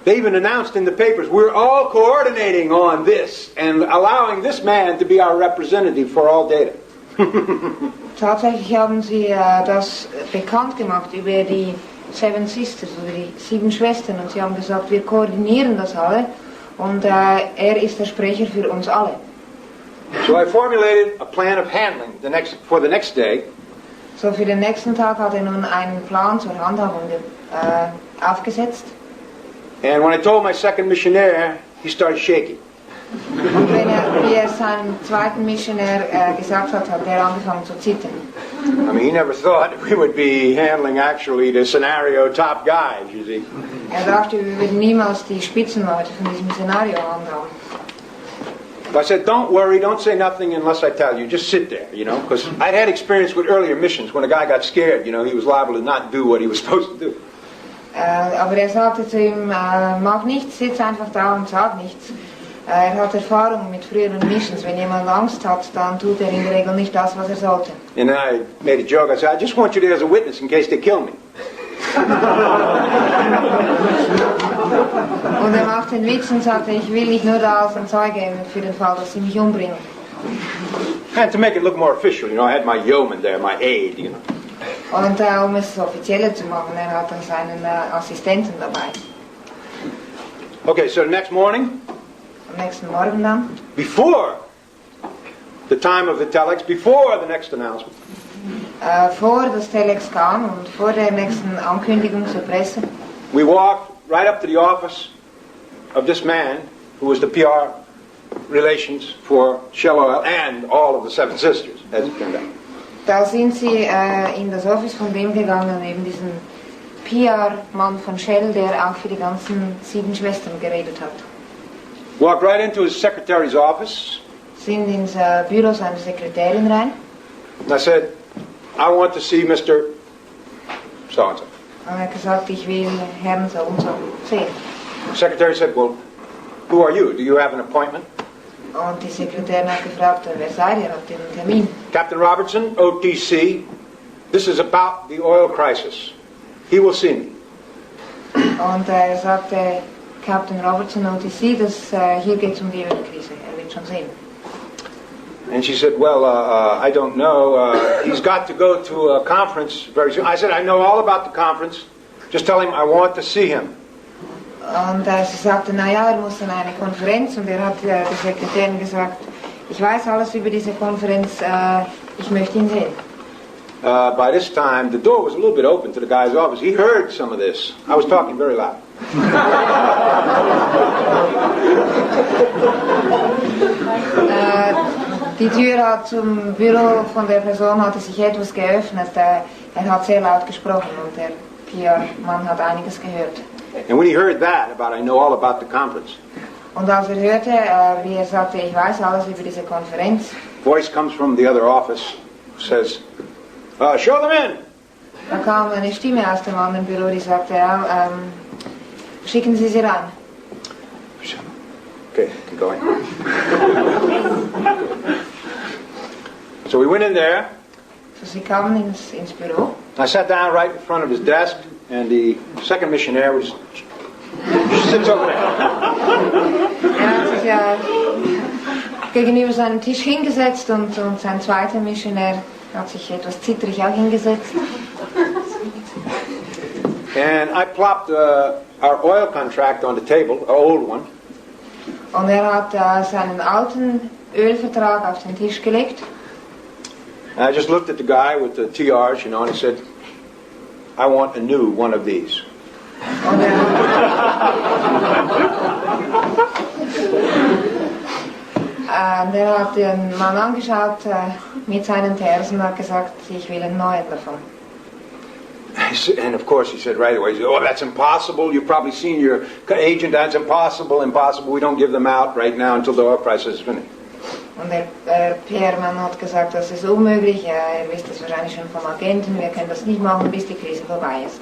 They even announced in the papers, we're all coordinating on this and allowing this man to be our representative for all data. Tatsächlich haben sie das bekannt gemacht über die Seven Sisters, oder die 7 Schwestern, und sie haben gesagt, wir koordinieren das alle und er ist der Sprecher für uns alle. So I formulated a plan of handling for the next day. So für den nächsten Tag hat er nun einen Plan zur Handhabung aufgesetzt. And when I told my second missionary, he started shaking. Und wie er seinem zweiten Missionär gesagt hat, hat er angefangen zu zittern. I mean, he never thought we would be handling actually the scenario top guys, you see. Er dachte, wir würden niemals die Spitzenleute von diesem Szenario handhaben. I said, don't worry, don't say nothing unless I tell you. Just sit there, you know, because I'd had experience with earlier missions. When a guy got scared, you know, he was liable to not do what he was supposed to do. Aber er sagte zu ihm, mach nichts, sitz einfach da und sag nichts. Er hat Erfahrung mit früheren Missions. Wenn jemand Angst hat, dann tut er in der Regel nicht das, was er sollte. And then I made a joke. I said, I just want you there as a witness in case they kill me. Und er machte einen Witz und sagte, ich will nicht nur da als ein Zeuge für den Fall, dass sie mich umbringen. And to make it look more official, you know, I had my yeoman there, my aide, you know. Und um es offizieller zu machen, er hat dann seinen Assistenten dabei. Okay, so the next morning, Am nächsten Morgen dann, before the time of the telex, before the next announcement, vor das Telex kam und vor der nächsten Ankündigung zur Presse, we walked right up to the office of this man who was the PR relations for Shell Oil and all of the Seven Sisters, as it turned out. da sind sie in das Office von dem gegangen, eben diesen PR-Mann von Shell, der auch für die ganzen 7 Schwestern geredet hat. Walked right into his secretary's office. Sind ins Büro seiner Sekretärin rein. And I said, I want to see Mr. So-and-so. Und er hat gesagt, ich will Herrn so und so sehen. The secretary said, well, who are you? Do you have an appointment? Und die Sekretärin hat gefragt, wer seid ihr, habt ihr einen Termin? Captain Robertson, OTC, this is about the oil crisis. He will see me. Und er sagte, Captain Robertson, OTC, hier geht es um die Ölkrise, er wird schon sehen. And she said, well, I don't know. He's got to go to a conference very soon. I said, I know all about the conference. Just tell him I want to see him. Und sie sagte, naja, er muss an eine Konferenz, und er hat der Sekretärin gesagt, ich weiß alles über diese Konferenz, ich möchte ihn sehen. By this time, the door was a little bit open to the guy's office. He heard some of this. I was talking very loud. Die Tür zum Büro von der Person hatte sich etwas geöffnet. Er hat sehr laut gesprochen und der PR-Mann hat einiges gehört. And when he heard that, I know all about the conference. Und als er hörte, wie er sagte, ich weiß alles über diese Konferenz, Voice comes from the other office, says, show them in. da kam eine Stimme aus dem anderen Büro, die sagte, ja, schicken Sie sie rein. Okay, keep going. So we went in there. So sie kamen ins Büro. I sat down right in front of his desk, and the second missionary sits over there. Er hat sich gegenüber seinem Tisch hingesetzt und sein zweiter Missionär hat sich etwas zitterig auch hingesetzt. And I plopped our oil contract on the table, our old one. Und er hat seinen alten Ölvertrag auf den Tisch gelegt. And I just looked at the guy with the TRs, you know, and he said, I want a new one of these. Und er hat den Mann angeschaut mit seinen TRs und hat gesagt, ich will einen neuen davon. And of course he said right away, he said, oh, that's impossible. You've probably seen your agent. That's impossible. We don't give them out right now until the oil price is finished. Und der PR-Mann hat gesagt, das ist unmöglich. Ihr wisst das wahrscheinlich schon vom Agenten. Wir können das nicht machen, bis die Krise vorbei ist.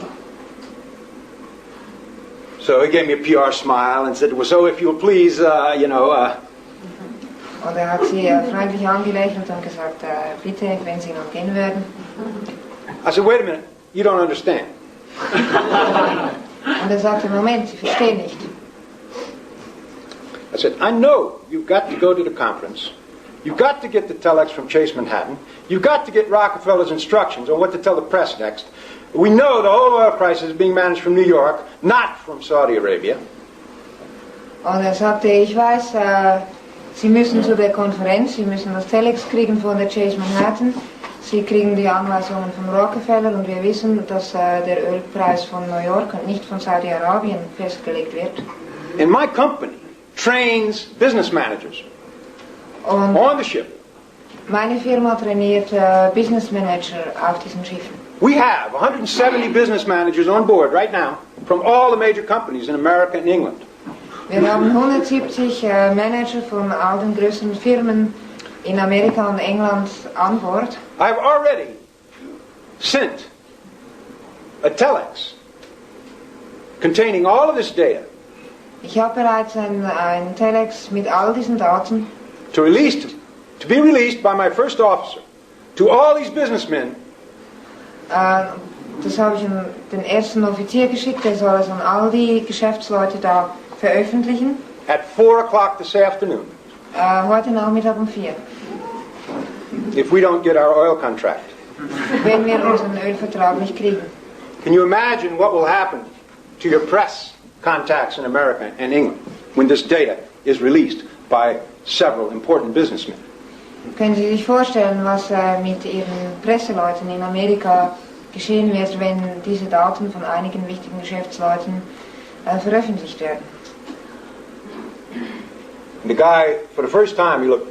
So he gave me a PR smile and said, well, so if you'll please, Und er hat sie freundlich angelächelt und gesagt, bitte, wenn Sie noch gehen würden. I said, wait a minute. You don't understand. Und er sagte, Moment, Sie verstehen nicht. I said, I know you've got to go to the conference. You've got to get the telex from Chase Manhattan. You've got to get Rockefeller's instructions on what to tell the press next. We know the whole oil crisis is being managed from New York, not from Saudi Arabia. Und sagte, ich weiß, Sie müssen zu der Konferenz, Sie müssen das Telex kriegen von der Chase Manhattan. Sie kriegen die Anweisungen von Rockefeller und wir wissen, dass der Ölpreis von New York und nicht von Saudi-Arabien festgelegt wird. And my company trains business managers Und on the ship. meine Firma trainiert Business Manager auf diesen Schiffen. We have 170 business managers on board right now from all the major companies in America and England. Wir haben 170 Manager von all den größten Firmen in Amerika und England an Bord. I've already sent a telex containing all of this data Ich habe bereits ein Telex mit all diesen Daten to be released by my first officer to all these businessmen das habe ich an den ersten Offizier geschickt, der soll es an all die Geschäftsleute da veröffentlichen. at 4 o'clock this afternoon Heute Nachmittag um 4. if we don't get our oil contract. Wenn wir unseren Ölvertrag nicht kriegen. Can you imagine what will happen to your press contacts in America and England when this data is released by several important businessmen? Können Sie sich vorstellen, was mit Ihren Presseleuten in Amerika geschehen wird, wenn diese Daten von einigen wichtigen Geschäftsleuten veröffentlicht werden? And the guy, for the first time, he looked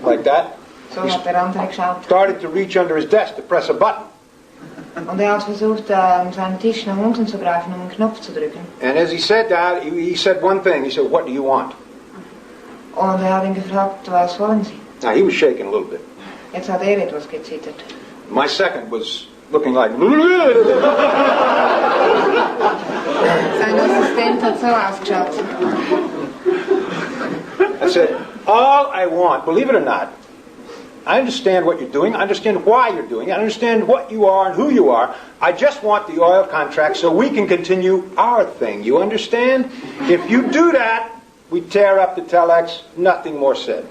like that. So hat der andere geschaut. Started to reach under his desk to press a button. Und er hat versucht, an seinem Tisch nach unten zu greifen, um einen Knopf zu drücken. And as he said that, he said one thing. He said, "What do you want?" Und er hat ihn gefragt, was wollen Sie? Now, he was shaking a little bit. Jetzt hat er etwas gezittert. My second was looking like... Sein Assistent hat so ausgeschaut. I said, all I want, believe it or not, I understand what you're doing, I understand why you're doing it, I understand what you are and who you are. I just want the oil contract so we can continue our thing. You understand? If you do that, we tear up the telex, nothing more said.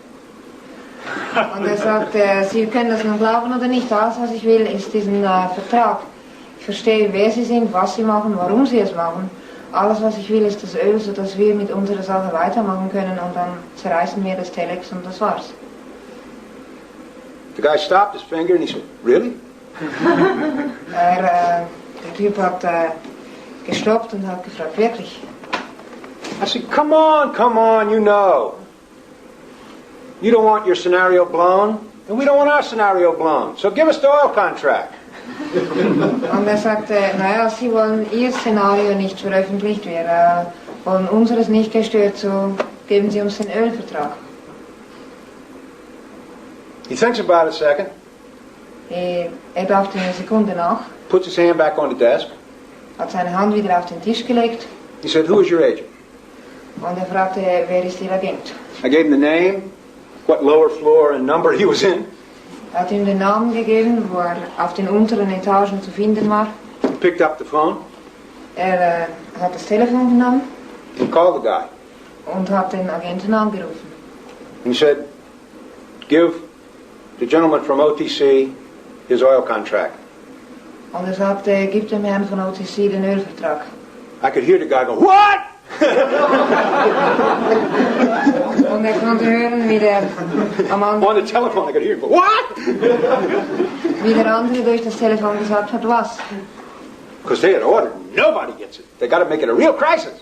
Und er sagt, Sie können das nun glauben oder nicht, alles was ich will ist diesen Vertrag. Ich verstehe, wer Sie sind, was Sie machen, warum Sie es machen. Alles was ich will ist das Öl, sodass wir mit unserer Sache weitermachen können und dann zerreißen wir das Telex und das war's. The guy stopped his finger and he said, "Really?" Der Typ hat gestoppt und hat gefragt, wirklich? I said, come on, you know. You don't want your scenario blown, and we don't want our scenario blown. So give us the oil contract. Und er sagte, naja, Sie wollen Ihr Szenario nicht veröffentlicht, wir wollen unseres nicht gestört, so geben Sie uns den Ölvertrag. He thinks about it a second, Er dachte eine Sekunde nach, puts his hand back on the desk. hat seine Hand wieder auf den Tisch gelegt He said, who is your agent? und er fragte, wer ist Ihr Agent? I gave him the name, what lower floor and number he was in. Er hat ihm den Namen gegeben, wo er auf den unteren Etagen zu finden war. He picked up the phone Er hat das Telefon genommen and called the guy. und hat den Agenten angerufen. And he said, give the gentleman from OTC his oil contract. Und er sagte, gib dem Herrn von OTC den Ölvertrag. I could hear the guy go, what? Und er konnte hören, wie der am On anderen, the telephone, I could hear him go, what? wie der andere durch das Telefon gesagt hat, was? Because they had ordered, nobody gets it. They got to make it a real crisis.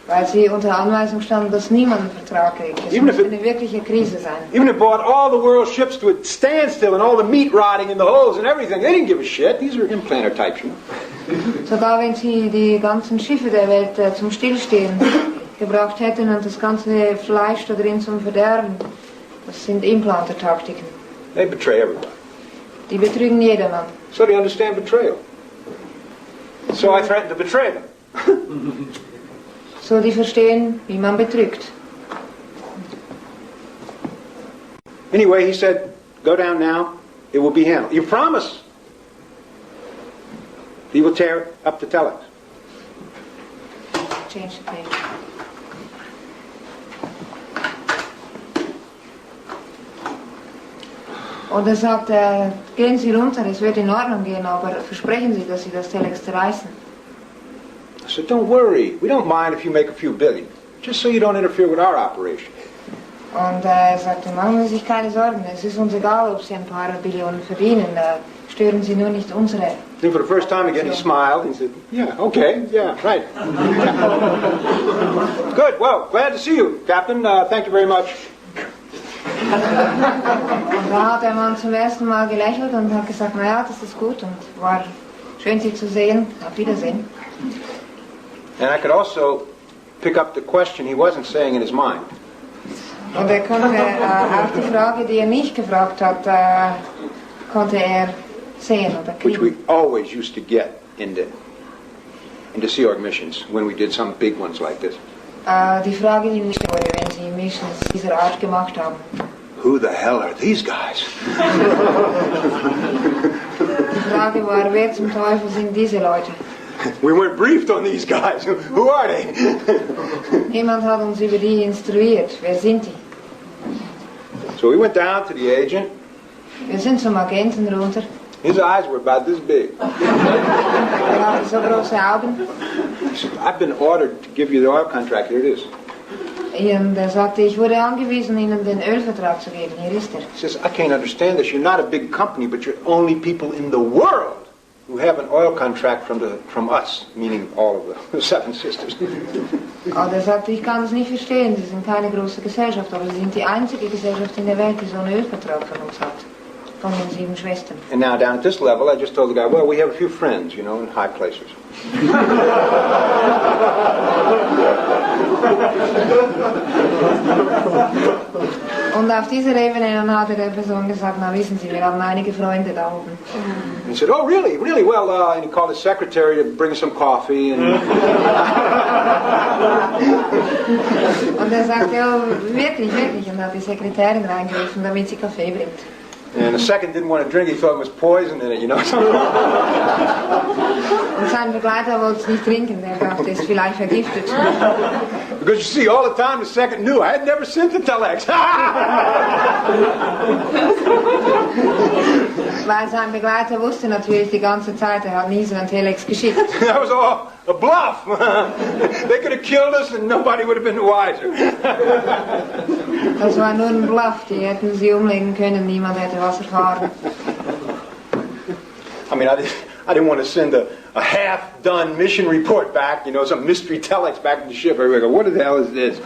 Weil sie unter Anweisung standen, dass niemand einen Vertrag kriegt. Es Even muss if it- eine wirkliche Krise sein. Even it brought all the world's ships to a standstill and all the meat rotting in the holes and everything. They didn't give a shit. These are implanter types, you know. Sogar wenn sie die ganzen Schiffe der Welt zum Stillstehen gebracht hätten und das ganze Fleisch da drin zum Verderben, das sind Implantertaktiken. They betray everybody. Die betrügen jedermann. So they understand betrayal. So I threatened to betray them. So die verstehen, wie man betrügt. Anyway, he said, go down now. It will be handled. You promise. He will tear up the telex. Change the tape. Und er sagt, gehen Sie runter, es wird in Ordnung gehen, aber versprechen Sie, dass Sie das Telex zerreißen. I said, don't worry. We don't mind if you make a few billion. Just so you don't interfere with our operation. Und er sagte, machen Sie sich keine Sorgen, es ist uns egal, ob Sie ein paar Billionen verdienen, stören Sie nur nicht unsere. Then for the first time again he smiled and said, yeah, okay, yeah, right. Good, well, glad to see you, Captain. Thank you very much. Und da hat der Mann zum ersten Mal gelächelt und hat gesagt, naja, das ist gut und war schön Sie zu sehen, auf Wiedersehen. And I could also pick up the question he wasn't saying in his mind. Und er konnte auch die Frage, die er nicht gefragt hat, konnte er sehen oder Which we kriegen. always used to get into Sea Org missions when we did some big ones like this. Die Frage, die nicht wurde, wenn Sie Missions dieser Art gemacht haben. Who the hell are these guys? Die Frage war, wer zum Teufel sind diese Leute? We weren't briefed on these guys. Who are they? Niemand hat uns über die instruiert. Wer sind die? So we went down to the agent. Wir sind zum Agenten runter. His eyes were about this big. Er hatte so große Augen. He said, I've been ordered to give you the oil contract. Here it is. Und er sagte, ich wurde angewiesen, Ihnen den Ölvertrag zu geben. Hier ist er. He says, I can't understand this. You're not a big company, but you're only people in the world who have an oil contract from us, meaning all of the Seven Sisters. Und er sagte, ich kann es nicht verstehen. Sie sind keine große Gesellschaft, aber Sie sind die einzige Gesellschaft in der Welt, die so einen Ölvertrag von uns hat. Von den 7 Schwestern. And now down at this level, I just told the guy, well, we have a few friends, you know, in high places. Und auf dieser Ebene dann hat er der Person gesagt, na wissen Sie, wir haben einige Freunde da oben. And he said, oh, really? Really? Well, and he called his secretary to bring some coffee. And Und er sagte, ja, wirklich, wirklich. Und hat die Sekretärin reingerufen, damit sie Kaffee bringt. And the second didn't want to drink. He thought it was poison in it, you know. Und sein Begleiter wollte es nicht trinken, der dachte, es ist vielleicht vergiftet. Because you see, all the time the second knew I had never sent the telex. Weil sein Begleiter wusste natürlich die ganze Zeit, er hat nie so ein Telex geschickt. That was all a bluff. They could have killed us and nobody would have been the wiser. Das war nur ein Bluff, die hätten sie umlegen können, niemand hätte was erfahren. I mean, I didn't want to send a half-done mission report back, you know, some mystery telex back to the ship. Everybody go, what the hell is this?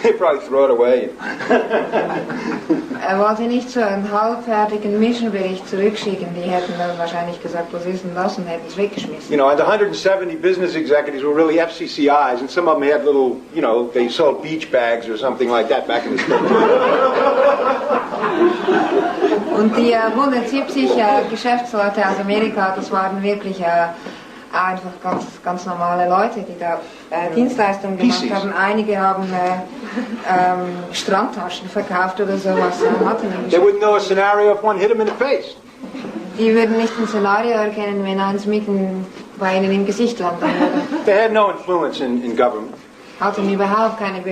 They'd probably throw it away. Er wollte nicht so einen halbfertigen Missionbericht zurückschicken. Die hätten dann wahrscheinlich gesagt, was ist denn das? Und hätten es weggeschmissen. You know, and the 170 business executives were really FCCIs, and some of them had little, you know, they sold beach bags or something like that back in the day. Und die 170 Geschäftsleute aus Amerika, das waren wirklich einfach ganz normale Leute, die da Dienstleistungen gemacht haben. Einige haben Strandtaschen verkauft oder sowas. They wouldn't know a scenario if one hit them in the face. Die würden nicht ein Szenario erkennen, wenn eins mitten bei ihnen im Gesicht landen würde. They had no influence in government. Hatten überhaupt keine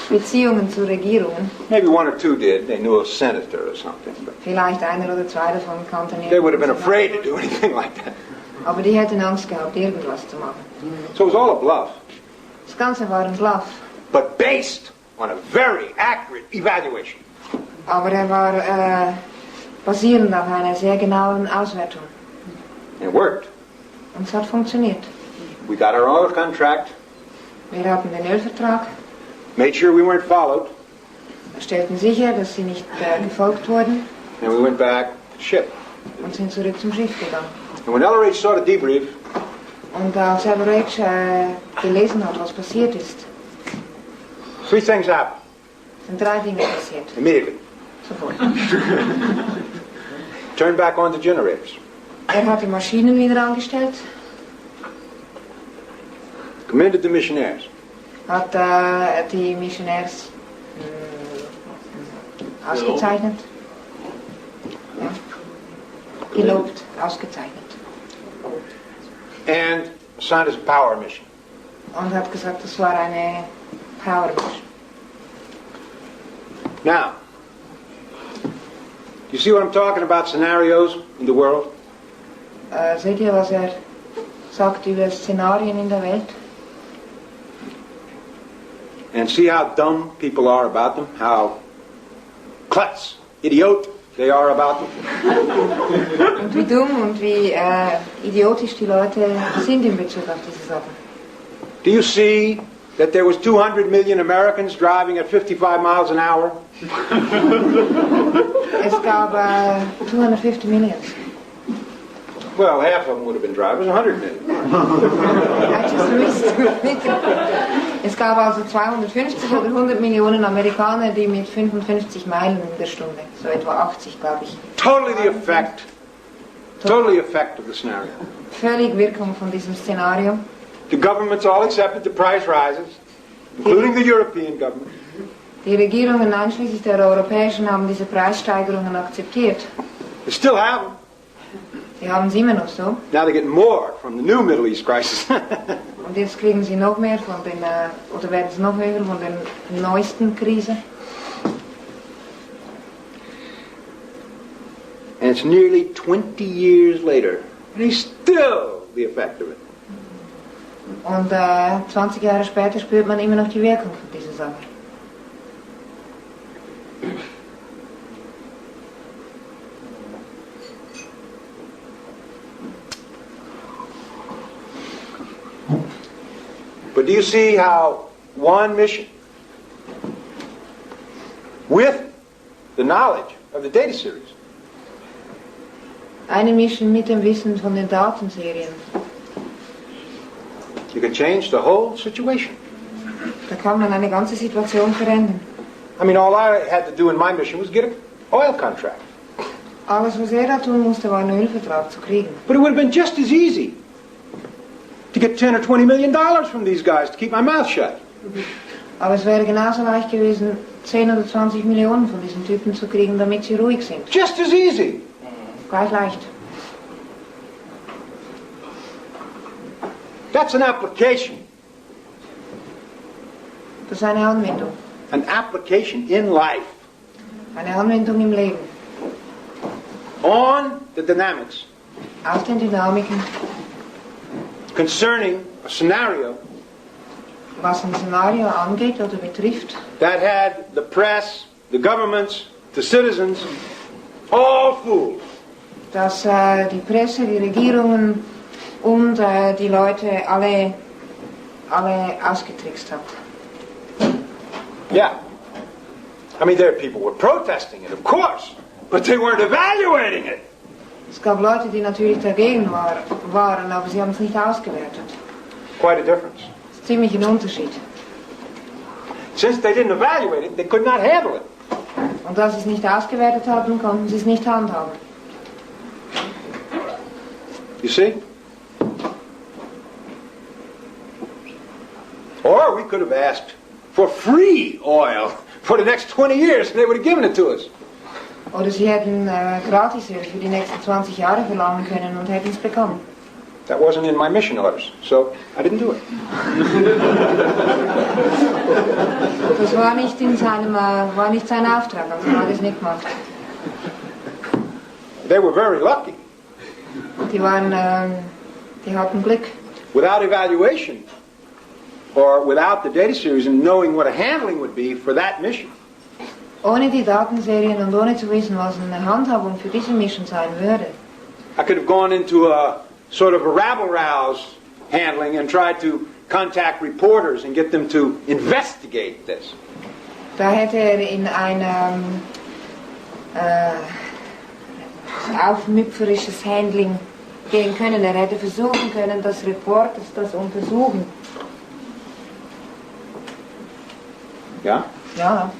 Beziehungen zu Regierungen. Maybe one or two did. They knew a senator or something. But Vielleicht einer oder zwei davon kannten. they would have been afraid to do anything like that. Aber die hätten Angst gehabt, irgendwas zu machen. So it was all a bluff, Das Ganze war ein Bluff. but based on a very accurate evaluation. Aber er war basierend auf einer sehr genauen Auswertung. It worked. Und es hat funktioniert. We got our oil contract, Wir hatten den Ölvertrag, made sure we weren't followed, stellten sicher, dass sie nicht gefolgt wurden and we went back to the ship. und sind zurück zum Schiff gegangen. And when LRH saw the debrief, Und als Average gelesen hat, was passiert ist, 3 things happened sind 3 Dinge passiert. immediately. Sofort. Turned back on the generators, Er hat die Maschinen wieder angestellt, commended the missionaries, hat die Missionärs ausgezeichnet. Ja. Gelobt, ausgezeichnet. and assigned us a power mission. und hat gesagt, das war eine Power Mission. Now, you see what I'm talking about, scenarios in the world? Seht ihr, was sagt über Szenarien in der Welt? And see how dumb people are about them? How klutz, idiot they are about them? Und wie dumm und wie idiotisch die Leute sind in Bezug auf diese Sachen. Do you see that there was 200 million Americans driving at 55 miles an hour? Es gab 250 Millionen. Well, half of them would have been driving, 100 million. Es gab also 250 oder 100 Millionen Amerikaner, die mit 55 Meilen in der Stunde, so etwa 80, glaube ich. Totally the effect of the scenario. Völlig Wirkung von diesem Szenario. The governments all accepted the price rises, including the European government. Die Regierungen einschließlich der europäischen haben diese Preissteigerungen akzeptiert. They still have them. Die haben sie immer noch so. Now they're getting more from the new Middle East crisis. Und jetzt kriegen sie noch mehr von den, oder werden sie noch höher von der neuesten Krise. And it's nearly 20 years later, and he's still the effect of it. Und 20 Jahre später spürt man immer noch die Wirkung von dieser Sache. But do you see how one mission, with the knowledge of the data series, Eine Mission mit dem Wissen von den Datenserien. you can change the whole situation. Da kann man eine ganze Situation verändern. I mean, all I had to do in my mission was get an oil contract. Alles, was da tun musste, war einen Ölvertrag zu kriegen. But it would have been just as easy to get 10 or 20 million dollars from these guys to keep my mouth shut. Aber es wäre genauso leicht gewesen, 10 oder 20 Millionen von diesen Typen zu kriegen, damit sie ruhig sind. Just as easy. Gleich leicht. That's an application. Das ist eine Anwendung. An application in life Eine Anwendung im Leben. on the dynamics Auf den Dynamiken, concerning a scenario was ein Szenario angeht oder betrifft, that had the press, the governments, the citizens, all fooled. dass die Presse, die Regierungen und die Leute alle ausgetrickst hat. Yeah. I mean, there people were protesting it, of course, but they weren't evaluating it. Es gab Leute, die natürlich dagegen waren, aber sie haben es nicht ausgewertet. Quite a difference. Das ist ziemlich ein Unterschied. Since they didn't evaluate it, they could not handle it. Und da sie es nicht ausgewertet hatten, konnten sie es nicht handhaben. You see? Or we could have asked for free oil for the next 20 years, and they would have given it to us. Oder sie hätten Gratisöl für die nächsten 20 Jahre verlangen können und hätten es bekommen. That wasn't in my mission orders, so I didn't do it. Das war nicht in seinem, war nicht sein Auftrag, also er hat es nicht gemacht. They were very lucky. Die hatten Glück. Without evaluation, or without the data series and knowing what a handling would be for that mission, Ohne die Datenserien und ohne zu wissen, was eine Handhabung für diese Mission sein würde, I could have gone into a sort of a rabble-rouse handling and tried to contact reporters and get them to investigate this. da hätte er in ein aufmüpferisches Handling gehen können. Er hätte versuchen können, dass Reporters das untersuchen. Yeah? Ja,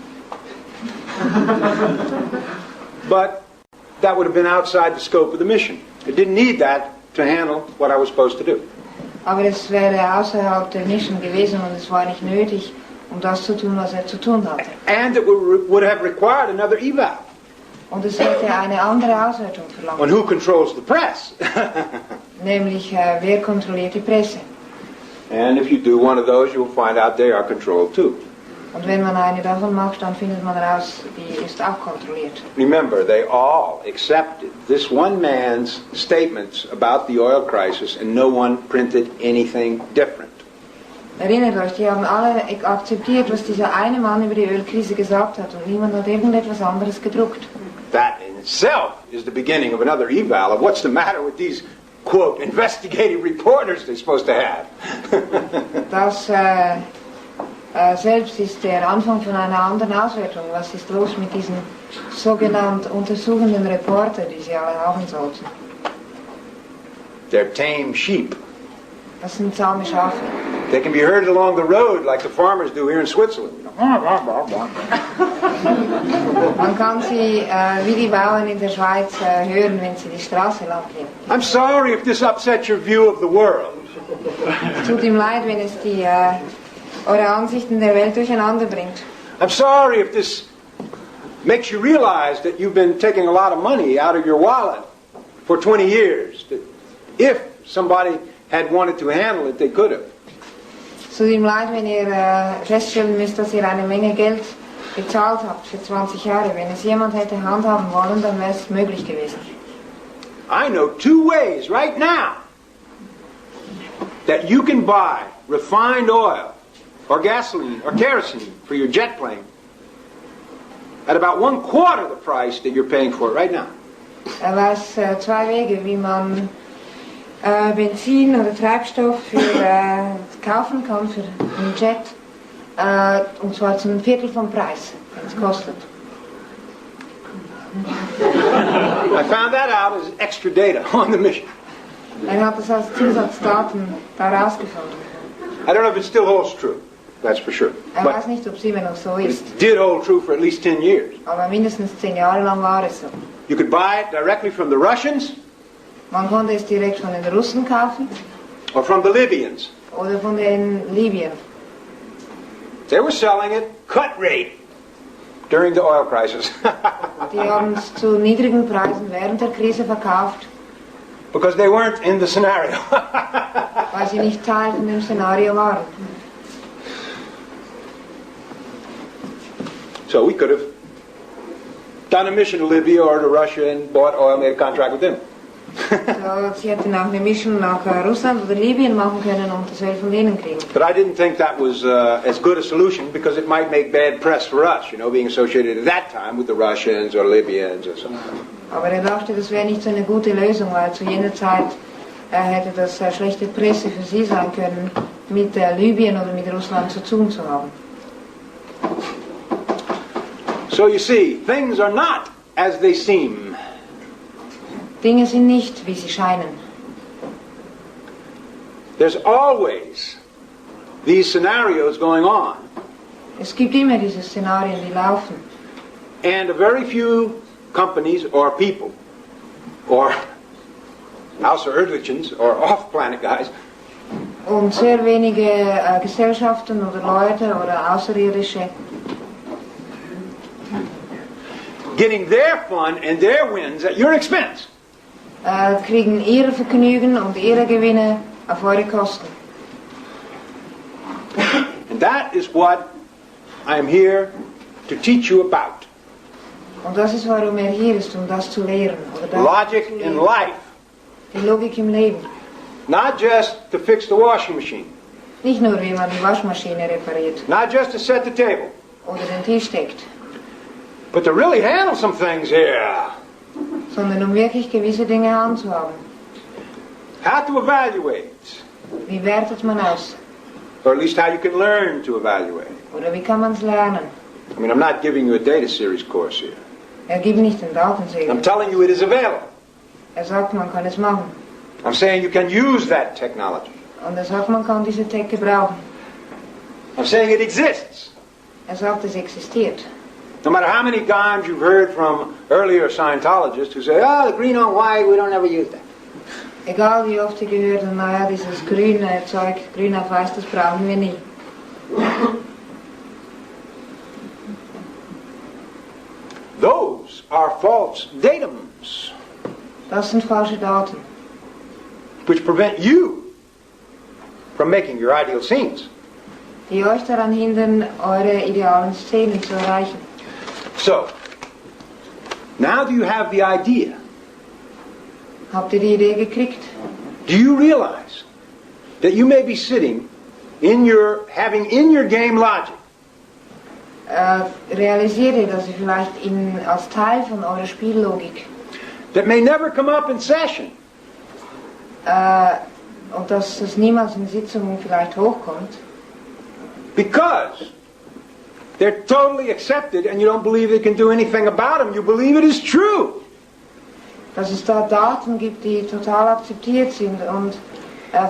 But that would have been outside the scope of the mission. It didn't need that to handle what I was supposed to do. aber es wäre außerhalb der Mission gewesen und es war nicht nötig, um das zu tun, was er zu tun hatte. And it would have required another eval. Und es hätte eine andere Auswertung On verlangt, who controls the press. nämlich wer kontrolliert die Presse. And if you do one of those, you'll find out they are controlled too. Und wenn man eine davon macht, dann findet man heraus, die ist auch kontrolliert. Remember, they all accepted this one man's statements about the oil crisis, and no one printed anything different. Erinnert euch, die haben alle akzeptiert, was dieser eine Mann über die Ölkrise gesagt hat, und niemand hat irgendetwas anderes gedruckt. That in itself is the beginning of another eval of what's the matter with these, quote, investigative reporters they're supposed to have. Das selbst ist der Anfang von einer anderen Auswertung. Was ist los mit diesen sogenannten untersuchenden Reportern, die sie alle haben sollten? They're tame sheep. Das sind zahme Schafe. They can be herded along the road like the farmers do here in Switzerland. Man kann sie wie die Bauern in der Schweiz hören, wenn sie die Straße lang gehen. I'm sorry if this upsets your view of the world. Es tut ihm leid, wenn es die eure Ansichten der Welt durcheinander bringt. I'm sorry if this makes you realize that you've been taking a lot of money out of your wallet for 20 years. That if somebody had wanted to handle it, they could have. Es tut ihm leid, wenn ihr feststellen müsst, dass ihr eine Menge Geld bezahlt habt für 20 Jahre. Wenn es jemand hätte handhaben wollen, dann wäre es möglich gewesen. I know 2 ways right now that you can buy refined oil or gasoline or kerosene for your jet plane at about 1/4 the price that you're paying for it right now. Weiß 2 Wege, wie man Benzin oder Treibstoff kaufen kann für einen Jet, und zwar zum 1/4 vom Preis, den es kostet. I found that out as extra data on the mission. Hat das als Zusatzdaten da rausgefunden. I don't know if it still holds true, that's for sure. Weiß nicht, ob es immer noch so ist. It did hold true for at least 10 years. Aber mindestens 10 Jahre lang war es so. You could buy it directly from the Russians Man konnte es direkt von den Russen kaufen or from the Libyans. oder von den Libyern. They were selling it cut rate during the oil crisis. Die haben es zu niedrigen Preisen während der Krise verkauft, Because they weren't in the scenario. weil sie nicht Teil von dem Szenario waren. So we could have done a mission to Libya or to Russia and bought oil, made a contract with them. So, sie hätten auch eine Mission nach Russland oder Libyen machen können und das Öl von denen kriegen. But I didn't think that was as good a solution because it might make bad press for us, you know, being associated at that time with the Russians or Libyans or something. Aber er dachte, das wäre nicht so eine gute Lösung, weil zu jener Zeit hätte das schlechte Presse für sie sein können, mit Libyen oder mit Russland zu tun zu haben. So you see, things are not as they seem. Dinge sind nicht, wie sie scheinen. There's always these scenarios going on. Es gibt immer diese Szenarien, die laufen. And a very few companies or people or außerirdischen or off-planet guys Und sehr wenige Gesellschaften oder Leute oder Außerirdische getting their fun and their wins at your expense. Kriegen ihre Vergnügen und ihre Gewinne auf eure Kosten. And that is what I'm here to teach you about. Und das ist, warum hier ist, das zu lehren. Oder das Logic zu in lehren. life. Die Logik im Leben. Not just to fix the washing machine. Nicht nur, wie man die Waschmaschine repariert Not just to set the table. oder den Tisch deckt, But to really handle some things here. sondern wirklich gewisse Dinge handzuhaben. How to evaluate. Wie wertet man aus? Or at least how you can learn to evaluate. Oder wie kann man es lernen? I mean, I'm not giving you a data series course here. Gibt nicht den Datensegel. I'm telling you it is available. Sagt, man kann es machen. I'm saying you can use that technology. Und sagt, man kann diese Tech gebrauchen. I'm saying it exists. Sagt, es existiert. No matter how many times you've heard from earlier Scientologists who say, oh, the green on white, we don't ever use that. Egal wie oft ihr gehört habt, naja, dieses grüne Zeug, grün auf weiß, das brauchen wir nie. Those are false datums, Das sind falsche Daten, which prevent you from making your ideal scenes. Die euch daran hindern, eure idealen Szenen zu erreichen. So, now do you have the idea? Habt ihr die Idee gekriegt? Do you realize that you may be sitting having in your game logic Realisiert ihr, dass ihr vielleicht als Teil von eurer Spiellogik that may never come up in session? Und dass es niemals in Sitzungen vielleicht hochkommt? Because they're totally accepted and you don't believe they can do anything about them. You believe it is true. Dass es da Daten gibt, die total akzeptiert sind und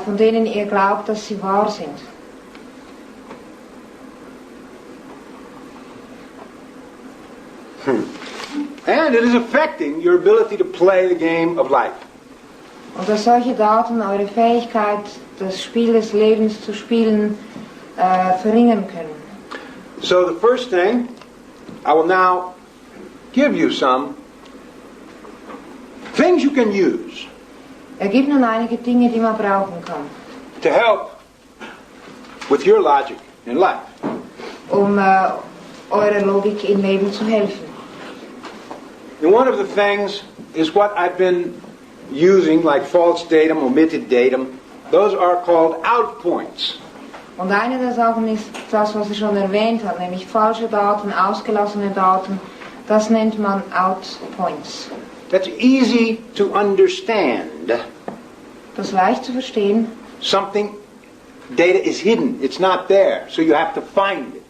von denen ihr glaubt, dass sie wahr sind. And it is affecting your ability to play the game of life. Und dass solche Daten eure Fähigkeit, das Spiel des Lebens zu spielen, verringern können. So the first thing, I will now give you some things you can use Gibt nun einige Dinge, die man brauchen kann, to help with your logic in life. Eurer Logik im Leben zu helfen. And one of the things is what I've been using, like false datum, omitted datum. Those are called out points. Und eine der Sachen ist das, was ich schon erwähnt habe, nämlich falsche Daten, ausgelassene Daten. Das nennt man out points. That's easy to understand. Das ist leicht zu verstehen. Data is hidden. It's not there, so you have to find it.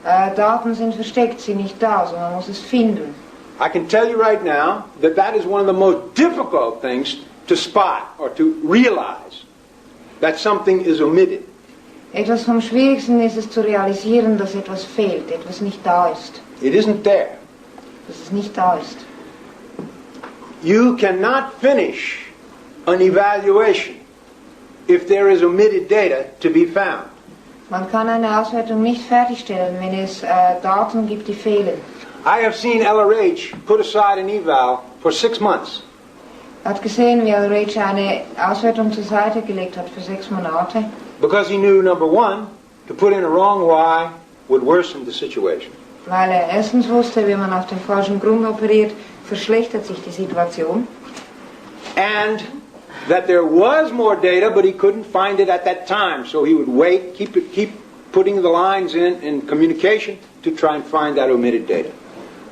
Daten sind versteckt, sind nicht da, sondern man muss es finden. I can tell you right now that is one of the most difficult things to spot or to realize that something is omitted. Etwas vom Schwierigsten ist es zu realisieren, dass etwas fehlt, etwas nicht da ist. It isn't there. Dass es nicht da ist. You cannot finish an evaluation if there is omitted data to be found. Man kann eine Auswertung nicht fertigstellen, wenn es Daten gibt, die fehlen. I have seen LRH put aside an eval for 6 months. Hat gesehen, wie LRH eine Auswertung zur Seite gelegt hat für 6 Monate. Because he knew, number one, to put in a wrong Y would worsen the situation. Weil erstens wusste, wenn man auf dem falschen Grund operiert, verschlechtert sich die Situation. And that there was more data, but he couldn't find it at that time. So he would wait, keep putting the lines in communication to try and find that omitted data.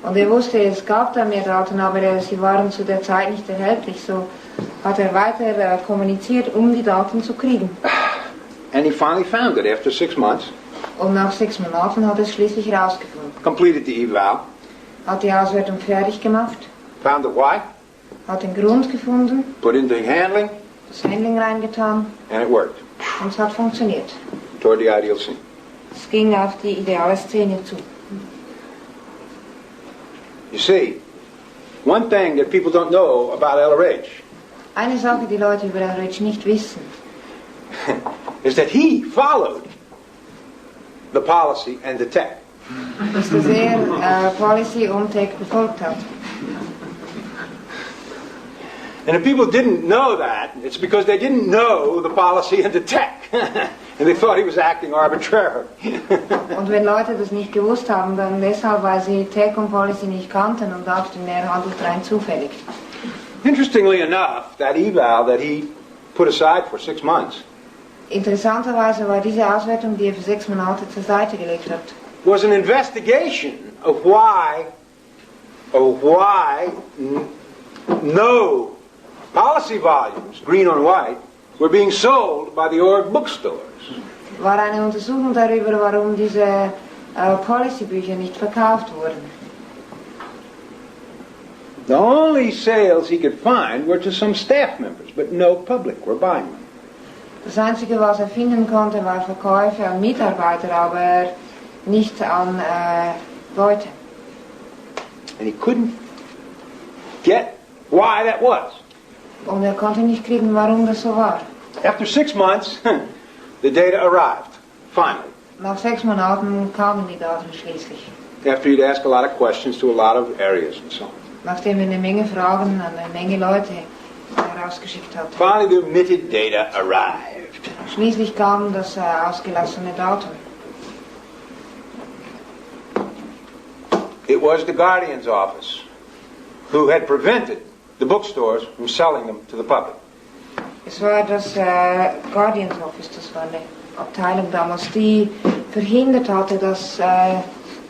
Und wusste, es gab da mehr Daten, aber sie waren zu der Zeit nicht erhältlich. So hat weiter kommuniziert, die Daten zu kriegen. And he finally found it after 6 months. Und nach 6 Monaten hat es schließlich herausgefunden. Completed the eval. Hat die Auswertung fertig gemacht. Found the why. Hat den Grund gefunden. Put in the handling. Das Handling reingetan. And it worked. Und es hat funktioniert. Toward the ideal scene. Es ging auf die ideale Szene zu. You see, one thing that people don't know about LRH Eine Sache, die Leute über LRH nicht wissen, is that he followed the policy and the tech. ist, dass Policy und Tech befolgt hat. And if people didn't know that, it's because they didn't know the policy and the tech. And they thought he was acting arbitrarily. Und wenn Leute das nicht gewusst haben, dann deshalb, weil sie Tech und Policy nicht kannten und dachten, er handelt rein zufällig. Interestingly enough, that eval that he put aside for 6 months Interessanterweise war diese Auswertung, die er für 6 Monate zur Seite gelegt hat, was an investigation of why no policy volumes, green on white, were being sold by the org bookstores. war eine Untersuchung darüber, warum diese Policy-Bücher nicht verkauft wurden. The only sales he could find were to some staff members, but no public were buying them. Das Einzige, was er finden konnte, war Verkäufe an Mitarbeiter, aber nicht an Leute. And he couldn't get why that was. Und er konnte nicht kriegen, warum das so war. After 6 months, the data arrived, finally. Nach 6 Monaten kamen die Daten schließlich. After he'd asked a lot of questions to a lot of areas and so on. Nachdem er eine Menge Fragen an eine Menge Leute herausgeschickt hat. Finally, the omitted data arrived. Schließlich kam das ausgelassene Datum. It was the Guardian's office who had prevented the bookstores from selling them to the public. Es war das Guardian's Office, das war eine Abteilung damals, die verhindert hatte, dass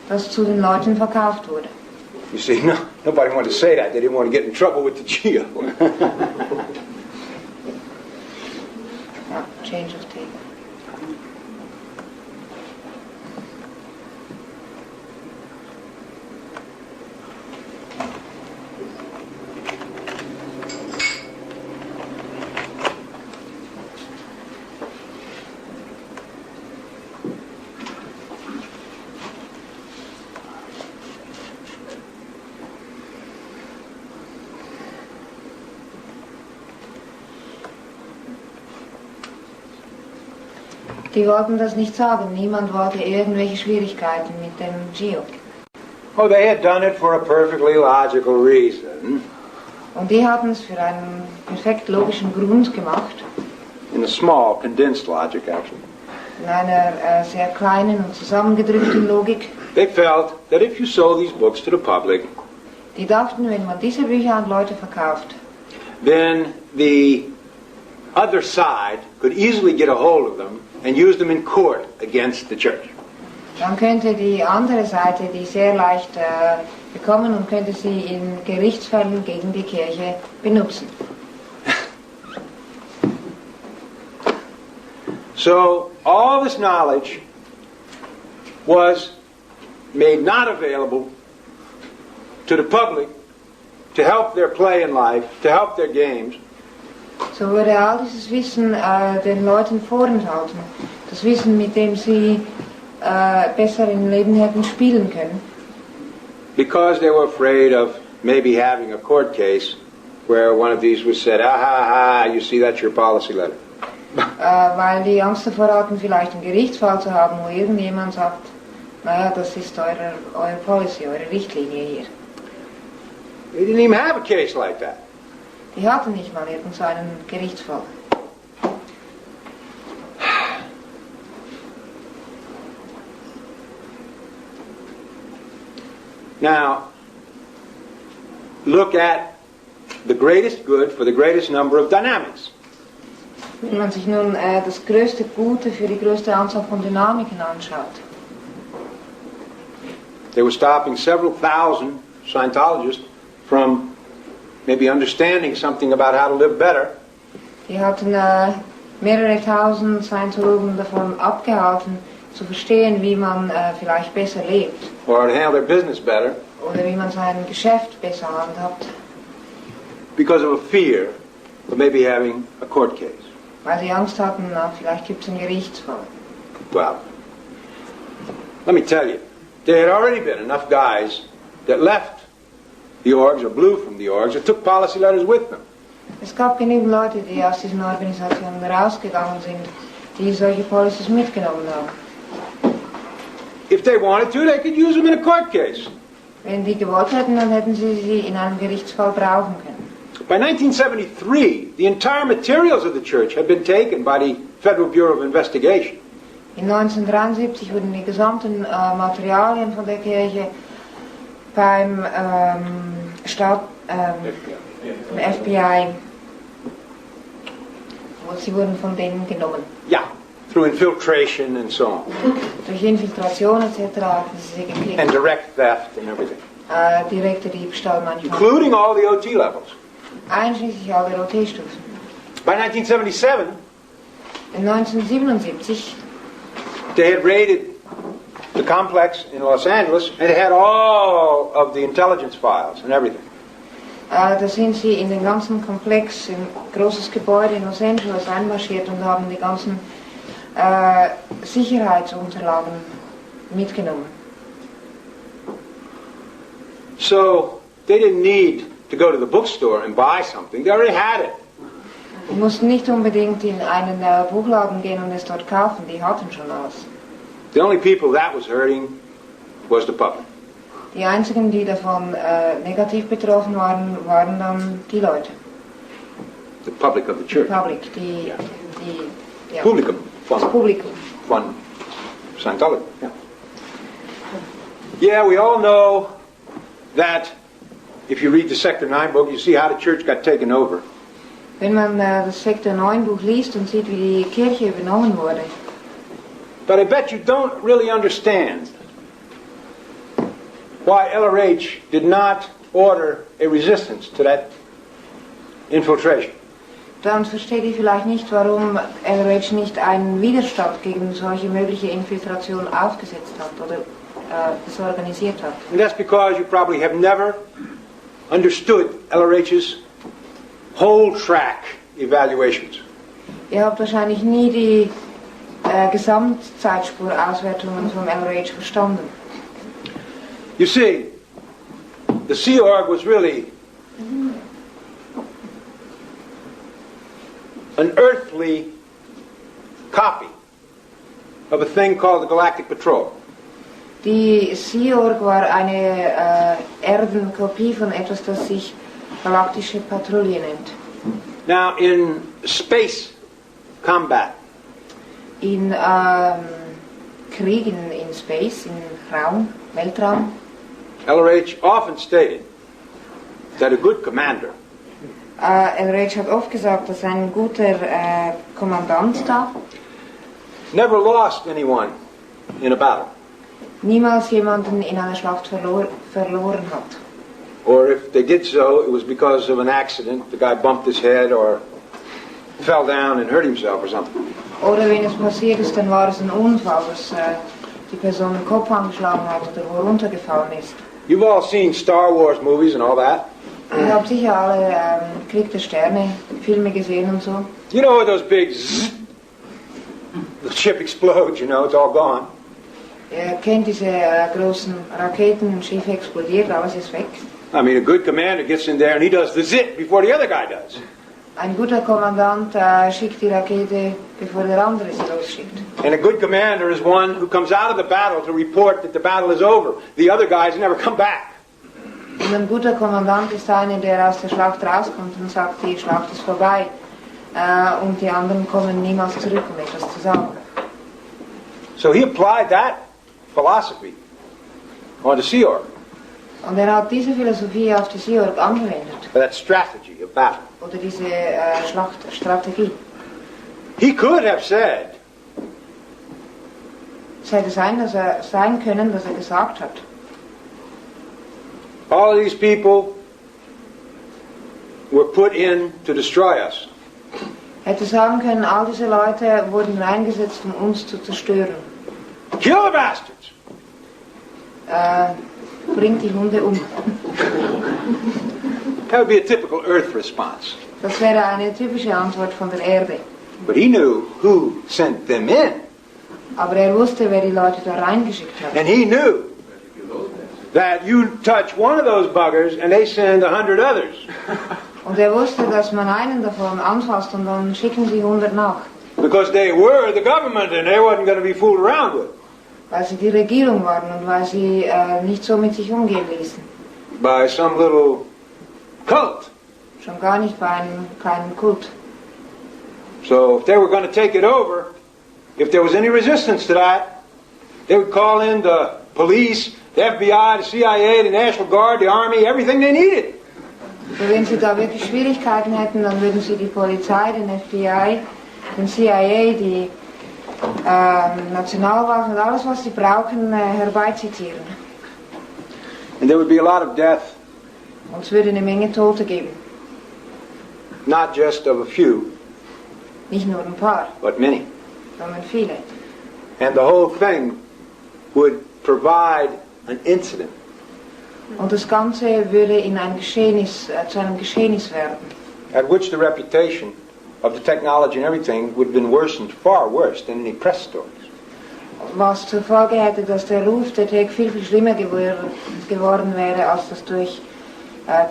das zu den Leuten verkauft wurde. You see, nobody wanted to say that. They didn't want to get in trouble with the GEO. Ja, change of tape. Die wollten das nicht sagen. Niemand wollte irgendwelche Schwierigkeiten mit dem GEO. Oh, they had done it for a perfectly logical reason. Und die hatten es für einen perfekt logischen Grund gemacht. In a small, condensed logic, actually. In einer sehr kleinen und zusammengedrückten Logik. They felt that if you sold these books to the public, Die dachten, wenn man diese Bücher an Leute verkauft, then the other side could easily get a hold of them and use them in court against the church. dann könnte die andere Seite die sehr leicht bekommen und könnte sie in Gerichtsfällen gegen die Kirche benutzen. So all this knowledge was made not available to the public to help their play in life, to help their games. So wurde all dieses Wissen den Leuten vorenthalten. Das Wissen, mit dem sie besser im Leben hätten spielen können. Because they were afraid of maybe having a court case where one of these was said, you see, that's your policy letter. Weil die Angst davor hatten, vielleicht einen Gerichtsfall zu haben, wo irgendjemand sagt, naja, das ist eure Policy, eure Richtlinie hier. They didn't even have a case like that. Die hatten nicht mal irgendeinen Gerichtsfall. Now, look at the greatest good for the greatest number of dynamics. Wenn man sich nun das größte Gute für die größte Anzahl von Dynamiken anschaut. They were stopping several thousand Scientologists from maybe understanding something about how to live better. Die hatten mehrere tausend Scientologen davon abgehalten, zu verstehen, wie man vielleicht besser lebt. Or to handle their business better. Oder wie man sein Geschäft besser handhabt. Because of a fear of maybe having a court case. Weil sie Angst hatten, na, vielleicht gibt es einen Gerichtsfall. Well, let me tell you, there had already been enough guys that left the orgs or blew from the orgs or took policy letters with them. Es gab genügend Leute, die aus diesen Organisationen rausgegangen sind, die solche Policies mitgenommen haben. If they wanted to, they could use them in a court case. Wenn die gewollt hätten, dann hätten sie sie in einem Gerichtsfall brauchen können. By 1973, the entire materials of the church had been taken by the Federal Bureau of Investigation. In 1973 wurden die gesamten Materialien von der Kirche beim FBI, sie wurden von denen genommen. Yeah, through infiltration and so on. Durch Infiltration etc. hatten sie sie gekriegt. And direct theft and everything. Direkter Diebstahl manchmal. Including all the OT levels. Einschließlich aller OT-Stufen. By 1977, In 1977 they had raided the complex in Los Angeles and it had all of the intelligence files and everything. da sind sie in den ganzen Komplex, in ein großes Gebäude in Los Angeles einmarschiert und haben die ganzen Sicherheitsunterlagen mitgenommen. So they didn't need to go to the bookstore and buy something. They already had it. Die mussten nicht unbedingt in einen Buchladen gehen und es dort kaufen, die hatten schon alles. The only people that was hurting was the public. Die einzigen, die davon negativ betroffen waren, waren dann die Leute. The public of the church. Public, Ja. Publikum Das Publikum. von Scientology. Yeah, we all know that if you read the Sector 9 book, you see how the church got taken over. Wenn man das Sektor 9 Buch liest und sieht, wie die Kirche übernommen wurde. But I bet you don't really understand why LRH did not order a resistance to that infiltration. Dann versteht ihr vielleicht nicht, warum LRH nicht einen Widerstand gegen solche mögliche Infiltration aufgesetzt hat oder es organisiert hat. And that's because you probably have never understood LRH's whole track evaluations. Ihr habt wahrscheinlich nie die Gesamtzeitspurauswertungen vom LRH verstanden. You see, the Sea Org was really an earthly copy of a thing called the Galactic Patrol. Die Sea Org war eine Erdenkopie von etwas, das sich galaktische Patrouille nennt. Now, in space combat, In Kriegen in Space, in Raum, Weltraum, LRH often stated that a good commander LRH hat oft gesagt, dass ein guter Kommandant da never lost anyone in a battle. niemals jemanden in einer Schlacht verloren hat. Or if they did so, it was because of an accident. The guy bumped his head or fell down and hurt himself or something. Oder wenn es passiert ist, dann war es ein Unfall, dass die Person den Kopf angeschlagen hat oder wo runtergefallen ist. You've all seen Star Wars movies and all that. Ihr habt sicher alle Krieg der Sterne Filme gesehen und so. You know those big zzz, the ship explodes, you know, it's all gone. Ihr kennt diese großen Raketen, ein Schiff explodiert, alles ist weg. I mean, a good commander gets in there and he does the zit before the other guy does. Ein guter Kommandant schickt die Rakete, bevor der andere sie losschickt. And a good commander is one who comes out of the battle to report that the battle is over. The other guys never come back. Und ein guter Kommandant ist einer, der aus der Schlacht rauskommt und sagt, die Schlacht ist vorbei. Und die anderen kommen niemals zurück, um etwas zu sagen. So he applied that philosophy on the Sea Org, Und er hat diese Philosophie auf die Sea Org angewendet. that strategy of battle. Oder diese Schlachtstrategie. He could have said, Es hätte sein können, dass er gesagt hat, all of these people were put in to destroy us. hätte sagen können, all diese Leute wurden reingesetzt, um uns zu zerstören. Kill the bastards! Bringt die Hunde um. That would be a typical Earth response. Das wäre eine typische Antwort von der Erde. But he knew who sent them in. Aber er wusste, wer die Leute da reingeschickt hat. And he knew that you touch one of those buggers and they send 100 others. Und er wusste, dass man einen davon anfasst und dann schicken sie 100 nach. Because they were the government and they wasn't going to be fooled around with. Weil sie die Regierung waren und weil sie nicht so mit sich umgehen ließen. By some little cult. Schon gar nicht bei einem kleinen Kult. So if they were going to take it over, if there was any resistance to that, they would call in the police, the FBI, the CIA, the National Guard, the Army, everything they needed. Und wenn sie da wirklich Schwierigkeiten hätten, dann würden sie die Polizei, den FBI, den CIA, die Nationalwaffen und alles, was sie brauchen, herbeizitieren. And there would be a lot of death, Und es würde eine Menge Tote geben. not just of a few, Nicht nur ein paar, but many. sondern viele. And the whole thing would provide an incident Und das Ganze würde in ein Geschehnis, zu einem Geschehnis werden. at which the reputation of the technology and everything would have been worsened, far worse than any press stories. Was zur Folge hätte, dass der Ruf der Tech viel, viel schlimmer geworden wäre, als das durch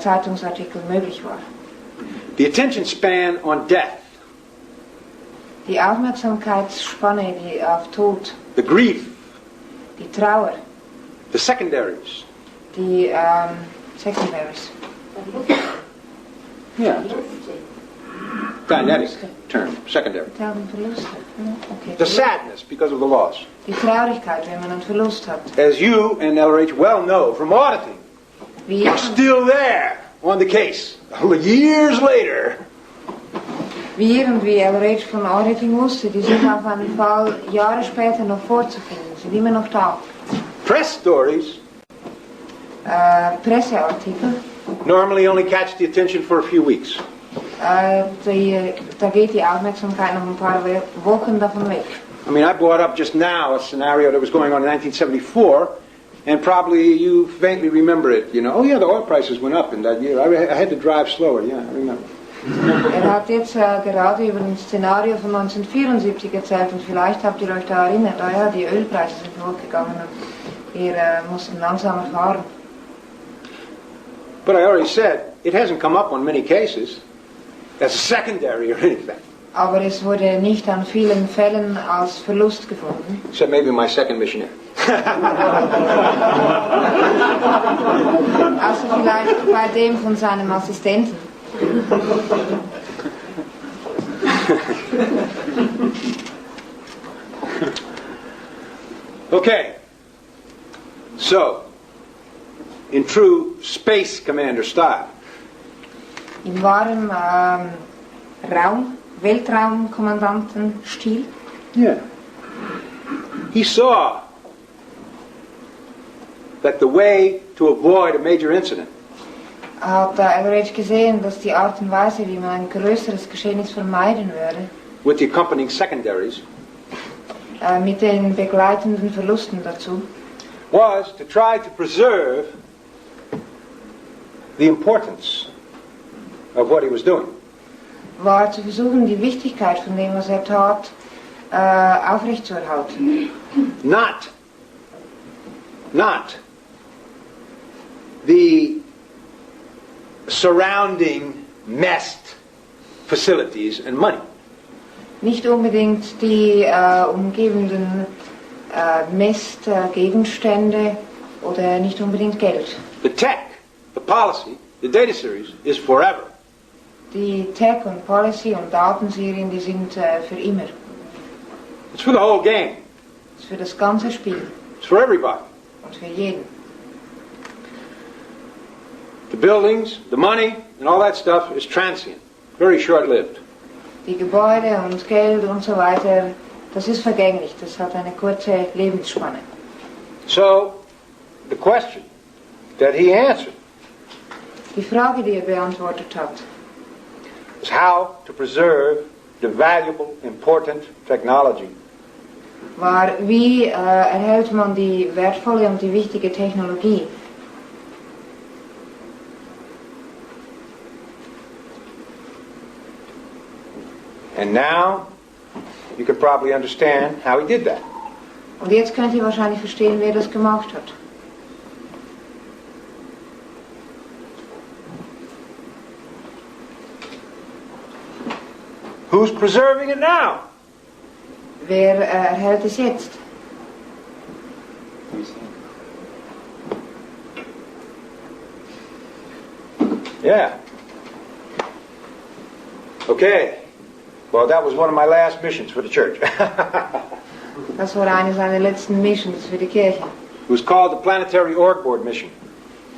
Zeitungsartikel möglich war. The attention span on death, Die Aufmerksamkeitsspanne, die auf Tod, the grief, die Trauer, the secondaries. die Secondaries. Yeah. Dynetics. term? Secondary. Vertelden Verluste. Okay. The sadness because of the loss. Die Traurigkeit, wenn man einen Verlust hat. As you and LRH well know from auditing, Wie are jeder, still there on the case. Years later. wie jeder und wie LRH von Auditing wusste, die sind auf einen Fall Jahre später noch vorzufinden. Sie sind immer noch da. Press stories Presseartikel. normally only catch the attention for a few weeks. Da geht die Aufmerksamkeit noch ein paar Wochen davon weg. I mean, I brought up just now a scenario that was going on in 1974, and probably you faintly remember it. You know, oh yeah, the oil prices went up in that year. I had to drive slower. Yeah, I remember. Hat jetzt gerade über ein Szenario von 1974 erzählt und vielleicht habt ihr euch da erinnert, ja, die Ölpreise sind hochgegangen und wir mussten langsamer fahren. But I already said, it hasn't come up on many cases as a secondary or anything. Aber es wurde nicht an vielen Fällen als Verlust gefunden. Except maybe my second missionary. Also vielleicht bei dem von seinem Assistenten. Okay. So, in true Space Commander style, In wahrem Weltraumkommandantenstil. yeah, he saw that the way to avoid a major incident Hat LRH gesehen, dass die Art und Weise, wie man ein größeres Geschehnis vermeiden würde, with the accompanying secondaries mit den begleitenden Verlusten dazu, was to try to preserve the importance of what he was doing. war zu versuchen, die Wichtigkeit von dem, was tat, aufrechtzuerhalten. Not the surrounding messed facilities and money. Nicht unbedingt die umgebenden Messgegenstände oder nicht unbedingt Geld. The tech, the policy, the data series is forever. Die Tech und Policy und Datenserien, die sind für immer. It's for the whole game. Das ist für das ganze Spiel It's for everybody. und für jeden. The buildings, the money, and all that stuff is transient, very short-lived. Die Gebäude und Geld und so weiter, das ist vergänglich, das hat eine kurze Lebensspanne. So, the question that he answered Die Frage, die beantwortet hat, is how to preserve the valuable, important technology war, wie erhält man die wertvolle und die wichtige Technologie. And now, you could probably understand how he did that. Und jetzt könnt ihr wahrscheinlich verstehen, wer das gemacht hat. Who's preserving it now? Wer erhält es jetzt? Yeah. Okay. Well, that was one of my last missions for the church. Das war eine seiner letzten Missions für die Kirche. It was called the Planetary Org Board Mission.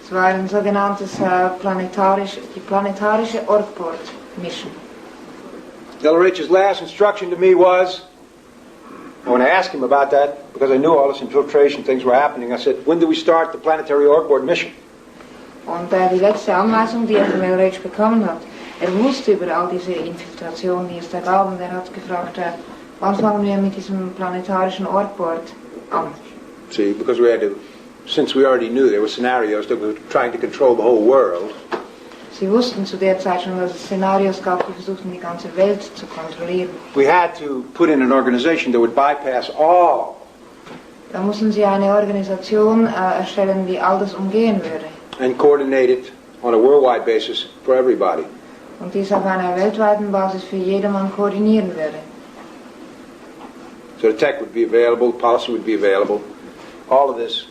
Es war ein sogenanntes die planetarische Org-Board Mission. LRH's last instruction to me was, when I asked him about that, because I knew all this infiltration things were happening, I said, when do we start the Planetary Org Board Mission? Und die letzte Anweisung, die er von LRH bekommen hat, er wusste über all diese Infiltrationen, die es da gab, und er hat gefragt, wann fangen wir mit diesem planetarischen Org-Board an? See, because we had to, since we already knew there were scenarios that we were trying to control the whole world, Sie wussten zu der Zeit schon, dass es Szenarios gab, die versuchten, die ganze Welt zu kontrollieren. we had to put in an organization that would bypass all Da mussten sie eine Organisation erstellen, die all das umgehen würde. and coordinate it on a worldwide basis for everybody. Und dies auf einer weltweiten Basis für jedermann koordinieren würde. So the tech would be available, the policy would be available, all of this,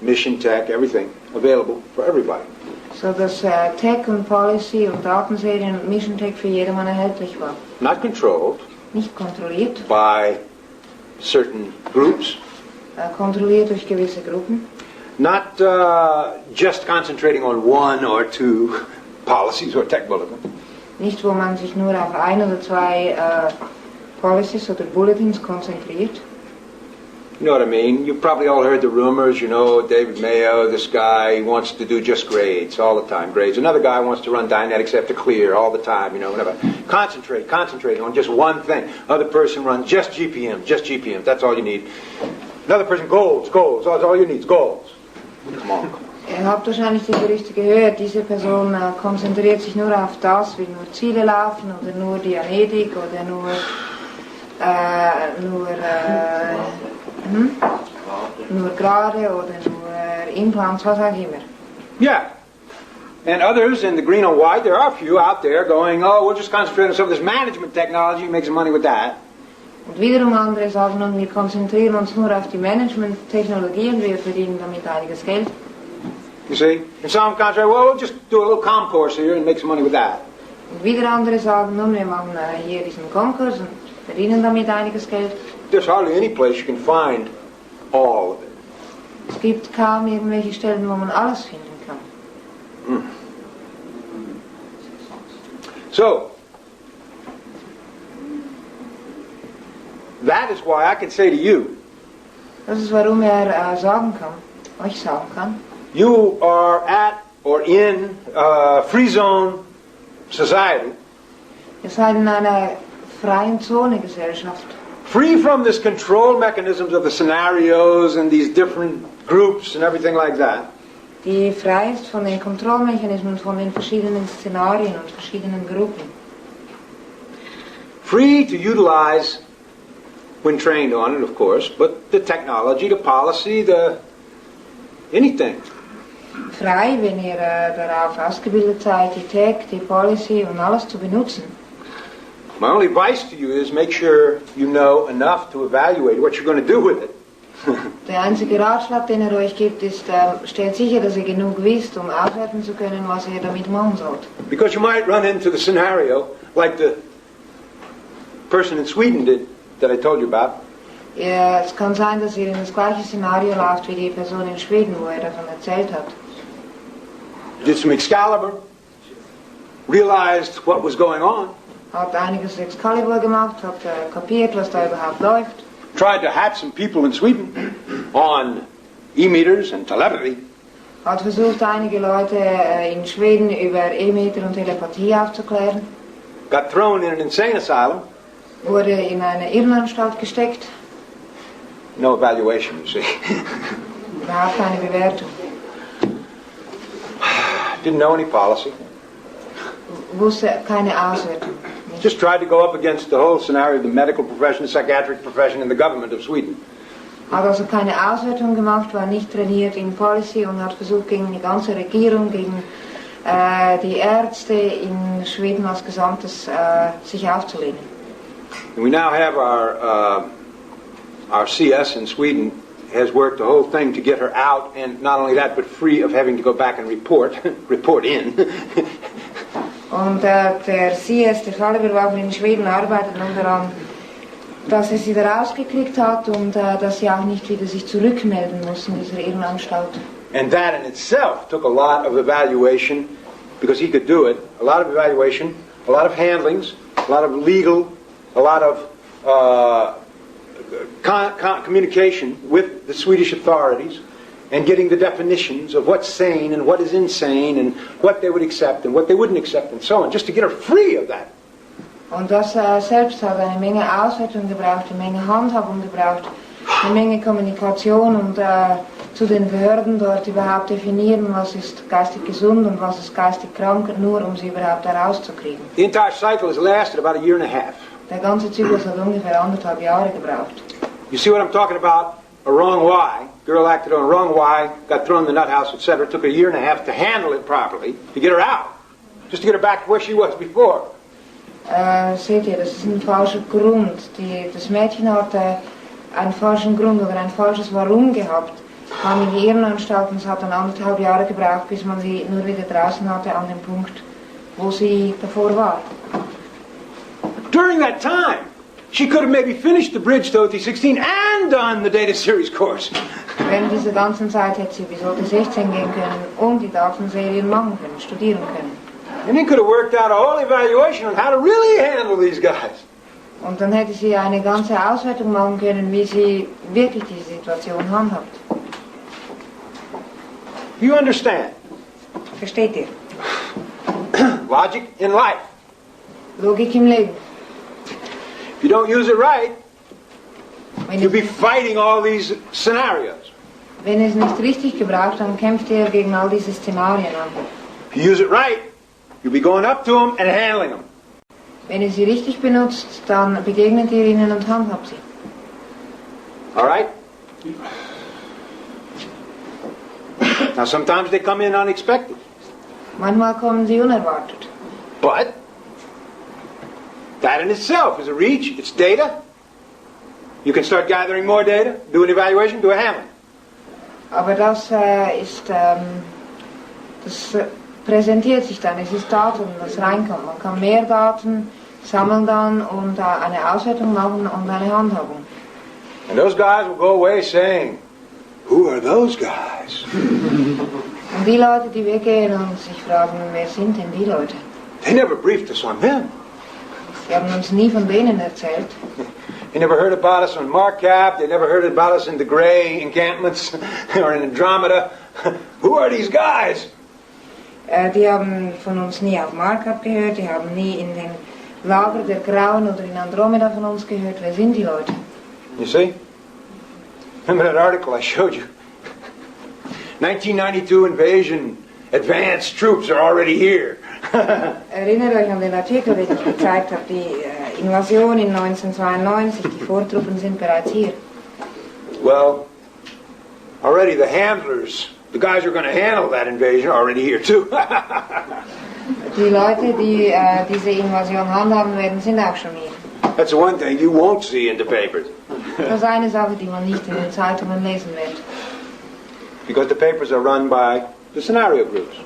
mission tech, everything, available for everybody. So dass Tech und Policy und Datenserien und Mission Tech für jedermann erhältlich war. Not controlled Nicht kontrolliert, by certain groups. Kontrolliert durch gewisse Gruppen. Not just concentrating on one or two policies or tech bulletins. Nicht, wo man sich nur auf ein oder zwei Policies oder Bulletins konzentriert. You know what I mean? You've probably all heard the rumors, you know, David Mayo, this guy wants to do just grades all the time, grades. Another guy wants to run Dynetics after clear all the time, you know, whatever. Concentrating on just one thing. Other person runs just GPM, that's all you need. Another person, goals, that's all you need, goals. Come on. Ihr habt wahrscheinlich die Gerüchte gehört, diese Person konzentriert sich nur auf das, will nur Ziele laufen oder nur Dianetik oder nur gerade oder nur Implants, was auch immer. Yeah. And others in the green and white, there are a few out there going, oh, we'll just concentrate on some of this management technology and make some money with that. Und wiederum andere sagen nun, wir konzentrieren uns nur auf die Management-Technologie und wir verdienen damit einiges Geld. You see? And some contrary, well, we'll just do a little course here and make some money with that. Und wieder andere sagen, nun, wir machen hier diesen Konkurs und verdienen damit einiges Geld. There's hardly any place you can find all of it. Es gibt kaum irgendwelche Stellen, wo man alles finden kann. So, that is why I can say to you, Das ist, warum euch sagen kann, you are at or in free zone society. ihr seid in einer freien Zone-Gesellschaft. Free from this control mechanisms of the scenarios and these different groups and everything like that. Die frei ist von den Kontrollmechanismen von den verschiedenen Szenarien und verschiedenen Gruppen. Free to utilize, when trained on it of course, but the technology, the policy, the anything. Frei, wenn ihr darauf ausgebildet seid, die Tech, die Policy und alles zu benutzen. My only advice to you is make sure you know enough to evaluate what you're going to do with it. Der einzige Ratschlag, den euch gibt, ist, stellt sicher, dass ihr genug wisst, auswerten zu können, was ihr damit machen sollt. Because you might run into the scenario like the person in Sweden did that I told you about. Ja, es kann sein, dass ihr in das gleiche Szenario lauft wie die Person in Schweden, wo er davon erzählt hat. Did some Excalibur, realized what was going on. Hat einiges Excalibur gemacht, hat kapiert, was da überhaupt läuft. Tried to hack some people in Sweden on e-meters and telepathy. Hat versucht, einige Leute in Schweden über E-Meter und Telepathie aufzuklären. Got thrown in an insane asylum. Wurde in eine Irrenanstalt gesteckt. No evaluation, you see. Überhaupt keine Bewertung. Didn't know any policy. Wusste keine Auswertung. Just tried to go up against the whole scenario of the medical profession, the psychiatric profession, and the government of Sweden. Hat also keine Auswertung gemacht, war nicht trainiert in Policy und hat versucht, gegen die ganze Regierung, gegen die Ärzte in Schweden als Gesamtes sich aufzulehnen. And we now have our CS in Sweden has worked the whole thing to get her out, and not only that, but free of having to go back and report in. Und der CS, der Fallüberwacher in Schweden, arbeitet nun daran, dass er sie da rausgekriegt hat und dass sie auch nicht wieder sich zurückmelden muss in dieser Irrenanstalt. And that in itself took a lot of evaluation, because he could do it, a lot of evaluation, a lot of handlings, a lot of legal, a lot of communication with the Swedish authorities, and getting the definitions of what's sane and what is insane and what they would accept and what they wouldn't accept and so on, just to get her free of that. Und das selbst hat eine Menge Auswertung gebraucht, eine Menge Handhabung gebraucht, eine Menge Kommunikation und zu den Behörden dort überhaupt definieren, was ist geistig gesund und was ist geistig krank, nur um sie überhaupt da rauszukriegen. The entire cycle has lasted about a year and a half. Der ganze Zyklus hat ungefähr 1,5 Jahre gebraucht. You see what I'm talking about? A wrong why. Girl acted on a wrong why, got thrown in the nut house, etc. It took a year and a half to handle it properly, to get her out. Just to get her back to where she was before. Seht ihr, das ist ein falscher Grund. Das Mädchen hat einen falschen Grund oder ein falsches Warum gehabt. kam in die Irrenanstalt und es hat dann 1,5 Jahre gebraucht, bis man sie nur wieder draußen hatte an dem Punkt, wo sie davor war. During that time, she could have maybe finished the bridge to OT16 and done the data series course. Während dieser ganzen Zeit hätte sie bis OT16 gehen können und die Datenserien machen können, studieren können. And then could have worked out a whole evaluation on how to really handle these guys. Und dann hätte sie eine ganze Auswertung machen können, wie sie wirklich diese Situation handhabt. You understand? Versteht ihr? Logic in life. Logik im Leben. If you don't use it right, Wenn you'll be es, fighting all these scenarios. wenn es nicht richtig gebraucht, dann kämpft ihr gegen all diese Szenarien an. If you use it right, you'll be going up to them and handling them. Wenn ihr sie richtig benutzt, dann begegnet ihr ihnen und handhabt sie. All right? Now sometimes they come in unexpected. Manchmal kommen sie unerwartet. But that in itself is a reach, it's data. You can start gathering more data, do an evaluation, do a handling. Aber das präsentiert sich dann, es ist Daten, das reinkommt. Man kann mehr Daten sammeln dann und eine Auswertung machen und eine Handhabung. And those guys will go away saying, who are those guys? Und die Leute, die weggehen und sich fragen, wer sind denn die Leute? They never briefed us on them. Sie haben uns nie von denen erzählt. They never heard about us on Capt. They never heard about us in the Gray encampments or in Andromeda. Who are these guys? Die haben von uns nie auf Capt gehört, die haben nie in den Lager der Grauen oder in Andromeda von uns gehört. Wer sind die Leute? You see? Remember that article I showed you? 1992 invasion, advanced troops are already here. Erinnert euch an den Artikel, den ich gezeigt habe, die Invasion in 1992, die Vortruppen sind bereits hier. Well, already the handlers, the guys who are going to handle that invasion, are already here too. Die Leute, die diese Invasion handhaben werden, sind auch schon hier. That's the one thing you won't see in the papers. Das ist eine Sache, die man nicht in den Zeitungen lesen wird. Because the papers are run by the scenario groups.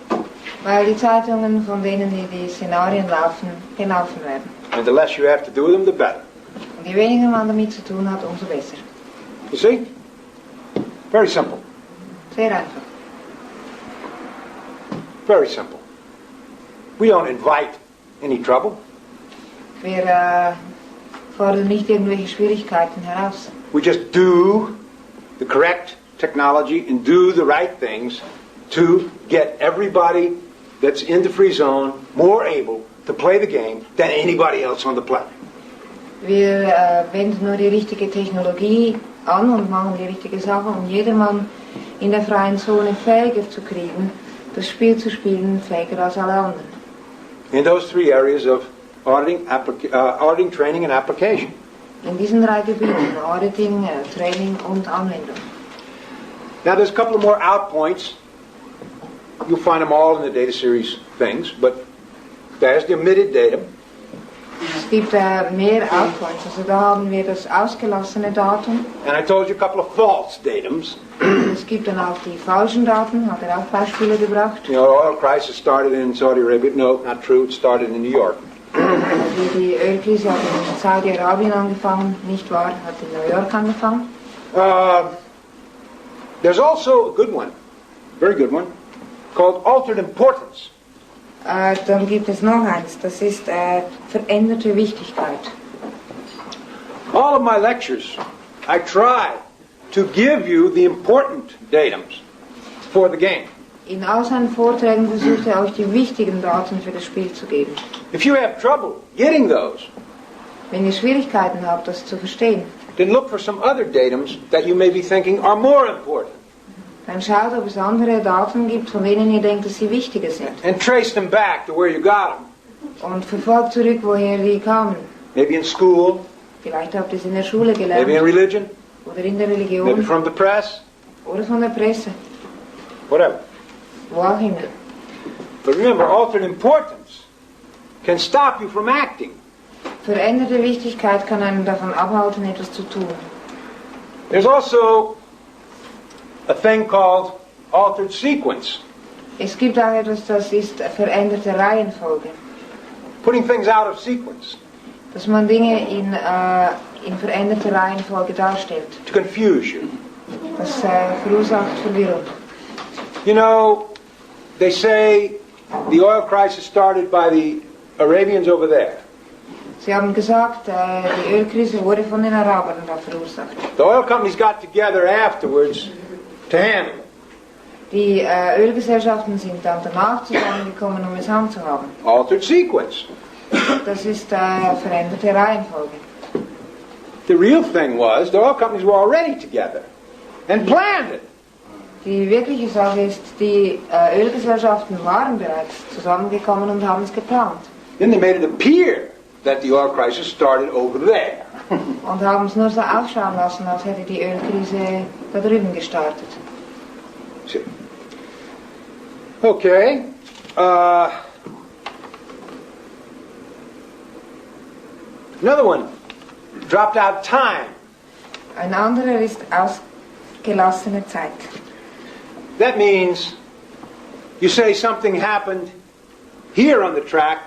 Weil die Zeitungen, von denen die Szenarien laufen, gelaufen werden. And the less you have to do with them, the better. Und je weniger man damit zu tun hat, umso besser. You see? Very simple. Sehr einfach. Very simple. We don't invite any trouble. Wir fordern nicht irgendwelche Schwierigkeiten heraus. We just do the correct technology and do the right things to get everybody that's in the free zone more able to play the game than anybody else on the planet. Wir wenden nur die richtige Technologie an und machen die richtige Sache, um jedermann in der freien Zone fähiger zu kriegen, das Spiel zu spielen, fähiger als alle anderen. In those three areas of auditing, training, and application. In diesen 3 Gebieten, Auditing, Training und Anwendung. Now there's a couple of more out points. You'll find them all in the data series things, but there's the omitted datum. Es gibt mehr Outpoints, also da haben wir das ausgelassene Datum. And I told you a couple of false datums. Es gibt dann auch die falschen Daten, hat auch Beispiele gebracht. You know, the oil crisis started in Saudi Arabia. No, not true. It started in New York. Die Ölkrise hat in Saudi-Arabien angefangen, nicht wahr, hat in New York angefangen. There's also a good one, very good one, called altered importance. Dann gibt es noch eins, das ist veränderte Wichtigkeit. All of my lectures, I try to give you the important datums for the game. In all seinen Vorträgen versucht er euch die wichtigen Daten für das Spiel zu geben. If you have trouble getting those, Wenn ihr Schwierigkeiten habt, das zu verstehen, then look for some other datums that you may be thinking are more important. dann schaut, ob es andere Daten gibt, von denen ihr denkt, dass sie wichtiger sind. And trace them back to where you got them. Und verfolgt zurück, woher die kamen. Maybe in school, Vielleicht habt ihr es in der Schule gelernt. maybe in religion, Oder in der maybe Religion. from the press, Oder von der Presse. whatever. Wo auch immer. But remember, altered importance can stop you from acting. Veränderte Wichtigkeit kann einen davon abhalten, etwas zu tun. There's also a thing called altered sequence. Es gibt auch etwas, das ist veränderte Reihenfolge. Putting things out of sequence. Dass man Dinge in veränderte Reihenfolge darstellt. To confuse you. Das verursacht Verwirrung. You know, they say the oil crisis started by the Arabians over there. Sie haben gesagt, die Ölkrise wurde von den Arabern da verursacht. The oil companies got together afterwards to handle it. Die Ölgesellschaften sind dann danach zusammengekommen, um es handzuhaben. Altered sequence. Das ist veränderte Reihenfolge. The real thing was the oil companies were already together and planned it. Die wirkliche Sache ist, die Ölgesellschaften waren bereits zusammengekommen und haben es geplant. Then they made it appear that the oil crisis started over there. Und haben es nur so aufschauen lassen, als hätte die Ölkrise da drüben gestartet. See. Okay. Another one. Dropped out time. Ein anderer ist ausgelassene Zeit. That means you say something happened here on the track,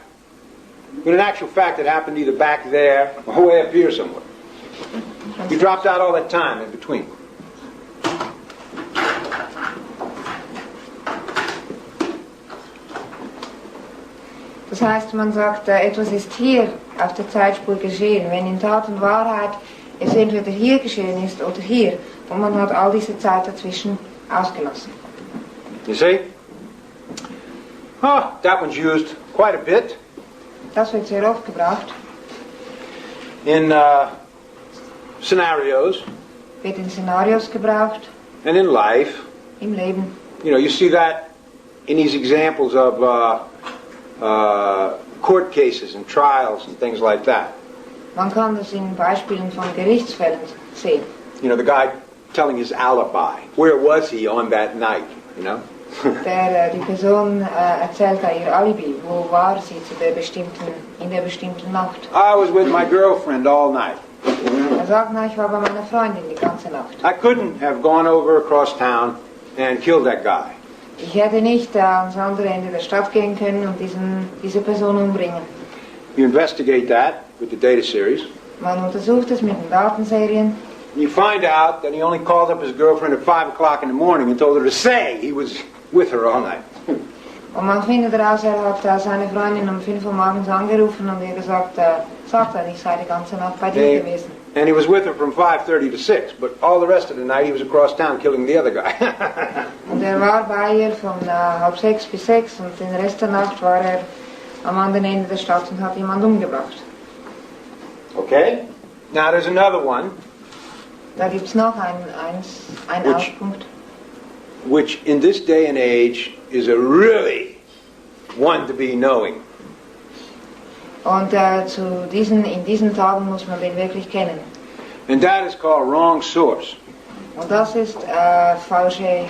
but in actual fact it happened either back there or way up here somewhere. You dropped out all that time in between. Das heißt, man sagt, etwas ist hier auf der Zeitspur geschehen, wenn in Tat und Wahrheit es entweder hier geschehen ist oder hier. Und man hat all diese Zeit dazwischen ausgelassen. You see? Oh, that one's used quite a bit Das wird sehr oft gebraucht, in scenarios wird in Szenarios gebraucht, and in life. im Leben. You know, you see that in these examples of court cases and trials and things like that. Man kann das in Beispielen von Gerichtsfällen sehen. You know, the guy telling his alibi. Where was he on that night, you know? Die Person erzählt da ihr Alibi, wo war sie in der bestimmten Nacht. I was with my girlfriend all night. Sagt, na, ich war bei meiner Freundin die ganze Nacht. I couldn't have gone over across town and killed that guy. Ich hätte nicht ans andere Ende der Stadt gehen können und diese Person umbringen. You investigate that with the data series. Man untersucht es mit den Datenserien. You find out that he only called up his girlfriend at 5 o'clock in the morning and told her to say he was with her all night. Und man findet heraus, hat seine Freundin um 5 Uhr morgens angerufen und ihr gesagt, sagt ich sei die ganze Nacht bei dir gewesen. And he was with her from 5:30 to 6, but all the rest of the night he was across town killing the other guy. Und war bei ihr von 5:30 bis 6 und den Rest der Nacht war am anderen Ende der Stadt und hat jemand umgebracht. Okay? Now there's another one. Da gibt's noch einen Auspunkt. Which in this day and age is a really one to be knowing. Und in diesen Tagen muss man den wirklich kennen. And that is called wrong source. Und das ist falsche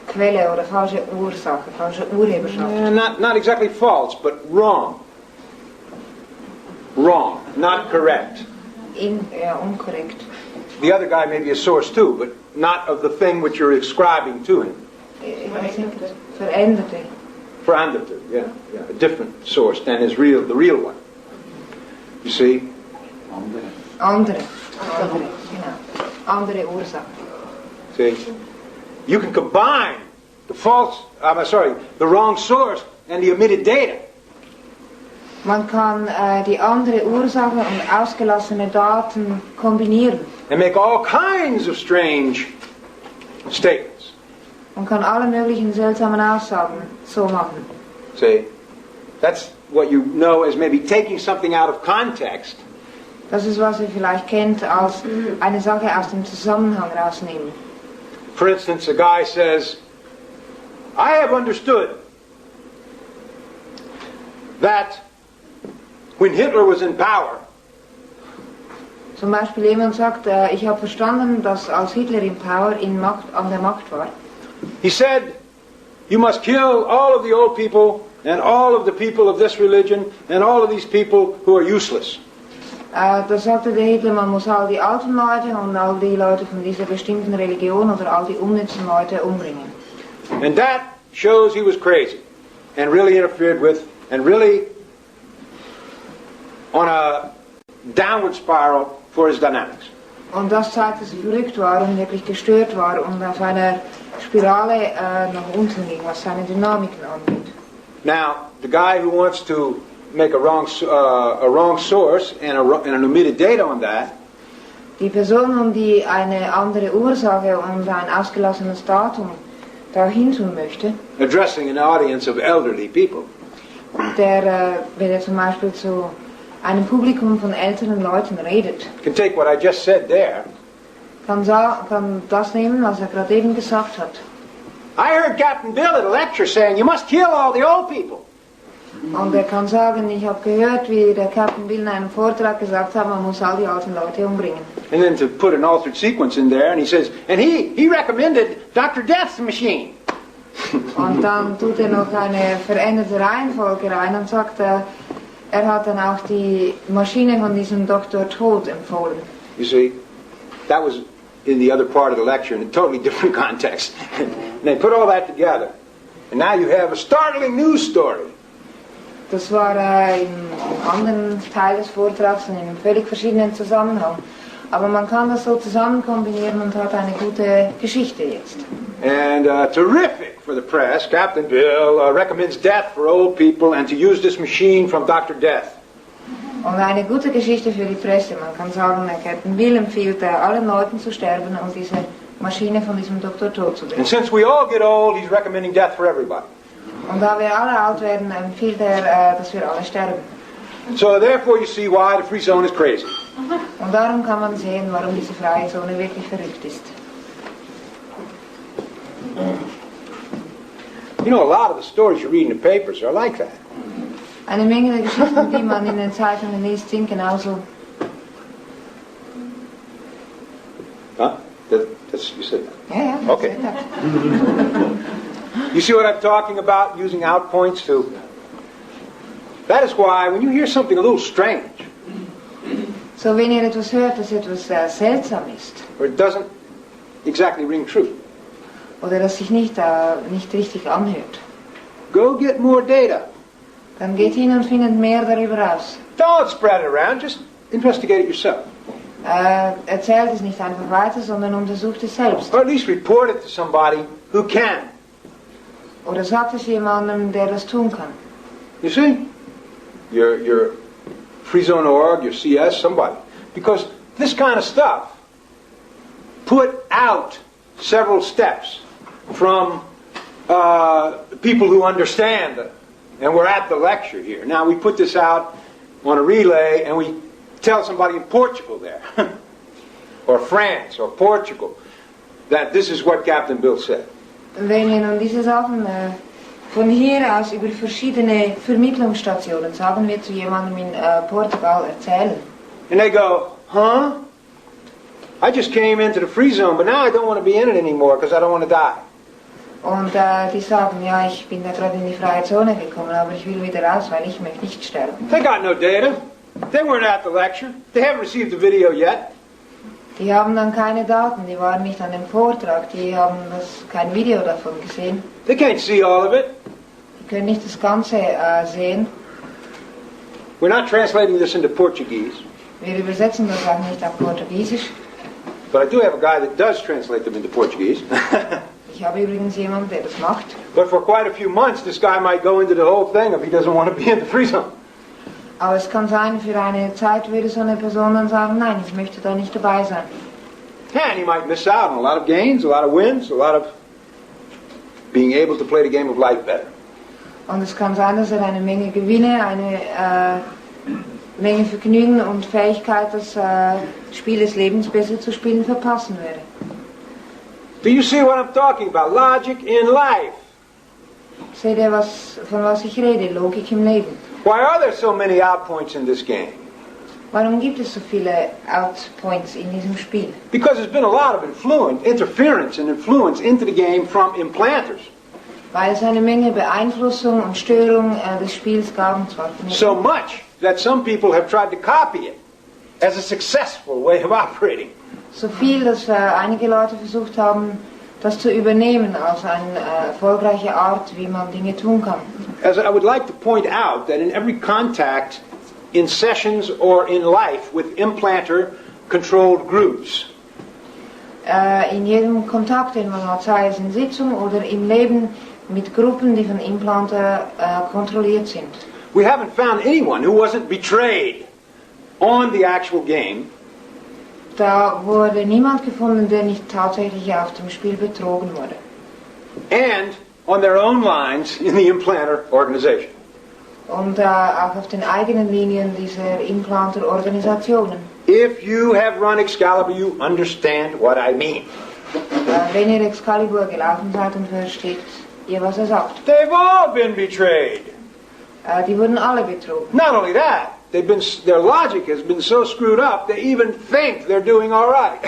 Quelle oder falsche Ursache, falsche Urheberschaft. Not exactly false, but wrong. Wrong, not correct. Unkorrekt. The other guy may be a source too, but not of the thing which you're ascribing to him. Veränderte. Veranderte, yeah, a different source than is real, the real one. You see? Andere, genau. Andere Ursache. See? You can combine the wrong source and the omitted data. Man kann die andere Ursache und ausgelassene Daten kombinieren. And make all kinds of strange statements. Man kann alle möglichen seltsamen Aussagen so machen. See? That's what you know as maybe taking something out of context. Das ist, was ihr vielleicht kennt, als eine Sache aus dem Zusammenhang rausnehmen. For instance, a guy says, I have understood that when Hitler was in power, zum Beispiel jemand sagt, ich habe verstanden, dass als Hitler an der Macht war. He said, you must kill all of the old people and all of the people of this religion and all of these people who are useless. Da sagte der Hitler, man muss all die alten Leute und all die Leute von dieser bestimmten Religion oder all die unnützen Leute umbringen. And that shows he was crazy and really interfered with and really on a downward spiral for his dynamics. Und das zeigt, dass er verrückt war und wirklich gestört war und auf einer Spirale nach unten ging, was seine Dynamiken angeht. Now, the guy who wants to make a wrong source and an omitted data on that, Die Person, die eine andere Ursache und ein ausgelassenes Datum dahin tun möchte, addressing an audience of elderly people, der, wenn er zum Beispiel zu einem Publikum von älteren Leuten redet, can take what I just said there. kann das nehmen, was er gerade eben gesagt hat. I heard Captain Bill at a lecture saying, you must kill all the old people. Und er kann sagen, ich habe gehört, wie der Captain Bill in einem Vortrag gesagt hat, man muss all die alten Leute umbringen. And then to put an altered sequence in there, and he says, and he recommended Dr. Death's machine. Und dann tut er noch eine veränderte Reihenfolge rein und sagt, er hat dann auch die Maschine von diesem Dr. Tod empfohlen. You see, that was in the other part of the lecture in a totally different context. And they put all that together, and now you have a startling news story. Das war im anderen Teil des Vortrags in einem völlig verschiedenen Zusammenhang. Aber man kann das so zusammen kombinieren und hat eine gute Geschichte jetzt. And terrific for the press, Captain Bill recommends death for old people and to use this machine from Dr. Death. Und eine gute Geschichte für die Presse. Man kann sagen, Captain Bill empfiehlt allen Leuten zu sterben und diese Maschine von diesem Dr. Tod zu And benutzen. since we all get old, he's recommending death for everybody. Und da wir alle alt werden, empfiehlt er, dass wir alle sterben. So therefore you see why the free zone is crazy. Und darum kann man sehen, warum diese freie Zone wirklich verrückt ist. You know, a lot of the stories you read in the papers are like that. Eine Menge der Geschichten, die man in den Zeitungen liest, sind genauso. Huh? That's, you said that. Ja, Okay. You see what I'm talking about, using out points to... That is why, when you hear something a little strange, So, wenn ihr etwas hört, das etwas seltsam ist, or it doesn't exactly ring true, oder das sich nicht richtig anhört, go get more data. dann geht hin und findet mehr darüber aus. Don't spread it around, just investigate it yourself. Erzählt es nicht einfach weiter, sondern untersucht es selbst. Or at least report it to somebody who can. Oder sagt es jemandem, der das tun kann. You see? Your freezone.org, your CS, somebody. Because this kind of stuff put out several steps from people who understand it. And we're at the lecture here. Now we put this out on a relay and we tell somebody in Portugal there, or France, or Portugal, that this is what Captain Bill said. Wenn wir nun diese Sachen von hier aus über verschiedene Vermittlungsstationen, sagen wir zu jemandem in Portugal, erzählen. And they go, huh? I just came into the free zone, but now I don't want to be in it anymore because I don't want to die. Und die sagen, ja, ich bin da gerade in die freie Zone gekommen, aber ich will wieder raus, weil ich möchte nicht sterben. They got no data. They weren't at the lecture. They haven't received the video yet. Die haben dann keine Daten, die waren nicht an dem Vortrag, die haben kein Video davon gesehen. They can't see all of it. Die können nicht das Ganze sehen. We're not translating this into Portuguese. Wir übersetzen das auch nicht auf Portugiesisch. But I do have a guy that does translate them into Portuguese. Ich habe übrigens jemanden, der das macht. But for quite a few months, this guy might go into the whole thing if he doesn't want to be in the free zone. Aber es kann sein, für eine Zeit würde so eine Person dann sagen, nein, ich möchte da nicht dabei sein. And he might miss out on a lot of gains, a lot of wins, a lot of being able to play the game of life better. Und es kann sein, dass er eine Menge Gewinne, eine Menge Vergnügen und Fähigkeit, das Spiel des Lebens besser zu spielen, verpassen würde. Do you see what I'm talking about? Logic in life. Seht ihr, von was ich rede? Logik im Leben. Why are there so many out points in this game? Warum gibt es so viele Outpoints in diesem Spiel? Because there's been a lot of interference and influence into the game from implanters. Weil es eine Menge Beeinflussung und Störung des Spiels gab, und zwar von So much that some people have tried to copy it. as a successful way of operating. So viel, dass einige Leute versucht haben, das zu übernehmen als eine erfolgreiche Art, wie man Dinge tun kann. As I would like to point out that in every contact, in sessions or in life with implanter-controlled groups, In jedem Kontakt, den man hat, sei es in Sitzung oder im Leben mit Gruppen, die von Implanter kontrolliert sind. we haven't found anyone who wasn't betrayed on the actual game, Da wurde niemand gefunden, der nicht tatsächlich auf dem Spiel betrogen wurde. and on their own lines in the implanter organization. Und auch auf den eigenen Linien dieser Implanter-Organisationen. If you have run Excalibur, you understand what I mean. Wenn ihr Excalibur gelaufen seid, dann versteht ihr, was er sagt. They've all been betrayed. Die wurden alle betrogen. Not only that, their logic has been so screwed up, they even think they're doing all right.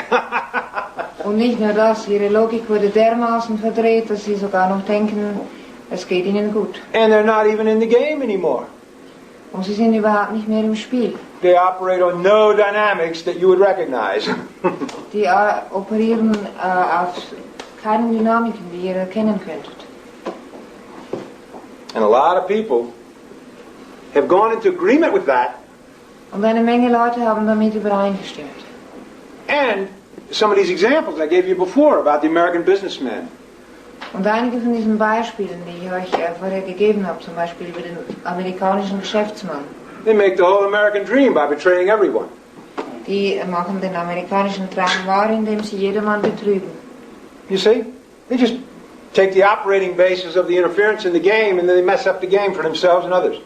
Und nicht nur das, ihre Logik wurde dermaßen verdreht, dass sie sogar noch denken, es geht ihnen gut. And they're not even in the game anymore. Und sie sind überhaupt nicht mehr im Spiel. They operate on no dynamics that you would recognize. Die operieren auf keinen Dynamiken, die ihr erkennen könntet. And a lot of people have gone into agreement with that, Und eine Menge Leute haben damit übereingestimmt. and some of these examples I gave you before about the American businessman. Und einige von diesen Beispielen, die ich euch vorher gegeben habe, zum Beispiel über den amerikanischen Geschäftsmann, They make the whole American dream by betraying everyone. die machen den amerikanischen Traum wahr, indem sie jedermann betrügen. You see? They just take the operating basis of the interference in the game and then they mess up the game for themselves and others.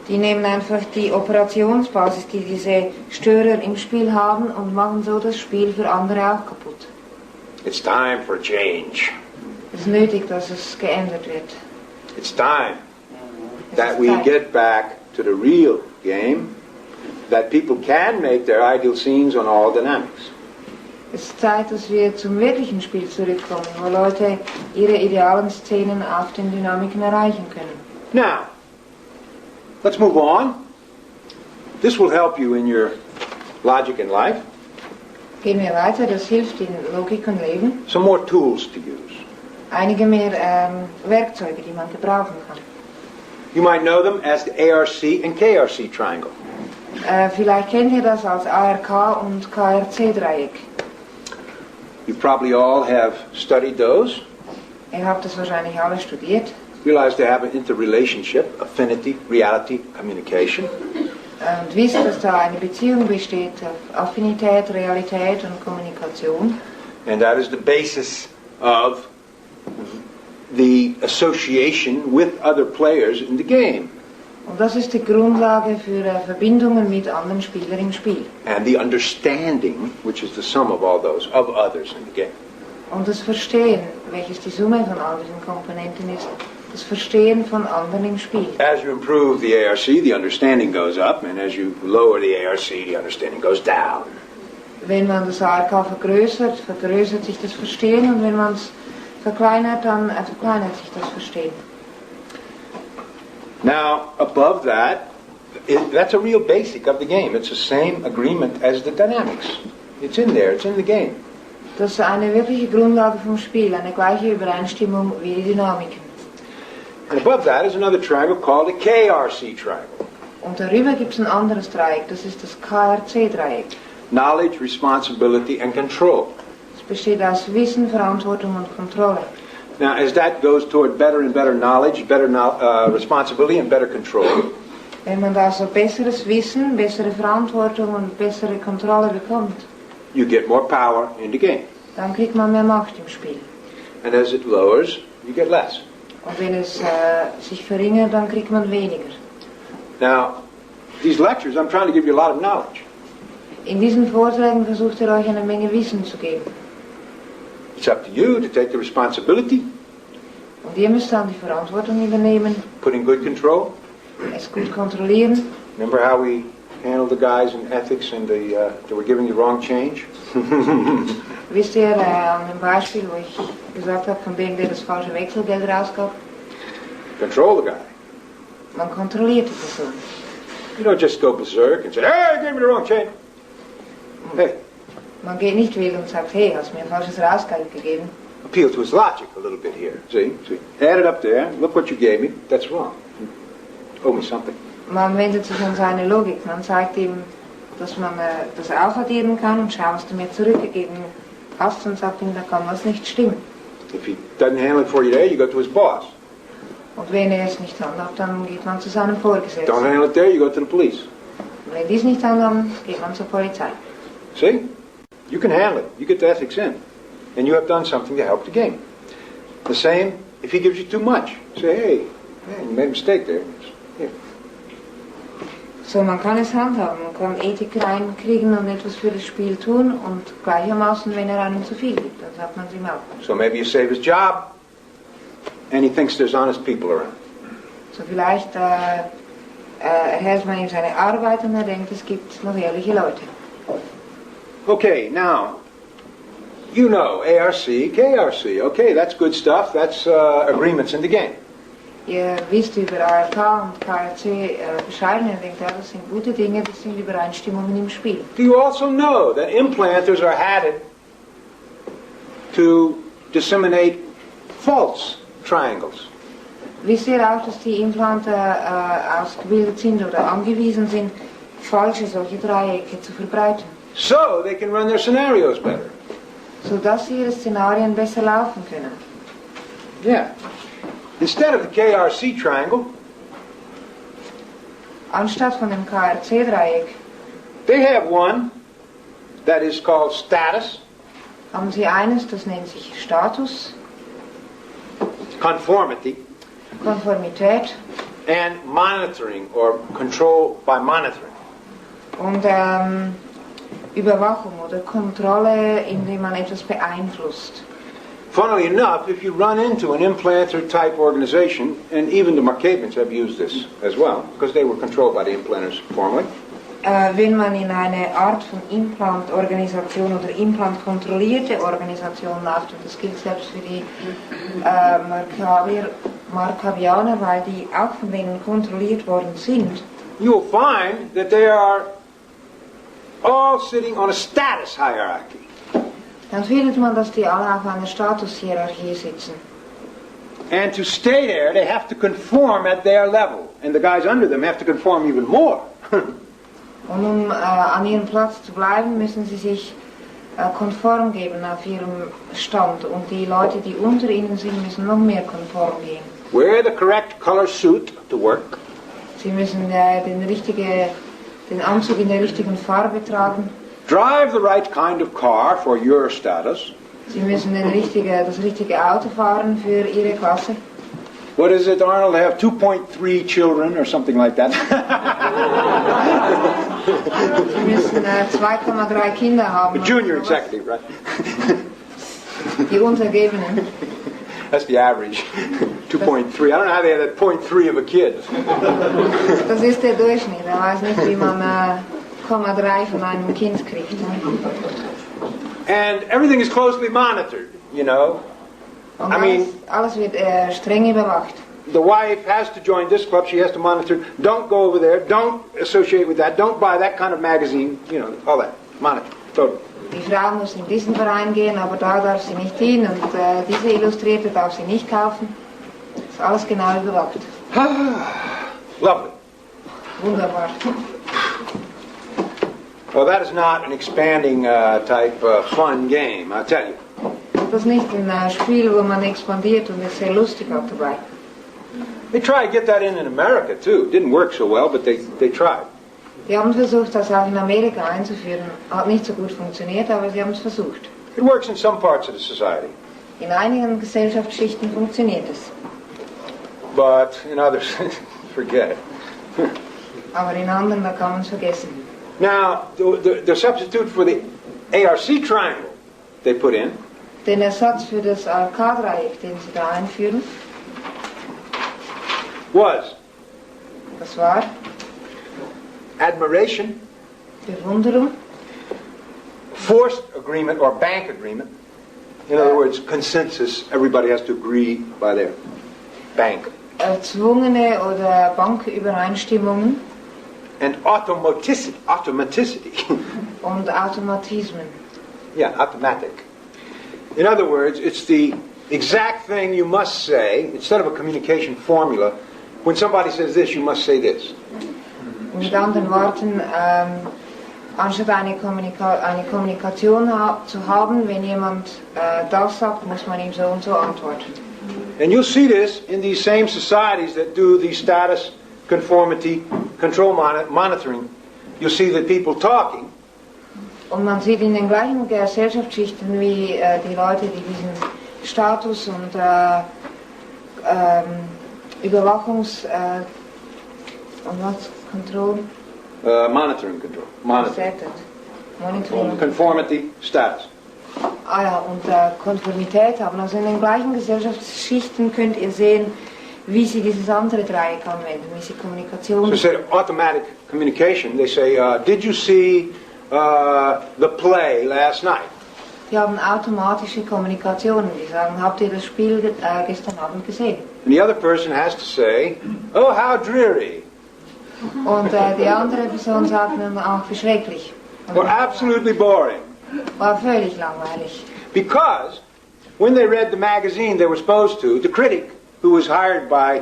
Die nehmen einfach die Operationsbasis, die diese Störer im Spiel haben, und machen so das Spiel für andere auch kaputt. It's time for a change. Es ist nötig, dass es geändert wird. It's time Es that ist we Zeit. get back to the real game, that people can make their ideal scenes on all dynamics. Es ist Zeit, dass wir zum wirklichen Spiel zurückkommen, wo Leute ihre idealen Szenen auf den Dynamiken erreichen können. Now, let's move on. This will help you in your logic in life. Gehen wir weiter, das hilft in Logik und Leben. Some more tools to use. Einige mehr Werkzeuge, die man gebrauchen kann. You might know them as the ARC and KRC triangle. Vielleicht kennt ihr das als ARK und KRC-Dreieck. You probably all have studied those. Ihr habt das wahrscheinlich alle studiert. Realize they have an interrelationship, affinity, reality, communication. Und wisst, dass da eine Beziehung besteht auf Affinität, Realität und Kommunikation. And that is the basis of the association with other players in the game. Und das ist die Grundlage für Verbindungen mit anderen Spielern im Spiel. And the understanding, which is the sum of all those, of others in the game. Und das Verstehen, welches die Summe von all diesen Komponenten ist, das Verstehen von anderen im Spiel. As you improve the ARC, the understanding goes up, and as you lower the ARC, the understanding goes down. Wenn man das ARK vergrößert, vergrößert sich das Verstehen, und wenn man es verkleinert, dann verkleinert sich das Verstehen. Now, above that, that's a real basic of the game. It's the same agreement as the dynamics. It's in there, it's in the game. Das ist eine wirkliche Grundlage vom Spiel, eine gleiche Übereinstimmung wie die Dynamiken. And above that is another triangle called a KRC triangle. Und darüber gibt es ein anderes Dreieck, das ist das KRC-Dreieck. Knowledge, responsibility, and control. Es besteht aus Wissen, Verantwortung und Kontrolle. Now, as that goes toward better and better knowledge, better responsibility, and better control, Wenn man da so besseres Wissen, bessere Verantwortung und bessere Kontrolle bekommt, you get more power in the game. dann kriegt man mehr Macht im Spiel. And as it lowers, you get less. Und wenn es sich verringert, dann kriegt man weniger. Now, these lectures, I'm trying to give you a lot of knowledge. In diesen Vorträgen versucht er euch eine Menge Wissen zu geben. It's up to you to take the responsibility, Und ihr müsst dann die Verantwortung übernehmen, put in good control. es gut kontrollieren. Remember how we handled the guys in ethics and they were giving you wrong change? Wisst ihr an dem Beispiel, wo ich gesagt habe, von dem, der das falsche Wechselgeld rausgab? Control the guy. Man kontrolliert die Person. You don't just go berserk and say, hey, you gave me the wrong change. Hey, Man geht nicht wild und sagt, hey, hast mir ein falsches Rausgeld gegeben. appeal to his logic a little bit here. See? Add it up there. Look what you gave me. That's wrong. You owe me something. Man wendet sich an seine Logik. Man zeigt ihm, dass man das auch addieren kann und schau, was du mir zurückgegeben hast und sagt ihm, da kann was nicht stimmen. If he doesn't handle it for you there, you go to his boss. Und wenn er es nicht handhabt, dann geht man zu seinem Vorgesetzten. Don't handle it there, you go to the police. Und wenn die es nicht handhaben, geht man zur Polizei. See? You can handle it. You get the ethics in. And you have done something to help the game. The same if he gives you too much. Say, hey, you made a mistake there. Here. So, man kann es handhaben, man kann Ethik reinkriegen und etwas für das Spiel tun und gleichermaßen, wenn er einem zu viel gibt, dann sagt man es ihm auch. So maybe you save his job, and he thinks there's honest people around. So, vielleicht erhält man ihm seine Arbeit und er denkt, es gibt noch ehrliche Leute. Okay, now, you know ARC, KRC. Okay, that's good stuff. That's agreements in the game. Ihr wisst über ARK und KRC Bescheid und ihr denkt, ja, das sind gute Dinge, das sind Übereinstimmungen im Spiel. Do you also know that implanters are added to disseminate false triangles? Wisst ihr auch, dass die Implante ausgebildet sind oder angewiesen sind, falsche solche Dreiecke zu verbreiten? So they can run their scenarios better. Sodass sie ihre Szenarien besser laufen können. Yeah. Instead of the KRC triangle, Anstatt von dem KRC-Dreieck they have one that is called status, haben sie eines, das nennt sich Status, conformity, Konformität and monitoring or control by monitoring. und Überwachung oder Kontrolle, indem man etwas beeinflusst. Funnily enough, if you run into an implanter-type organization, and even the Markavians have used this as well, because they were controlled by the implanters formerly. Wenn man in eine Art von Implantorganisation oder implantkontrollierte Organisation läuft, und das gilt selbst für die Markavianer, weil die auch von denen kontrolliert worden sind, You'll find that they are all sitting on a status hierarchy. dann findet man, dass die alle auf einer Statushierarchie sitzen. And to stay there, they have to conform at their level. And the guys under them have to conform even more. Und an ihrem Platz zu bleiben, müssen sie sich konform geben auf ihrem Stand. Und die Leute, die unter ihnen sind, müssen noch mehr konform gehen. Wear the correct color suit to work. Sie müssen den Anzug in der richtigen Farbe tragen. Drive the right kind of car for your status. Sie müssen das richtige Auto fahren für ihre Klasse. What is it, Arnold? They have 2.3 children or something like that. Sie müssen 2,3 Kinder haben. A junior executive, right? Die Untergebenen. That's the average. 2.3. I don't know how they had that 0.3 of a kid. Das ist der Durchschnitt. Er weiß nicht, wie man 0,3 von einem Kind kriegt. And everything is closely monitored, you know. Und I mean, alles wird streng überwacht. the wife has to join this club, she has to monitor, don't go over there, don't associate with that, don't buy that kind of magazine, you know, all that. Monitor, totally. Die Frau muss in diesen Verein gehen, aber da darf sie nicht hin und diese Illustrierte darf sie nicht kaufen. Das ist alles genau überwacht. Lovely. Wunderbar. Well, that is not an expanding type fun game, I'll tell you. Das ist nicht ein Spiel, wo man expandiert und ist sehr lustig auch dabei. They tried to get that in America, too. Didn't work so well, but they tried. Die haben versucht, das auch in Amerika einzuführen. Hat nicht so gut funktioniert, aber sie haben es versucht. It works in some parts of the society, In einigen Gesellschaftsschichten funktioniert es. but in others, forget it. Aber in anderen, da kann man es vergessen. Now, the substitute for the ARC triangle they put in Den Ersatz für das ARK-Dreieck, den sie da einführen, was das war admiration, Bewunderung, forced agreement or bank agreement. In other words, consensus. Everybody has to agree by their bank. erzwungene oder Bankübereinstimmungen And automaticity. und Automatismen. Yeah, automatic. In other words, it's the exact thing you must say, instead of a communication formula. When somebody says this, you must say this. Mit anderen Worten, anstatt eine Kommunikation zu haben, wenn jemand das sagt, muss man ihm so und so antworten. And you'll see this in these same societies that do the status, conformity, control monitoring. You'll see that people talking. Und man sieht in den gleichen Gesellschaftsschichten wie die Leute, die diesen Status und Überwachungs- und was? Control? Monitoring control. Monitoring. Monitoring. Conformity, status. Ah ja, und Konformität haben. Also in den gleichen Gesellschaftsschichten könnt ihr sehen, wie sie dieses andere Dreieck anwenden, wie sie Kommunikation... So instead of automatic communication, they say, did you see the play last night? Die haben automatische Kommunikationen. Die sagen, habt ihr das Spiel gestern Abend gesehen? And the other person has to say, oh, how dreary. Und die andere Person sagt dann auch, wie schrecklich. Or absolutely boring. War völlig langweilig. Because when they read the magazine they were supposed to, the critic who was hired by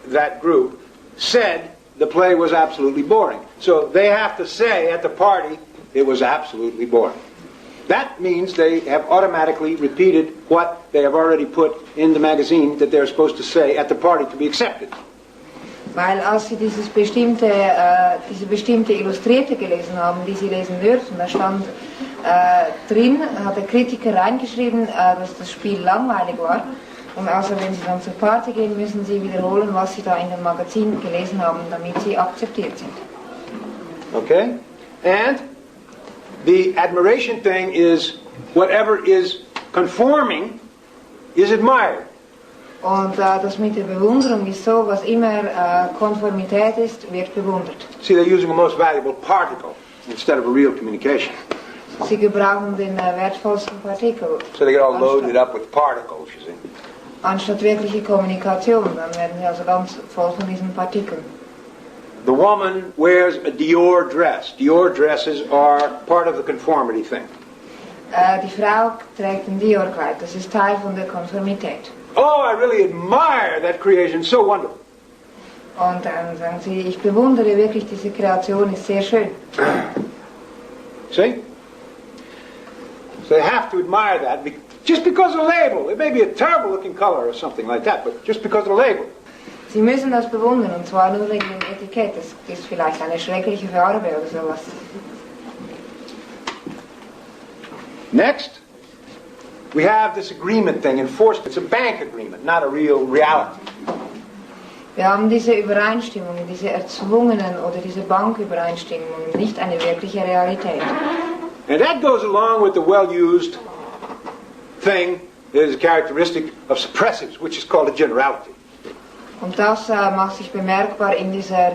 that group said the play was absolutely boring. So they have to say at the party it was absolutely boring. That means they have automatically repeated what they have already put in the magazine that they're supposed to say at the party to be accepted. Weil als sie diese bestimmte Illustrierte gelesen haben, die sie lesen dürfen, da stand drin, hat der Kritiker reingeschrieben, dass das Spiel langweilig war. Und also wenn sie dann zur Party gehen, müssen sie wiederholen, was sie da in dem Magazin gelesen haben, damit sie akzeptiert sind. Okay? And the admiration thing is whatever is conforming is admired. Und das mit der Bewunderung ist so, was immer Konformität ist, wird bewundert. See, they're using a most valuable particle instead of a real communication. Sie gebrauchen den wertvollsten Partikel. So they get all loaded up with particles, you see. Anstatt wirkliche Kommunikation, dann werden sie also ganz voll von diesen Partikeln. The woman wears a Dior dress. Dior dresses are part of the conformity thing. Die Frau trägt ein Dior-Kleid, das ist Teil von der Konformität. Oh, I really admire that creation, so wonderful. Und dann sagen sie, ich bewundere wirklich diese Kreation, ist sehr schön. See? So they have to admire that just because of the label. It may be a terrible looking color or something like that, but just because of the label. Sie müssen das bewundern, und zwar nur wegen dem Etikett. Das ist vielleicht eine schreckliche Farbe oder sowas. Next, we have this agreement thing enforced. It's a bank agreement, not a real reality. Wir haben diese Übereinstimmungen, diese erzwungenen oder diese Bankübereinstimmungen, nicht eine wirkliche Realität. And that goes along with the well-used thing that is a characteristic of suppressives, which is called a generality. Und das macht sich bemerkbar in dieser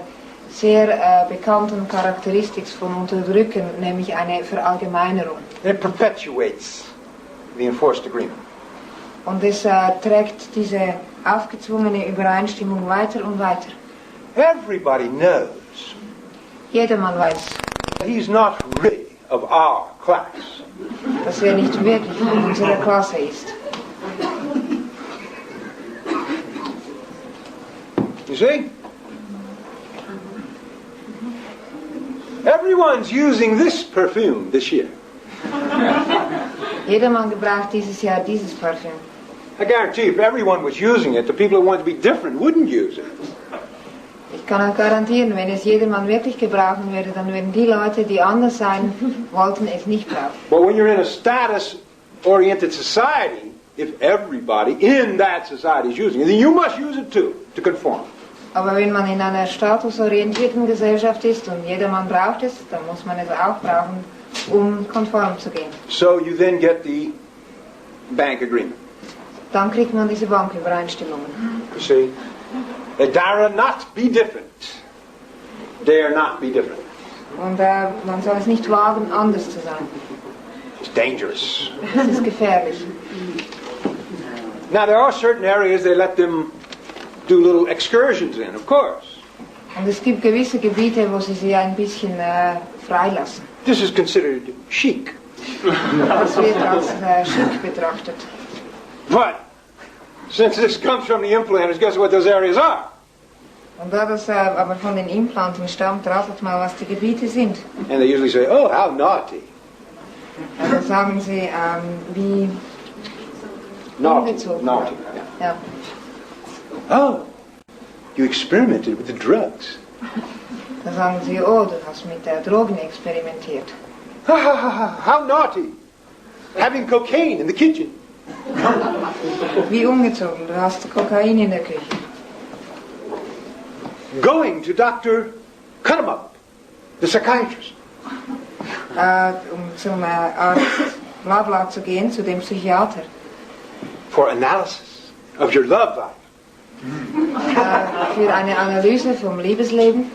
sehr bekannten Charakteristik von Unterdrücken, nämlich eine Verallgemeinerung. And it perpetuates the enforced agreement. Und es trägt diese aufgezwungene Übereinstimmung weiter und weiter. Everybody knows Jedermann weiß, he's not really of our class. dass er nicht wirklich von unserer Klasse ist. You see? Everyone's using this perfume this year. Jedermann gebraucht dieses Jahr dieses Parfüm. I guarantee if everyone was using it, the people who want to be different wouldn't use it. Ich kann auch garantieren, wenn es jedermann wirklich gebrauchen würde, dann würden die Leute, die anders sein wollten, es nicht brauchen. But when you're in a status-oriented society, if everybody in that society is using it, then you must use it too, to conform. Aber wenn man in einer statusorientierten Gesellschaft ist und jedermann braucht es, dann muss man es auch brauchen, um konform zu gehen. So you then get the bank agreement. Dann kriegt man diese Bankübereinstimmungen. You see? They dare not be different. Dare not be different. Und man soll es nicht wagen, anders zu sein. It's dangerous. Das ist gefährlich. Now there are certain areas they let them do little excursions in, of course. Und es gibt gewisse Gebiete, wo sie ein bisschen freilassen. This is considered chic. Das wird als schick betrachtet. But since this comes from the implanters, guess what those areas are? Und da das aber von den Implanten stammt, ratet mal, was die Gebiete sind. And they usually say, oh, how naughty. Also sagen sie, wie Naughty. ungezogen. Naughty. Ja. Oh, you experimented with the drugs. Da sagen sie, oh, du hast mit Drogen experimentiert. How naughty. Having cocaine in the kitchen. Wie ungezogen, du hast Kokain in der Küche. Going to Dr. Cut 'em Up, the psychiatrist. Zum Arzt Blabla zu gehen, zu dem Psychiater. For analysis of your love life. Für eine Analyse vom Liebesleben.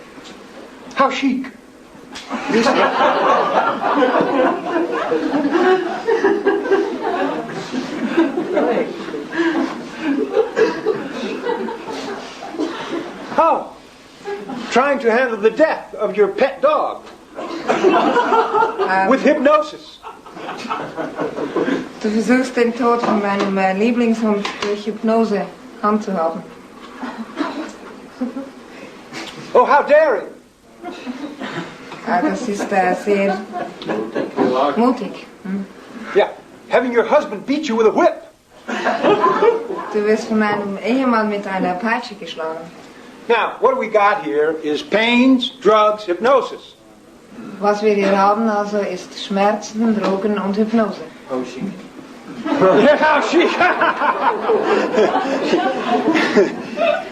How chic. Wie schick. How? Trying to handle the death of your pet dog. With hypnosis. Du versuchst den Tod von meinem Lieblingshund durch Hypnose handzuhaben. Oh, how daring. Das ist sehr mutig. Yeah, having your husband beat you with a whip. Du wirst von einem Ehemann mit einer Peitsche geschlagen. Now, what we got here is pains, drugs, hypnosis. Was wir hier haben also ist Schmerzen, Drogen und Hypnose. Oh, chic. Yeah, how chic.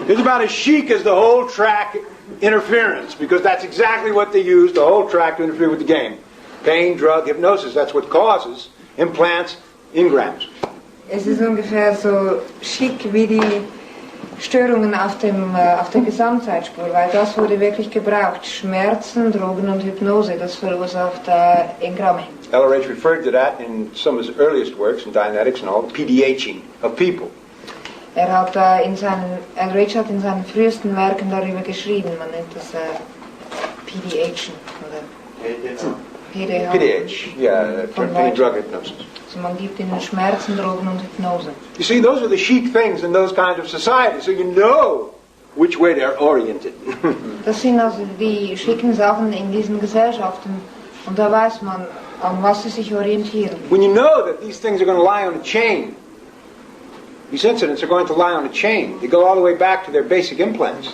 It's about as chic as the whole track interference, because that's exactly what they use, the whole track, to interfere with the game. Pain, drug, hypnosis, that's what causes implants, engrams. Es ist ungefähr so schick wie die Störungen auf der Gesamtzeitspur, weil das wurde wirklich gebraucht. Schmerzen, Drogen und Hypnose, das verursacht Engramme. LRH referred to that in some of his earliest works, in Dianetics and all, PDHing of people. LRH hat in seinen frühesten Werken darüber geschrieben, man nennt das PDH oder PDH. PDH, yeah, pain, drug, hypnosis. Also man gibt ihnen Schmerzen, Drogen und Hypnose. You see, those are the chic things in those kinds of societies, so you know which way they're oriented. Das sind also die schicken Sachen in diesen Gesellschaften und da weiß man, an was sie sich orientieren. When you know that these things are going to lie on a chain, these incidents are going to lie on a chain. They go all the way back to their basic implants.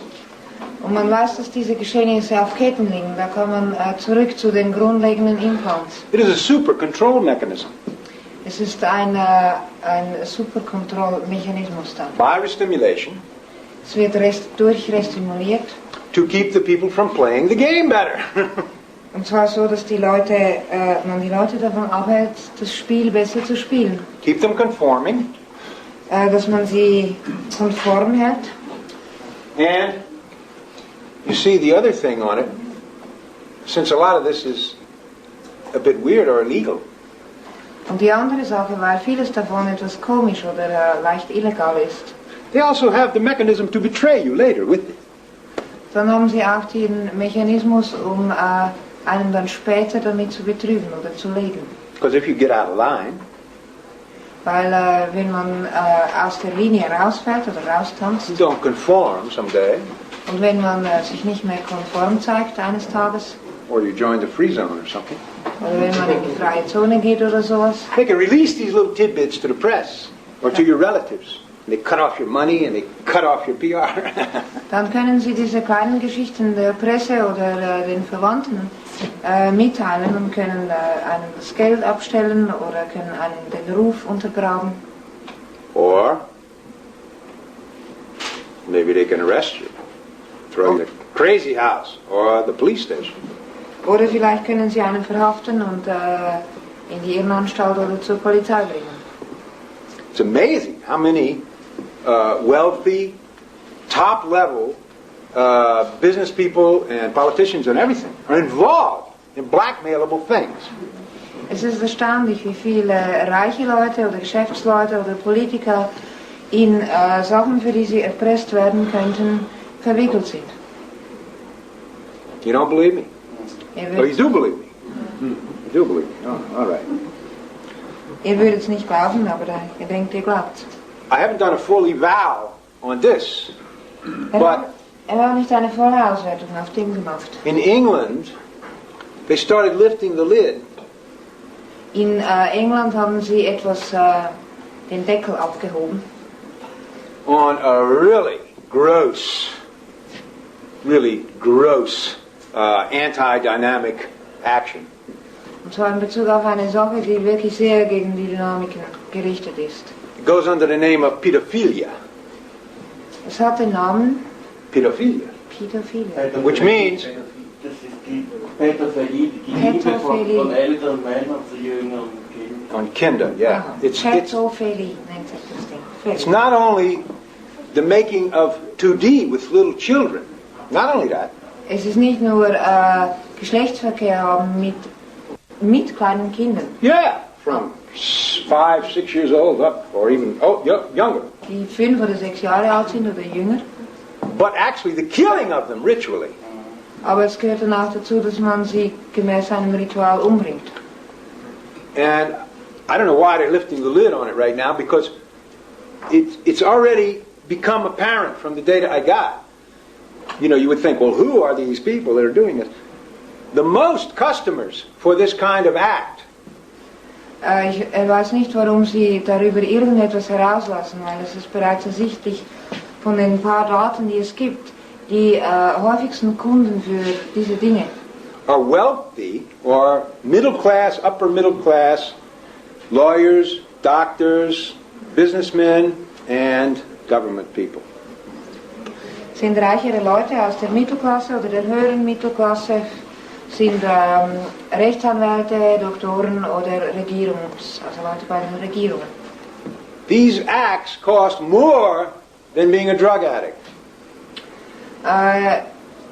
Und man weiß, dass diese Geschehnisse auf Ketten liegen. Da kann man zurück zu den grundlegenden Implants. It is a super control mechanism. Es ist ein Superkontrollmechanismus da. By restimulation, Es wird durchrestimuliert. to keep the people from playing the game better. Und zwar so, dass man die Leute davon abhält, das Spiel besser zu spielen. Keep them conforming. Dass man sie konform hält. And you see, the other thing on it, since a lot of this is a bit weird or illegal, Und die andere Sache, weil vieles davon etwas komisch oder leicht illegal ist, they also have the mechanism to betray you later with it. dann haben sie auch den Mechanismus, um einen dann später damit zu betrügen oder zu legen. Because if you get out of line, Weil wenn man aus der Linie rausfällt oder raustanzt don't conform someday, und wenn man sich nicht mehr konform zeigt eines Tages or you join the free zone or something, oder wenn man in die freie Zone geht oder sowas, they can release these little tidbits to the press or to your relatives. And they cut off your money and they cut off your PR. dann können sie diese kleinen Geschichten der Presse oder den Verwandten mitteilen und können einem das Geld abstellen oder können einem den Ruf untergraben. Or maybe they can arrest you, throw you in the crazy house or the police station. Oder vielleicht können sie einen verhaften und in die Irrenanstalt oder zur Polizei bringen. It's amazing how many wealthy, top-level business people and politicians and everything are involved in blackmailable things. Es ist erstaunlich, wie viele reiche Leute oder Geschäftsleute oder Politiker in Sachen, für die sie erpresst werden könnten, verwickelt sind. You don't believe me? Ihr Oh, you wisst, do believe me. You do believe me. Oh, all right. Ihr würdet es nicht glauben, aber ihr denkt, ihr glaubt. I haven't done a full eval on this, but Er hat nicht eine volle Auswertung auf dem gemacht. in England, they started lifting the lid In England haben sie etwas den Deckel abgehoben on a really gross anti-dynamic action. und zwar in Bezug auf eine Sache, die wirklich sehr gegen die Dynamiken gerichtet ist. It goes under the name of pedophilia. Es hat den Namen Pedophilia. Pädophilie. Which means- Das ist die Pädophilie, die Liebe von älteren Männern zu jüngeren Kindern. On Kinder, yeah. Aha. It's Pädophilie nennt sich das Ding. it's not only the making of 2D with little children. Not only that. Es ist nicht nur Geschlechtsverkehr haben mit kleinen Kindern, Yeah, from 5, 6 years old up, or even younger. die 5 oder 6 Jahre alt sind oder jünger. But actually, the killing of them ritually. Aber es gehört dann auch dazu, dass man sie gemäß einem Ritual umbringt. And I don't know why they're lifting the lid on it right now, because it's already become apparent from the data I got. You know, you would think, well, who are these people that are doing this? The most customers for this kind of act Ich weiß nicht, warum sie darüber irgendetwas herauslassen, weil es ist bereits ersichtlich von den paar Daten, die es gibt. Die häufigsten Kunden für diese Dinge are wealthy or middle class, upper middle class, lawyers, doctors, businessmen, and government people. sind reichere Leute aus der Mittelklasse oder der höheren Mittelklasse, sind Rechtsanwälte, Doktoren oder also Leute bei den Regierungen. These acts cost more than being a drug addict.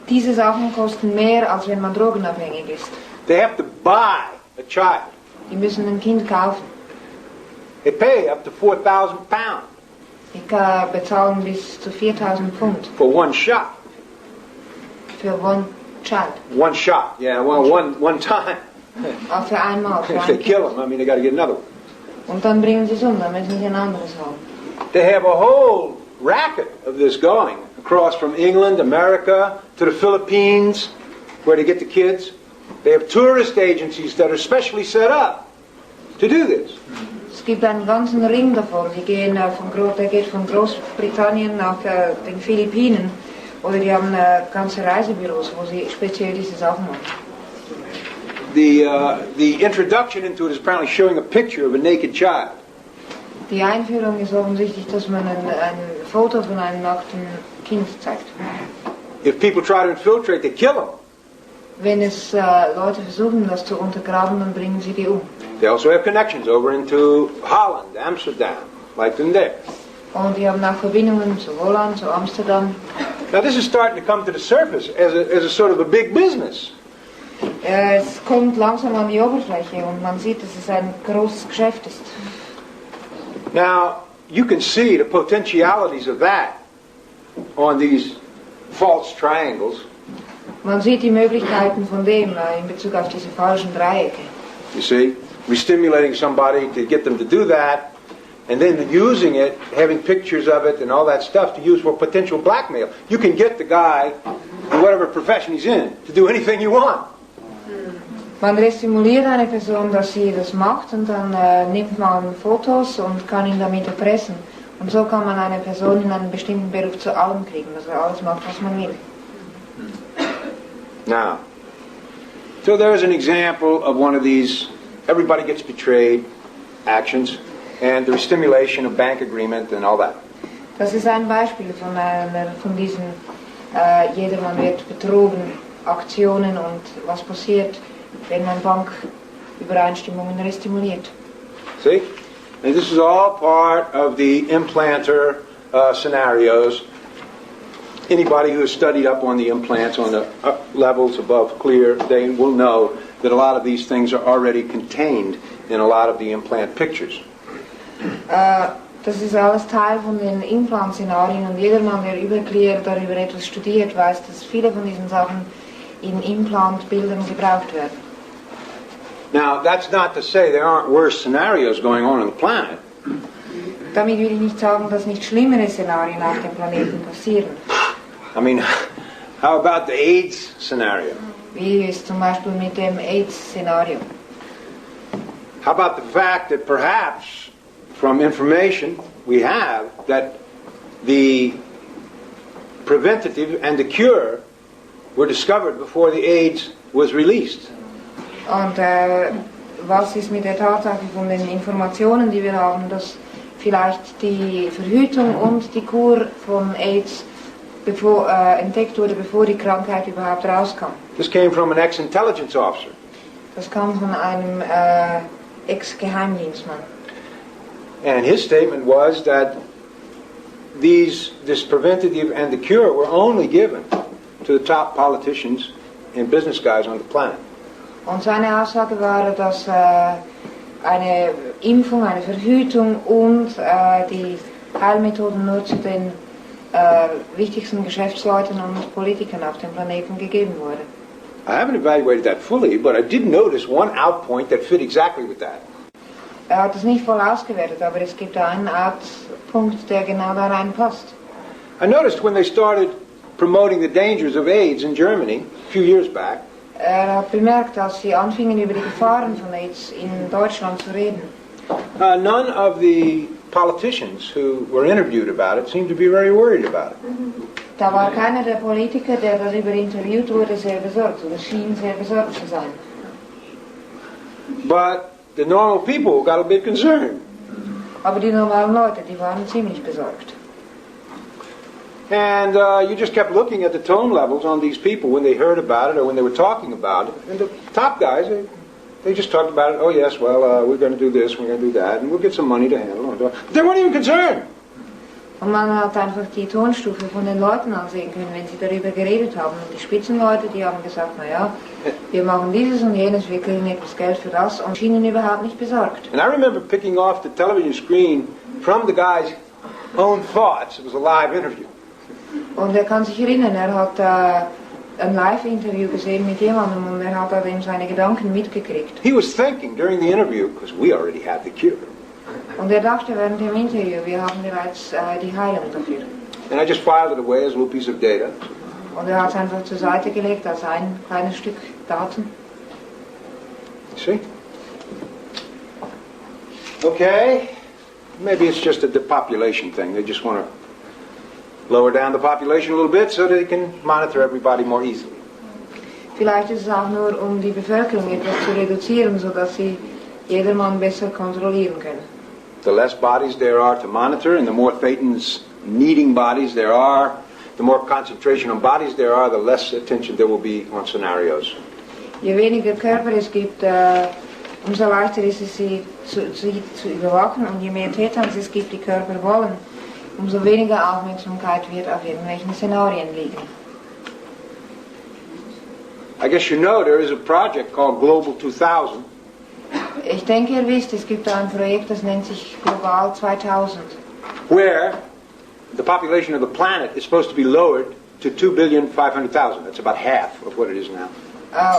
Diese Sachen kosten mehr, als wenn man drogenabhängig ist. They have to buy a child. Die müssen ein Kind kaufen. They pay up to £4,000 Die bezahlen bis zu 4.000 Pfund for one shot. für one child. One shot, yeah, well, one time. Für einmal, für If they ein kill Kind. him, I mean, they got to get another one. Und dann bringen sie es um, dann müssen sie ein anderes haben. They have a whole racket of this going across from England, America, to the Philippines, where they get the kids. They have tourist agencies that are specially set up to do this. Es gibt einen ganzen Ring davon. Der geht von Großbritannien nach den Philippinen. Oder die haben ganze Reisebüros, wo sie speziell diese Sachen machen. The introduction into it is apparently showing a picture of a naked child. Die Einführung ist offensichtlich, dass man ein Foto von einem nackten Kind zeigt. If people try to infiltrate, they kill them. Wenn es Leute versuchen, das zu untergraben, dann bringen sie die um. They also have connections over into Holland, Amsterdam, like them there. Und die haben auch Verbindungen zu Holland, zu Amsterdam. Now this is starting to come to the surface as a sort of a big business. Es kommt langsam an die Oberfläche und man sieht, dass es ein großes Geschäft ist. Now, you can see the potentialities of that on these false triangles. Man sieht die Möglichkeiten von dem in Bezug auf diese falschen Dreiecke. You see, re-stimulating somebody to get them to do that, and then using it, having pictures of it and all that stuff to use for potential blackmail. You can get the guy, in whatever profession he's in, to do anything you want. Man restimuliert eine Person, dass sie das macht und dann nimmt man Fotos und kann ihn damit erpressen. Und so kann man eine Person in einem bestimmten Beruf zu allem kriegen, dass er alles macht, was man will. Now, so there's an example of one of these everybody gets betrayed actions and the stimulation of bank agreement and all that. Das ist ein Beispiel von diesen jedermann wird betrogen Aktionen und was passiert, wenn man Bankübereinstimmungen restimuliert. See? And this is all part of the implanter scenarios. Anybody who has studied up on the implants on the levels above clear, they will know that a lot of these things are already contained in a lot of the implant pictures. Das ist alles Teil von den Implant-Szenarien und jedermann, der über Clear darüber etwas studiert, weiß, dass viele von diesen Sachen in Implant-Bildern gebraucht werden. Now, that's not to say there aren't worse scenarios going on the planet. Damit will ich nicht sagen, dass nicht schlimmere Szenarien auf dem Planeten passieren. I mean, how about the AIDS scenario? Wie ist zum Beispiel mit dem AIDS-Szenario? How about the fact that perhaps, from information we have, that the preventative and the cure were discovered before the AIDS was released? Und was ist mit der Tatsache von den Informationen, die wir haben, dass vielleicht die Verhütung und die Kur von AIDS entdeckt wurde, bevor die Krankheit überhaupt rauskam? This came from an ex-intelligence officer. Das kam von einem Ex-Geheimdienstmann. And his statement was that this preventative and the cure were only given to the top politicians and business guys on the planet. Und seine Aussage war, dass eine Impfung, eine Verhütung und die Heilmethoden nur zu den wichtigsten Geschäftsleuten und Politikern auf dem Planeten gegeben wurde. I haven't evaluated that fully, but I did notice one out point that fit exactly with that. Hat es nicht voll ausgewertet, aber es gibt einen Outpunkt, der genau da reinpasst. I noticed when they started promoting the dangers of AIDS in Germany a few years back, Hat bemerkt, als sie anfingen, über die Gefahren von AIDS in Deutschland zu reden. none of the politicians who were interviewed about it seemed to be very worried about it. Da war keiner der Politiker, der darüber interviewt wurde, sehr besorgt oder schien sehr besorgt zu sein. But the normal people got a bit concerned. Aber die normalen Leute, die waren ziemlich besorgt. And you just kept looking at the tone levels on these people when they heard about it or when they were talking about it. And the top guys, they just talked about it. Oh yes, well, we're going to do this, we're going to do that, and we'll get some money to handle it. They weren't even concerned. Und man hat einfach die Tonstufe von den Leuten ansehen können, wenn sie darüber geredet haben. Und die Spitzenleute, die haben gesagt, naja, wir machen dieses und jenes, wir kriegen etwas Geld für das und schienen überhaupt nicht besorgt. And I remember picking off the television screen from the guy's own thoughts. It was a live interview. Und er kann sich erinnern, er hat ein Live-Interview gesehen mit jemandem und er hat eben seine Gedanken mitgekriegt. He was thinking during the interview, because we already had the cure. Und er dachte während dem Interview, wir haben bereits die Heilung dafür. And I just filed it away as a little piece of data. Und er hat es einfach zur Seite gelegt als ein kleines Stück Daten. See? Okay. Maybe it's just a depopulation thing. They just want to lower down the population a little bit so they can monitor everybody more easily. Vielleicht ist es auch nur, um die Bevölkerung etwas zu reduzieren, sodass sie jedermann besser kontrollieren können. The less bodies there are to monitor and the more Thetans needing bodies there are, the more concentration on bodies there are, the less attention there will be on scenarios. Je weniger Körper es gibt, umso leichter ist es, sie zu überwachen. Und je mehr Tetans es gibt, die Körper wollen, umso weniger Aufmerksamkeit wird auf irgendwelchen Szenarien liegen. I guess you know there is a project called Global 2000. Ich denke, ihr wisst, es gibt ein Projekt, das nennt sich Global 2000. Where the population of the planet is supposed to be lowered to 2,500,000. That's about half of what it is now.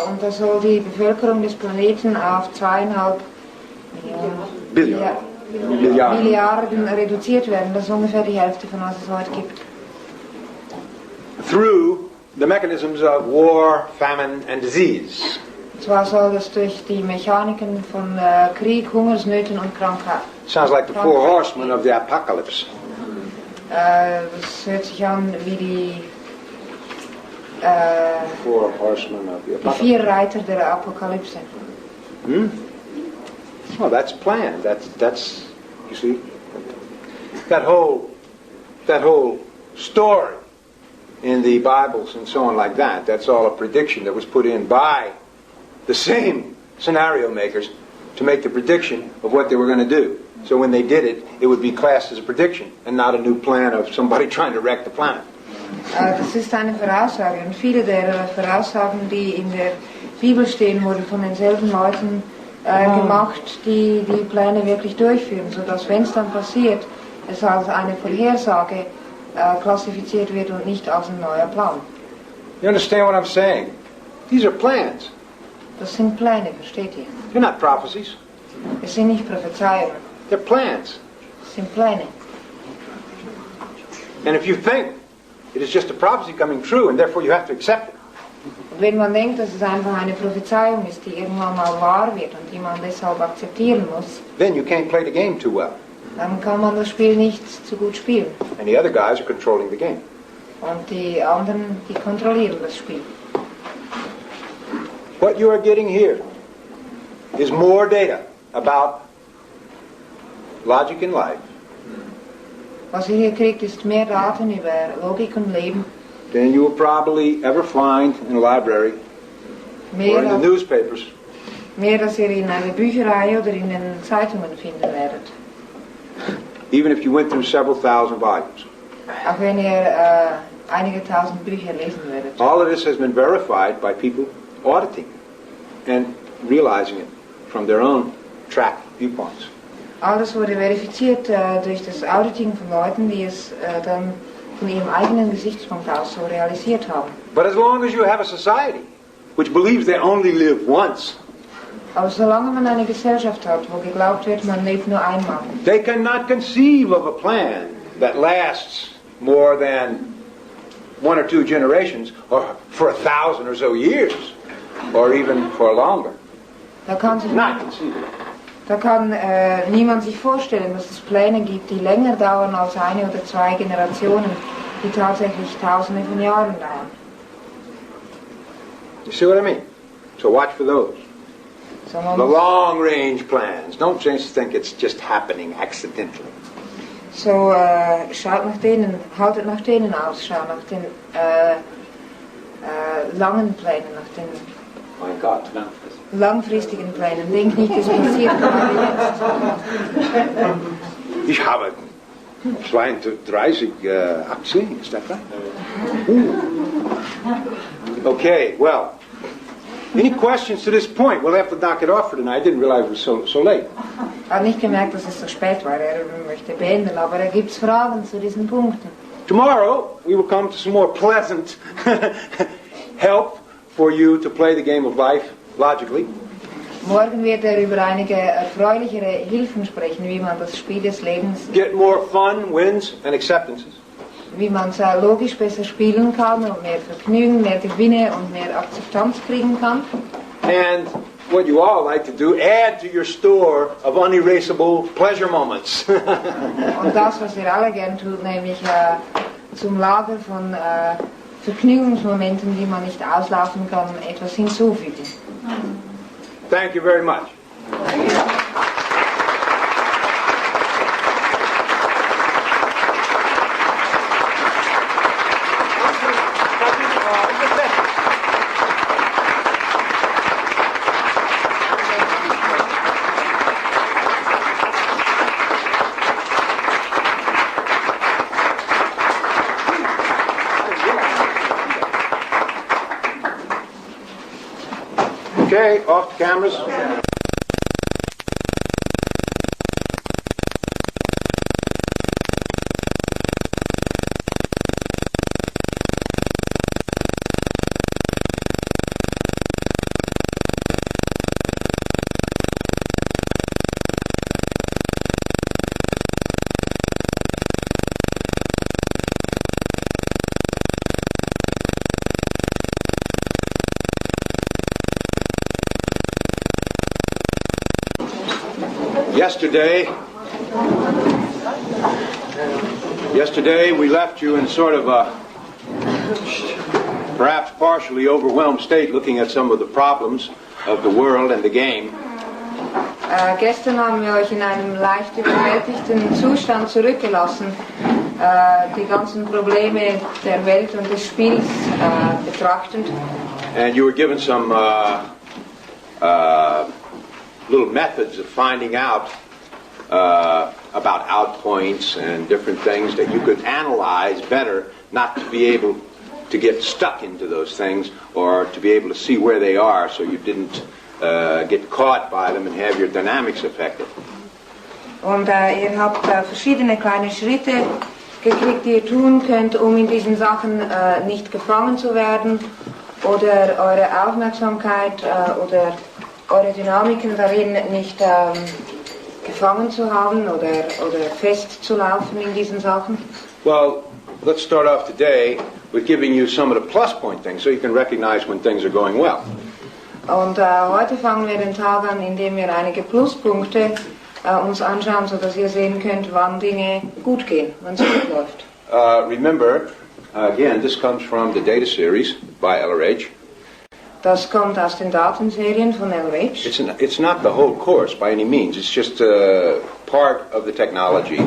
Und da soll die Bevölkerung des Planeten auf 2,5 Milliarden reduziert werden. Das ist ungefähr die Hälfte von was es heute gibt. Through the mechanisms of war, famine and disease. Zwar soll das durch die Mechaniken von Krieg, Hungersnöten und Krankheit. Sounds like the four horsemen of the apocalypse. Das hört sich an wie die Four horsemen of the die apocalypse. 4 Reiter der Apokalypse. Well, that's planned. That's you see, that whole story in the Bibles and so on like that. That's all a prediction that was put in by the same scenario makers to make the prediction of what they were going to do. So when they did it, it would be classed as a prediction and not a new plan of somebody trying to wreck the planet. Das ist eine Voraussage und viele der Voraussagen, die in der Bibel stehen, wurden von denselben Leuten gemacht, die die Pläne wirklich durchführen, sodass, wenn es dann passiert, es als eine Vorhersage klassifiziert wird und nicht als ein neuer Plan. You understand what I'm saying? These are plans. Das sind Pläne, versteht ihr? They're not prophecies. Es sind nicht Prophezeiungen, They're plans. es sind Pläne. And if you think it is just a prophecy coming true and therefore you have to accept it, Und wenn man denkt, dass es einfach eine Prophezeiung ist, die irgendwann mal wahr wird und die man deshalb akzeptieren muss, then you can't play the game too well. dann kann man das Spiel nicht zu gut spielen. And the other guys are controlling the game. Und die anderen, die kontrollieren das Spiel. What you are getting here is more data about logic in life Was ihr hier kriegt, ist mehr Daten über Logik und Leben, than you will probably ever find in a library or in the newspapers. mehr als ihr in einer Bücherei oder in den Zeitungen finden werdet. Even if you went through several thousand volumes. Auch wenn ihr einige tausend Bücher lesen werdet. All of this has been verified by people auditing and realizing it from their own track viewpoints. Alles wurde verifiziert durch das Auditing von Leuten, die es dann von ihrem eigenen Gesichtspunkt aus so realisiert haben. But as long as you have a society which believes they only live once, Aber solange man eine Gesellschaft hat, wo geglaubt wird, man lebt nur einmal, they cannot conceive of a plan that lasts more than 1 or 2 generations, or for 1,000 or so years, or even for longer. da kann sich Not conceivable. Da kann niemand sich vorstellen, dass es Pläne gibt, die länger dauern als 1 oder 2 Generationen, die tatsächlich Tausende von Jahren dauern. You see what I mean? So watch for those. So, man The muss, long-range plans. Don't just think it's just happening accidentally. so schaut nach denen, haltet nach denen Ausschau, nach den langen Plänen, nach den Mein Gott. langfristigen Plänen. Denkt nicht, es passiert gerade jetzt. Ich habe 32 Aktien, ist das right? Okay, well, any questions to this point? We'll have to knock it off for tonight. I didn't realize it was so late. Er hat nicht gemerkt, dass es so spät war, er möchte beenden, aber da gibt es Fragen zu diesen Punkten. Tomorrow, we will come to some more pleasant help for you to play the game of life logically. Morgen wird er über einige erfreulichere Hilfen sprechen, wie man das Spiel des Lebens, Get more fun, wins, and acceptances. wie man es logisch besser spielen kann und mehr Vergnügen, mehr Gewinne und mehr Akzeptanz kriegen kann. And what you all like to do, add to your store of unerasable pleasure moments. Und das, was ihr alle gern tut, nämlich zum Lager von Vergnügungsmomenten, die man nicht auslaufen kann, etwas hinzufügen. Thank you very much. Okay, off the cameras. Yesterday we left you in sort of a perhaps partially overwhelmed state looking at some of the problems of the world and the game. Gestern haben wir euch in einem leicht überwältigten Zustand zurückgelassen, die ganzen Probleme der Welt und des Spiels betrachtend. And you were given some little methods of finding out about outpoints and different things that you could analyze better, not to be able to get stuck into those things or to be able to see where they are so you didn't get caught by them and have your dynamics affected. Und ihr habt verschiedene kleine Schritte gekriegt, die ihr tun könnt, um in diesen Sachen nicht gefangen zu werden oder eure Aufmerksamkeit oder eure Dynamiken darin nicht gefangen zu haben oder festzulaufen in diesen Sachen? Well, let's start off today with giving you some of the plus point things so you can recognize when things are going well. Und heute fangen wir den Tag an, indem wir einige Pluspunkte uns anschauen, sodass ihr sehen könnt, wann Dinge gut gehen, wann es gut läuft. Remember, again, this comes from the data series by LRH. Das kommt aus den Datenserien von LRH. It's not the whole course by any means. It's just a part of the technology,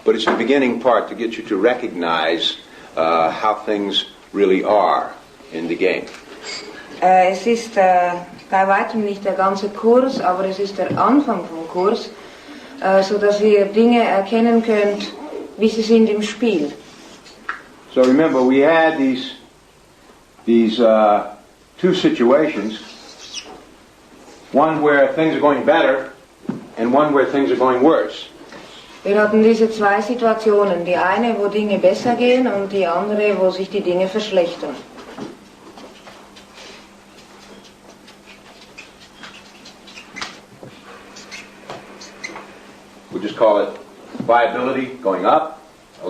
but it's the beginning part to get you to recognize how things really are in the game. Es ist bei weitem nicht der ganze Kurs, aber es ist der Anfang vom Kurs, sodass ihr Dinge erkennen könnt, wie sie sind im Spiel. So remember, we had these two situations, one where things are going better and one where things are going worse. Wir hatten diese zwei Situationen, die eine, wo Dinge besser gehen und die andere, wo sich die Dinge verschlechtern. We just call it viability going up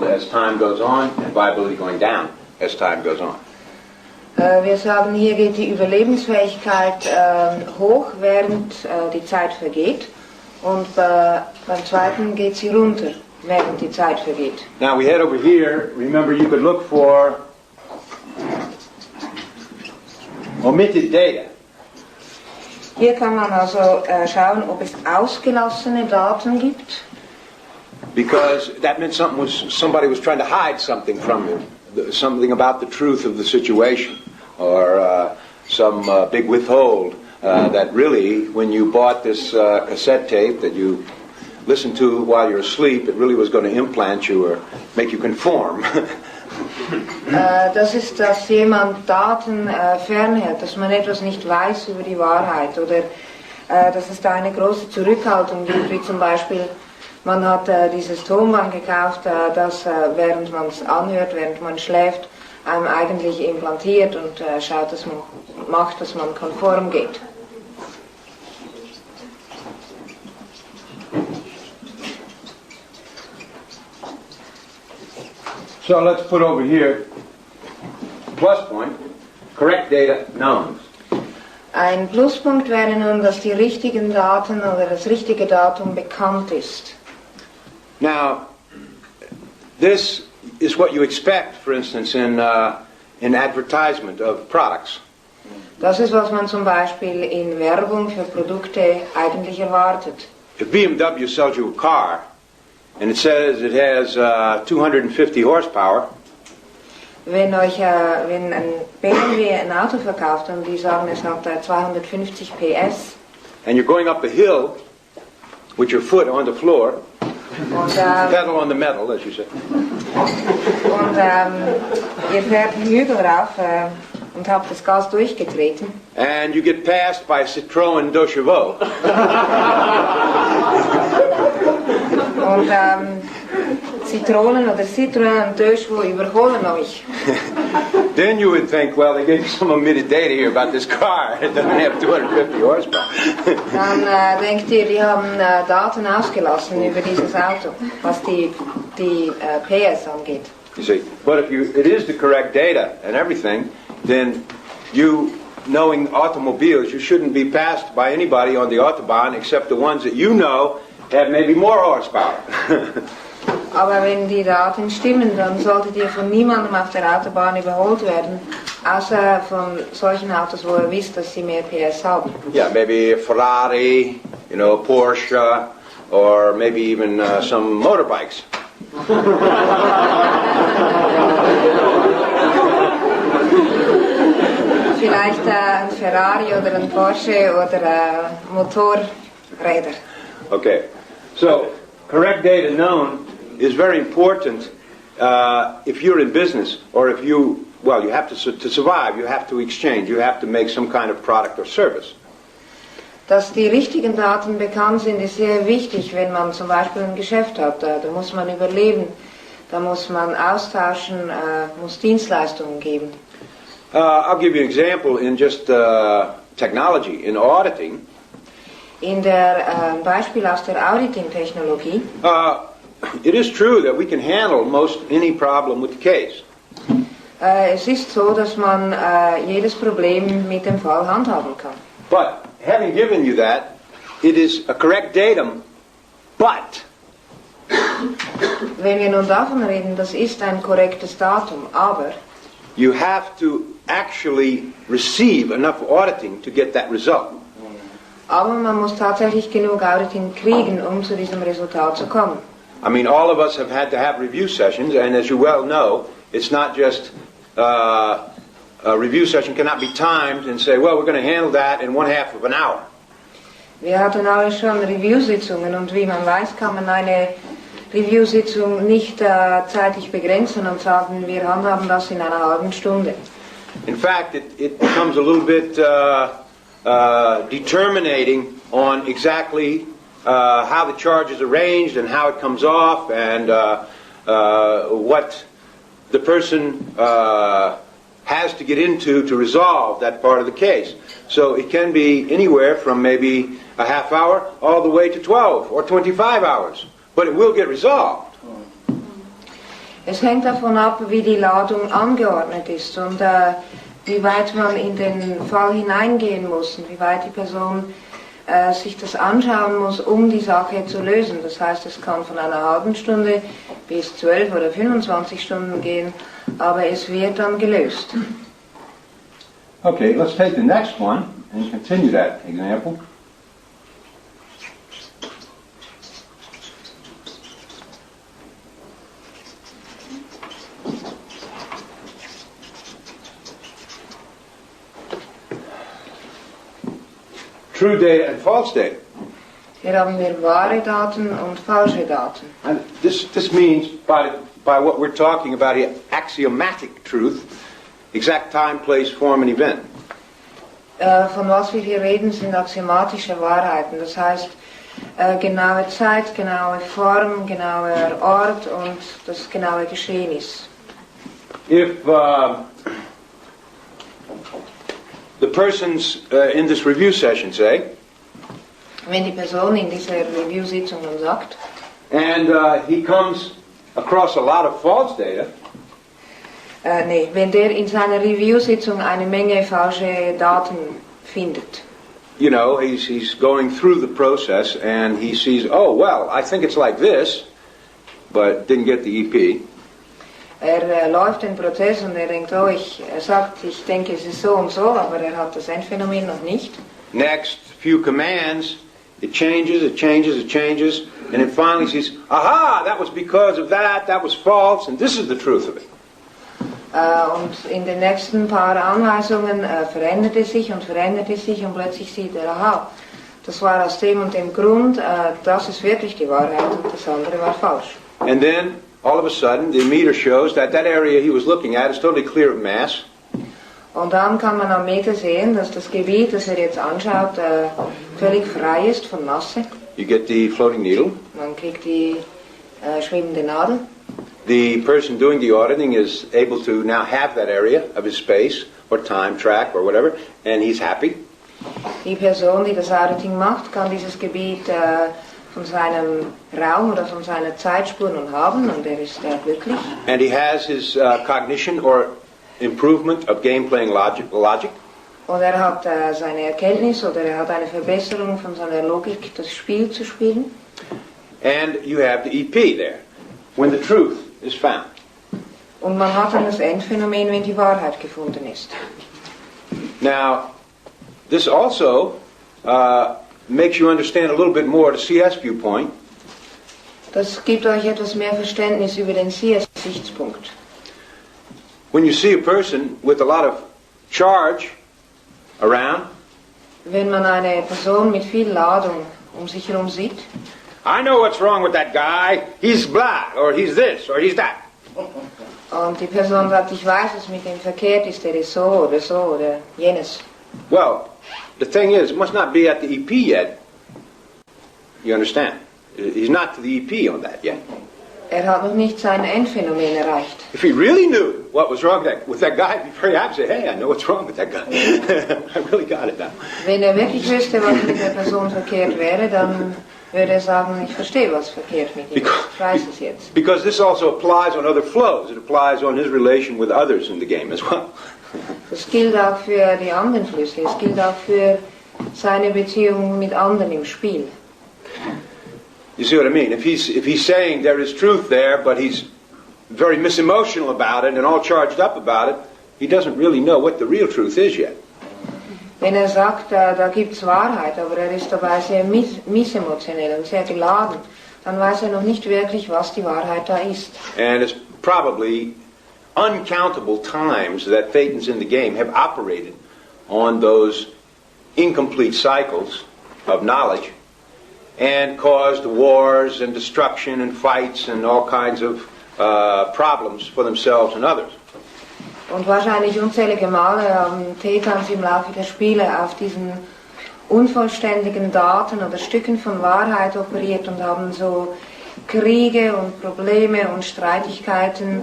as time goes on and viability going down as time goes on. Wir sagen, hier geht die Überlebensfähigkeit hoch, während die Zeit vergeht, und beim zweiten geht sie runter, während die Zeit vergeht. Now we head over here. Remember, you could look for omitted data. Hier kann man also schauen, ob es ausgelassene Daten gibt. Because that meant somebody was trying to hide something from you, something about the truth of the situation, or some big withhold that really, when you bought this cassette tape that you listened to while you're asleep, it really was going to implant you or make you conform. Das ist, dass jemand Daten fernhält, dass man etwas nicht weiß über die Wahrheit, oder dass es da eine große Zurückhaltung gibt, wie zum Beispiel, man hat dieses Tonband gekauft, das während man es anhört, während man schläft, einem eigentlich implantiert und schaut, dass man macht, dass man konform geht. So let's put over here plus point, correct data known. Ein Pluspunkt wäre nun, dass die richtigen Daten oder das richtige Datum bekannt ist. Now, this is what you expect, for instance, in advertisement of products. Das ist, was man zum Beispiel in Werbung für Produkte eigentlich erwartet. If BMW sells you a car, and it says it has 250 horsepower, wenn ein BMW ein Auto verkauft und die sagen, es hat 250 PS, and you're going up a hill with your foot on the floor, und, pedal on the metal, as you say. Und ihr fährt einen Hügel rauf und habt das Gas durchgetreten. And you get passed by Citroën 2 Chevaux. Und Zitronen oder Citroën und 2 Chevaux überholen euch. Then you would think, well, they gave you some omitted data here about this car. It doesn't have 250 horsepower. Dann denkt ihr, die haben Daten ausgelassen über dieses Auto, was die PS angeht. You see, but if it is the correct data and everything, then you, knowing automobiles, you shouldn't be passed by anybody on the Autobahn except the ones that you know have maybe more horsepower. Aber wenn die Daten stimmen, dann solltet ihr von niemandem auf der Autobahn überholt werden, außer von solchen Autos, wo ihr wisst, dass sie mehr PS haben. Yeah, maybe Ferrari, Porsche, or maybe even some motorbikes. Vielleicht ein Ferrari oder ein Porsche oder Motorräder. Okay, so correct data known is very important if you're in business, or if you have to survive, you have to exchange, you have to make some kind of product or service. Dass die richtigen Daten bekannt sind, ist sehr wichtig, wenn man zum Beispiel ein Geschäft hat. Da muss man überleben, da muss man austauschen, muss Dienstleistungen geben. I'll give you an example in just technology, in auditing. In der Beispiel aus der Auditing-Technologie. It is true that we can handle most any problem with the case. Es ist so, dass man jedes Problem mit dem Fall handhaben kann. But having given you that, it is a correct datum, but Wenn wir nun davon reden, das ist ein korrektes Datum, aber you have to actually receive enough auditing to get that result. man muss tatsächlich genug Auditing kriegen, um zu diesem Resultat zu kommen. I mean, all of us have had to have review sessions, and as you well know, it's not just a review session cannot be timed and say, well, we're going to handle that in 1/2 of an hour. Wir hatten alle schon Review-Sitzungen und wie man weiß, kann man eine Review-Sitzung nicht zeitlich begrenzen und sagen, wir handhaben das in einer halben Stunde. In fact, it becomes a little bit determinating on exactly how the charge is arranged and how it comes off and what the person has to get into to resolve that part of the case. So it can be anywhere from maybe a half hour all the way to 12 or 25 hours. But it will get resolved. Es hängt davon ab, wie die Ladung angeordnet ist und wie weit man in den Fall hineingehen muss und wie weit die Person sich das anschauen muss, um die Sache zu lösen. Das heißt, es kann von einer halben Stunde bis 12 oder 25 Stunden gehen, aber es wird dann gelöst. Okay, let's take the next one and continue that example. True data and false data. Hier haben wir wahre Daten und falsche Daten. And this means, by what we're talking about here, axiomatic truth, exact time, place, form, and event. Von was wir hier reden, sind axiomatische Wahrheiten. Das heißt, genaue Zeit, genaue Form, genauer Ort und das genaue Geschehnis. If the persons in this review session say, Wenn die Person in dieser Review-Sitzung dann sagt, and he comes across a lot of false data, wenn der in seiner Review-Sitzung eine Menge falsche Daten findet. you know, he's going through the process and he sees, oh, well, I think it's like this, but didn't get the EP. Läuft den Prozess und denkt, er sagt, ich denke, es ist so und so, aber hat das Endphänomen noch nicht. Next few commands, it changes, it changes, it changes, and it finally sees, aha, that was because of that was false, and this is the truth of it. Und in den nächsten paar Anweisungen verändert es sich und plötzlich sieht er, aha, das war aus dem und dem Grund, das ist wirklich die Wahrheit und das andere war falsch. And then, all of a sudden, the meter shows that area he was looking at is totally clear of mass. Und dann kann man am Meter sehen, dass das Gebiet, das er jetzt anschaut, völlig frei ist von Masse. You get the floating needle. Man kriegt die schwebende Nadel. The person doing the auditing is able to now have that area of his space or time track or whatever, and he's happy. Die Person, die das Auditing macht, kann dieses Gebiet von seinem Raum oder von seiner Zeitspur nun haben und er ist glücklich. And he has his cognition or improvement of game playing logic. Und er hat seine Erkenntnis oder er hat eine Verbesserung von seiner Logik, das Spiel zu spielen. And you have the EP there, when the truth is found. Und man hat dann das Endphänomen, wenn die Wahrheit gefunden ist. Now, this also makes you understand a little bit more the CS viewpoint. Das gibt euch etwas mehr Verständnis über den CS-Sichtspunkt. When you see a person with a lot of charge around, Wenn man eine Person mit viel Ladung sich herum sieht, I know what's wrong with that guy. He's blah, or he's this, or he's that. und die Person sagt, ich weiß, was mit ihm verkehrt ist, der ist so oder jenes. Well, the thing is, it must not be at the EP yet. You understand? He's not to the EP on that yet. hat noch nicht sein Endphänomen erreicht. If he really knew what was wrong with that guy, he'd be very happy to say, hey, I know what's wrong with that guy. I really got it now. Wenn wirklich wüsste, was mit der Person verkehrt wäre, dann würde er sagen, ich verstehe, was verkehrt mit ihm. Ich weiß es jetzt. Because this also applies on other flows. It applies on his relation with others in the game as well. Das gilt auch für die anderen Flüsse. Es gilt auch für seine Beziehung mit anderen im Spiel. You see what I mean? If he's saying there is truth there, but he's very misemotional about it and all charged up about it, he doesn't really know what the real truth is yet. Wenn sagt, da gibt's Wahrheit, aber ist dabei sehr missemotionell und sehr geladen, dann weiß noch nicht wirklich, was die Wahrheit da ist. And it's probably uncountable times that Thetans in the game have operated on those incomplete cycles of knowledge and caused wars and destruction and fights and all kinds of problems for themselves and others. Und wahrscheinlich unzählige Male haben Thetans im Laufe der Spiele auf diesen unvollständigen Daten oder Stücken von Wahrheit operiert und haben so Kriege und Probleme und Streitigkeiten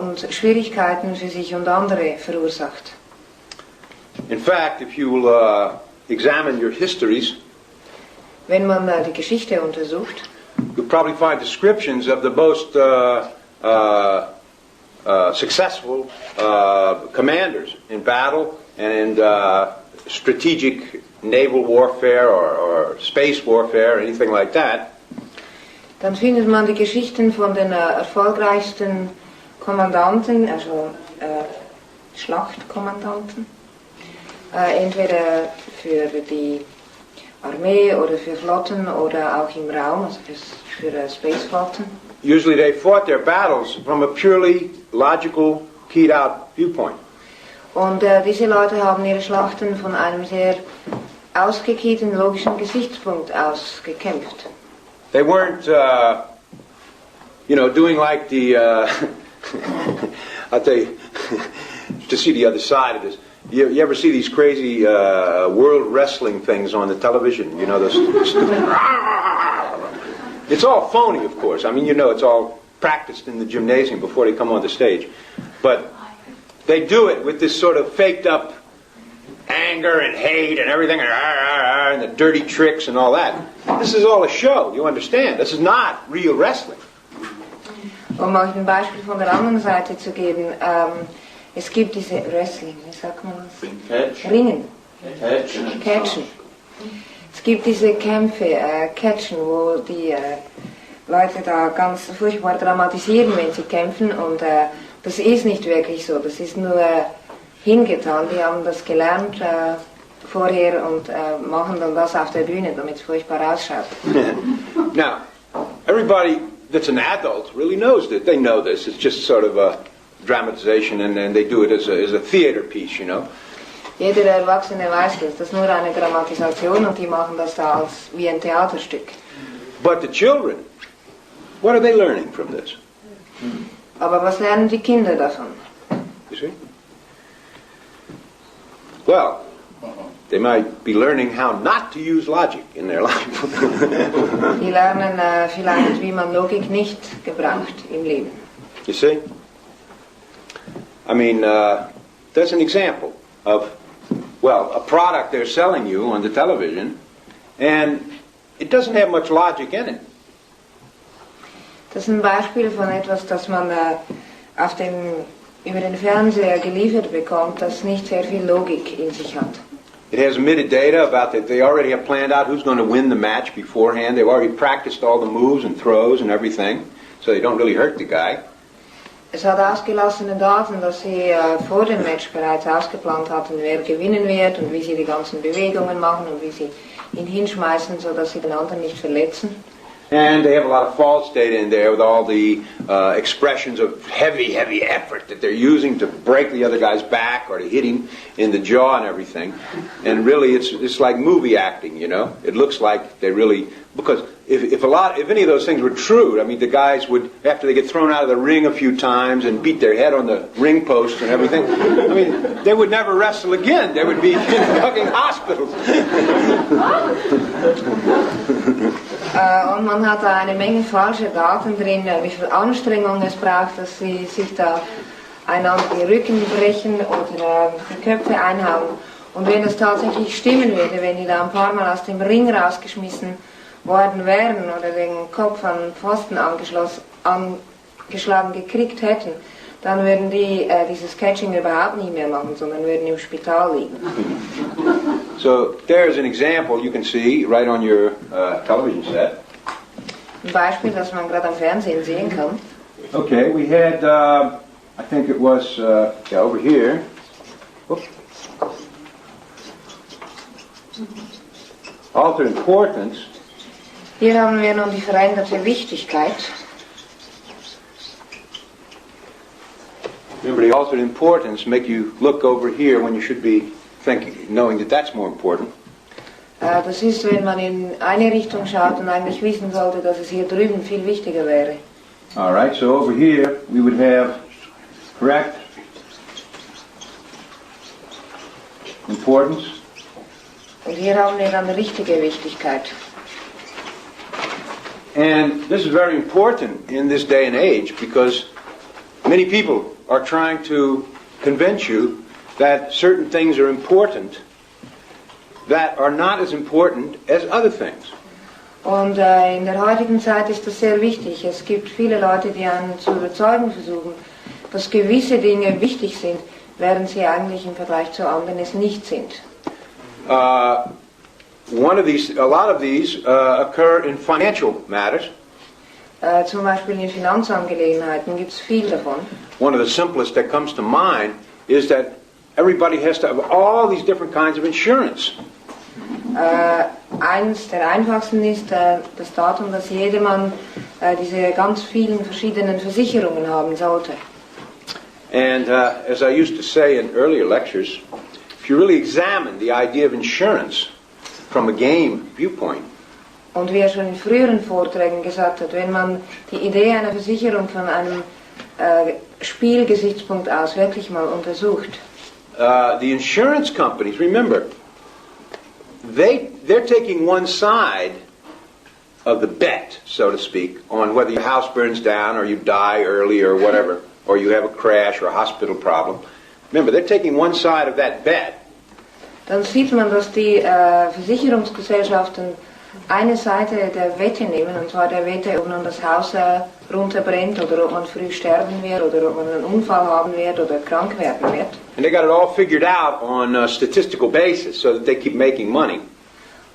und Schwierigkeiten für sich und andere verursacht. In fact, if you will examine your histories, wenn man die Geschichte untersucht, you'll probably find descriptions of the most successful commanders in battle and in strategic naval warfare or space warfare or anything like that. Dann findet man die Geschichten von den erfolgreichsten Kommandanten, also Schlachtkommandanten, entweder für die Armee oder für Flotten oder auch im Raum, also für Spaceflotten. Usually they fought their battles from a purely logical, keyed-out viewpoint. Und diese Leute haben ihre Schlachten von einem sehr ausgekielten logischen Gesichtspunkt aus gekämpft. They weren't, doing like the, I'll tell you, to see the other side of this. You ever see these crazy world wrestling things on the television? You know, those stupid... It's all phony, of course. I mean, it's all practiced in the gymnasium before they come on the stage. But they do it with this sort of faked up anger and hate and everything, and the dirty tricks and all that. This is all a show, you understand. This is not real wrestling. Um euch ein Beispiel von der anderen Seite zu geben, es gibt diese Wrestling, wie sagt man das? Ringen. Catchen. Es gibt diese Kämpfe, Catchen, wo die Leute da ganz furchtbar dramatisieren, wenn sie kämpfen, und das ist nicht wirklich so, das ist nur hingetan, die haben das gelernt vorher und machen dann das auf der Bühne, damit es furchtbar ausschaut. Now, everybody that's an adult really knows that. They know this. It's just sort of a dramatization, and they do it as a theater piece, you know. Jeder Erwachsene weiß das ist nur eine Dramatisation und die machen das da wie ein Theaterstück. But the children, what are they learning from this? Aber was lernen die Kinder davon? You see? Well, they might be learning how not to use logic in their life. Die lernen vielleicht, wie man Logik nicht gebraucht im Leben. You see? I mean, that's an example of, a product they're selling you on the television, and it doesn't have much logic in it. Das ist ein Beispiel von etwas, das man über den Fernseher geliefert bekommt, das nicht sehr viel Logik in sich hat. It has metadata about that. They already have planned out who's going to win the match beforehand. They've already practiced all the moves and throws and everything, so they don't really hurt the guy. Es hat ausgelassene Daten, dass sie vor dem Match bereits ausgeplant hatten, wer gewinnen wird und wie sie die ganzen Bewegungen machen und wie sie ihn hinschmeißen, sodass sie den anderen nicht verletzen. And they have a lot of false data in there with all the expressions of heavy effort that they're using to break the other guy's back or to hit him in the jaw and everything. And really, it's like movie acting, you know. It looks like they really, because if any of those things were true, I mean, the guys would, after they get thrown out of the ring a few times and beat their head on the ring posts and everything, I mean, they would never wrestle again. They would be in fucking hospitals. Und man hat da eine Menge falscher Daten drin, wie viel Anstrengung es braucht, dass sie sich da einander die Rücken brechen oder die Köpfe einhauen. Und wenn es tatsächlich stimmen würde, wenn die da ein paar Mal aus dem Ring rausgeschmissen worden wären oder den Kopf an den Pfosten angeschlagen gekriegt hätten, dann würden die dieses Catching überhaupt nicht mehr machen, sondern würden im Spital liegen. So there's an example you can see right on your television set. Ein Beispiel, das man gerade am Fernsehen sehen kann. Okay, we had, I think it was, yeah, over here. Oops. Altered importance. Hier haben wir nun die veränderte Wichtigkeit. Remember, the altered importance make you look over here when you should be thinking, knowing that that's more important. Das ist, wenn man in eine Richtung schaut und eigentlich wissen sollte, dass es hier drüben viel wichtiger wäre. All right, so over here we would have correct importance. Und hier haben wir dann die richtige Wichtigkeit. And this is very important in this day and age because many people are trying to convince you that certain things are important that are not as important as other things. Und in der heutigen Zeit ist das sehr wichtig. Es gibt viele Leute, die einen zu überzeugen versuchen, dass gewisse Dinge wichtig sind, während sie eigentlich im Vergleich zu anderen es nicht sind. A lot of these occur in financial matters. Zum Beispiel in Finanzangelegenheiten gibt es viel davon. One of the simplest that comes to mind is that everybody has to have all these different kinds of insurance. Eins der einfachsten ist das Datum, dass jedermann diese ganz vielen verschiedenen Versicherungen haben sollte. And as I used to say in earlier lectures, if you really examine the idea of insurance from a game viewpoint, und wie er schon in früheren Vorträgen gesagt hat, wenn man die Idee einer Versicherung von einem Spielgesichtspunkt aus wirklich mal untersucht. The insurance companies, remember, they're taking one side of the bet, so to speak, on whether your house burns down or you die early or whatever, or you have a crash or a hospital problem. Remember, they're taking one side of that bet. Dann sieht man, dass die Versicherungsgesellschaften eine Seite der Wette nehmen, und zwar der Wette, ob nun das Haus runterbrennt oder ob man früh sterben wird oder ob man einen Unfall haben wird oder krank werden wird. And they got it all figured out on a statistical basis so that they keep making money.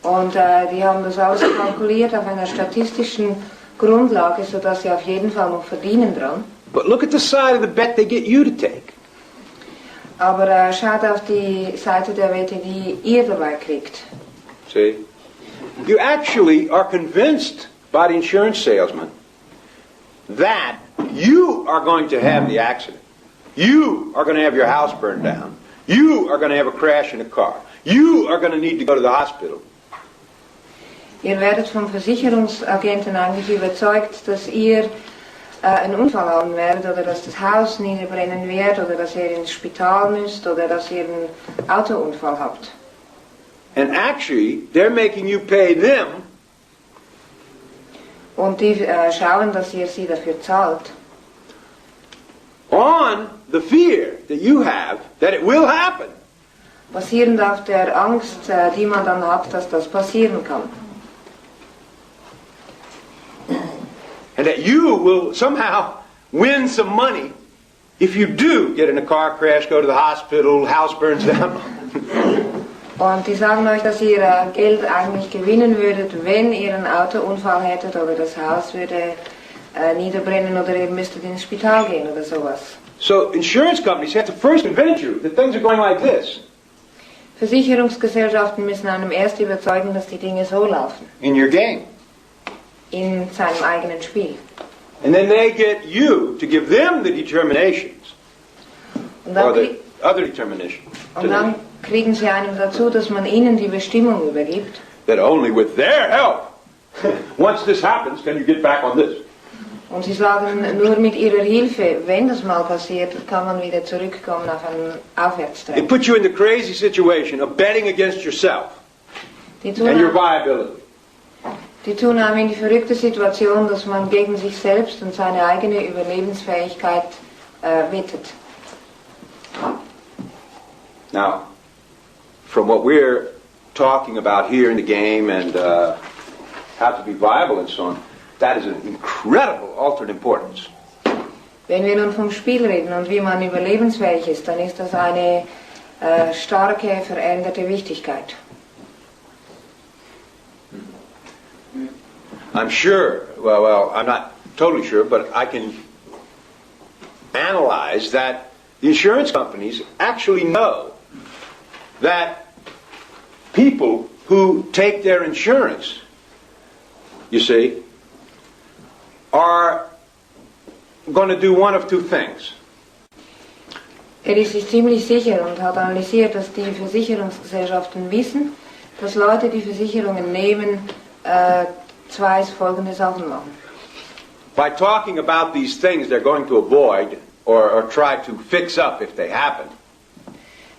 Und die haben das alles kalkuliert auf einer statistischen Grundlage, sodass sie auf jeden Fall noch verdienen dran. But look at the side of the bet they get you to take. Aber schaut auf die Seite der Wette, die ihr dabei kriegt. See? You actually are convinced by the insurance salesman that you are going to have the accident. You are going to have your house burned down. You are going to have a crash in a car. You are going to need to go to the hospital. Ihr werdet vom Versicherungsagenten eigentlich überzeugt, dass ihr einen Unfall haben werdet oder dass das Haus niederbrennen wird oder dass ihr ins Spital müsst oder dass ihr einen Autounfall habt. And actually, they're making you pay them. Und die schauen, dass ihr sie dafür zahlt. On the fear that you have that it will happen. Basierend auf der Angst, die man dann hat, dass das passieren kann. And that you will somehow win some money if you do get in a car crash, go to the hospital, house burns down. Und die sagen euch, dass ihr Geld eigentlich gewinnen würdet, wenn ihr einen Autounfall hättet oder das Haus würde niederbrennen oder ihr müsstet ins Spital gehen oder sowas. So insurance companies have to first convince you that things are going like this. Versicherungsgesellschaften müssen einem erst überzeugen, dass die Dinge so laufen. In your game. In seinem eigenen Spiel. And then they get you to give them the determinations. Or the other determinations. Und dann kriegen sie einem dazu, dass man ihnen die Bestimmung übergibt. That only with their help, once this happens, can you get back on this. Und sie sagen, nur mit ihrer Hilfe, wenn das mal passiert, kann man wieder zurückkommen auf einen Aufwärtstrend. It puts you in the crazy situation of betting against yourself and your viability. Die Zunahme in die verrückte Situation, dass man gegen sich selbst und seine eigene Überlebensfähigkeit wettet. Now, from what we're talking about here in the game and how to be viable and so on, that is an incredible altered importance. Wenn wir nun vom Spiel reden und wie man überlebensfähig ist, dann ist das eine starke, veränderte Wichtigkeit. I'm sure, well, I'm not totally sure, but I can analyze that the insurance companies actually know that people who take their insurance, you see, are going to do one of two things. Ist sich ziemlich sicher und hat analysiert, dass die Versicherungsgesellschaften wissen, dass Leute, die Versicherungen nehmen, zwei folgende Sachen machen. By talking about these things they're going to avoid or try to fix up if they happen.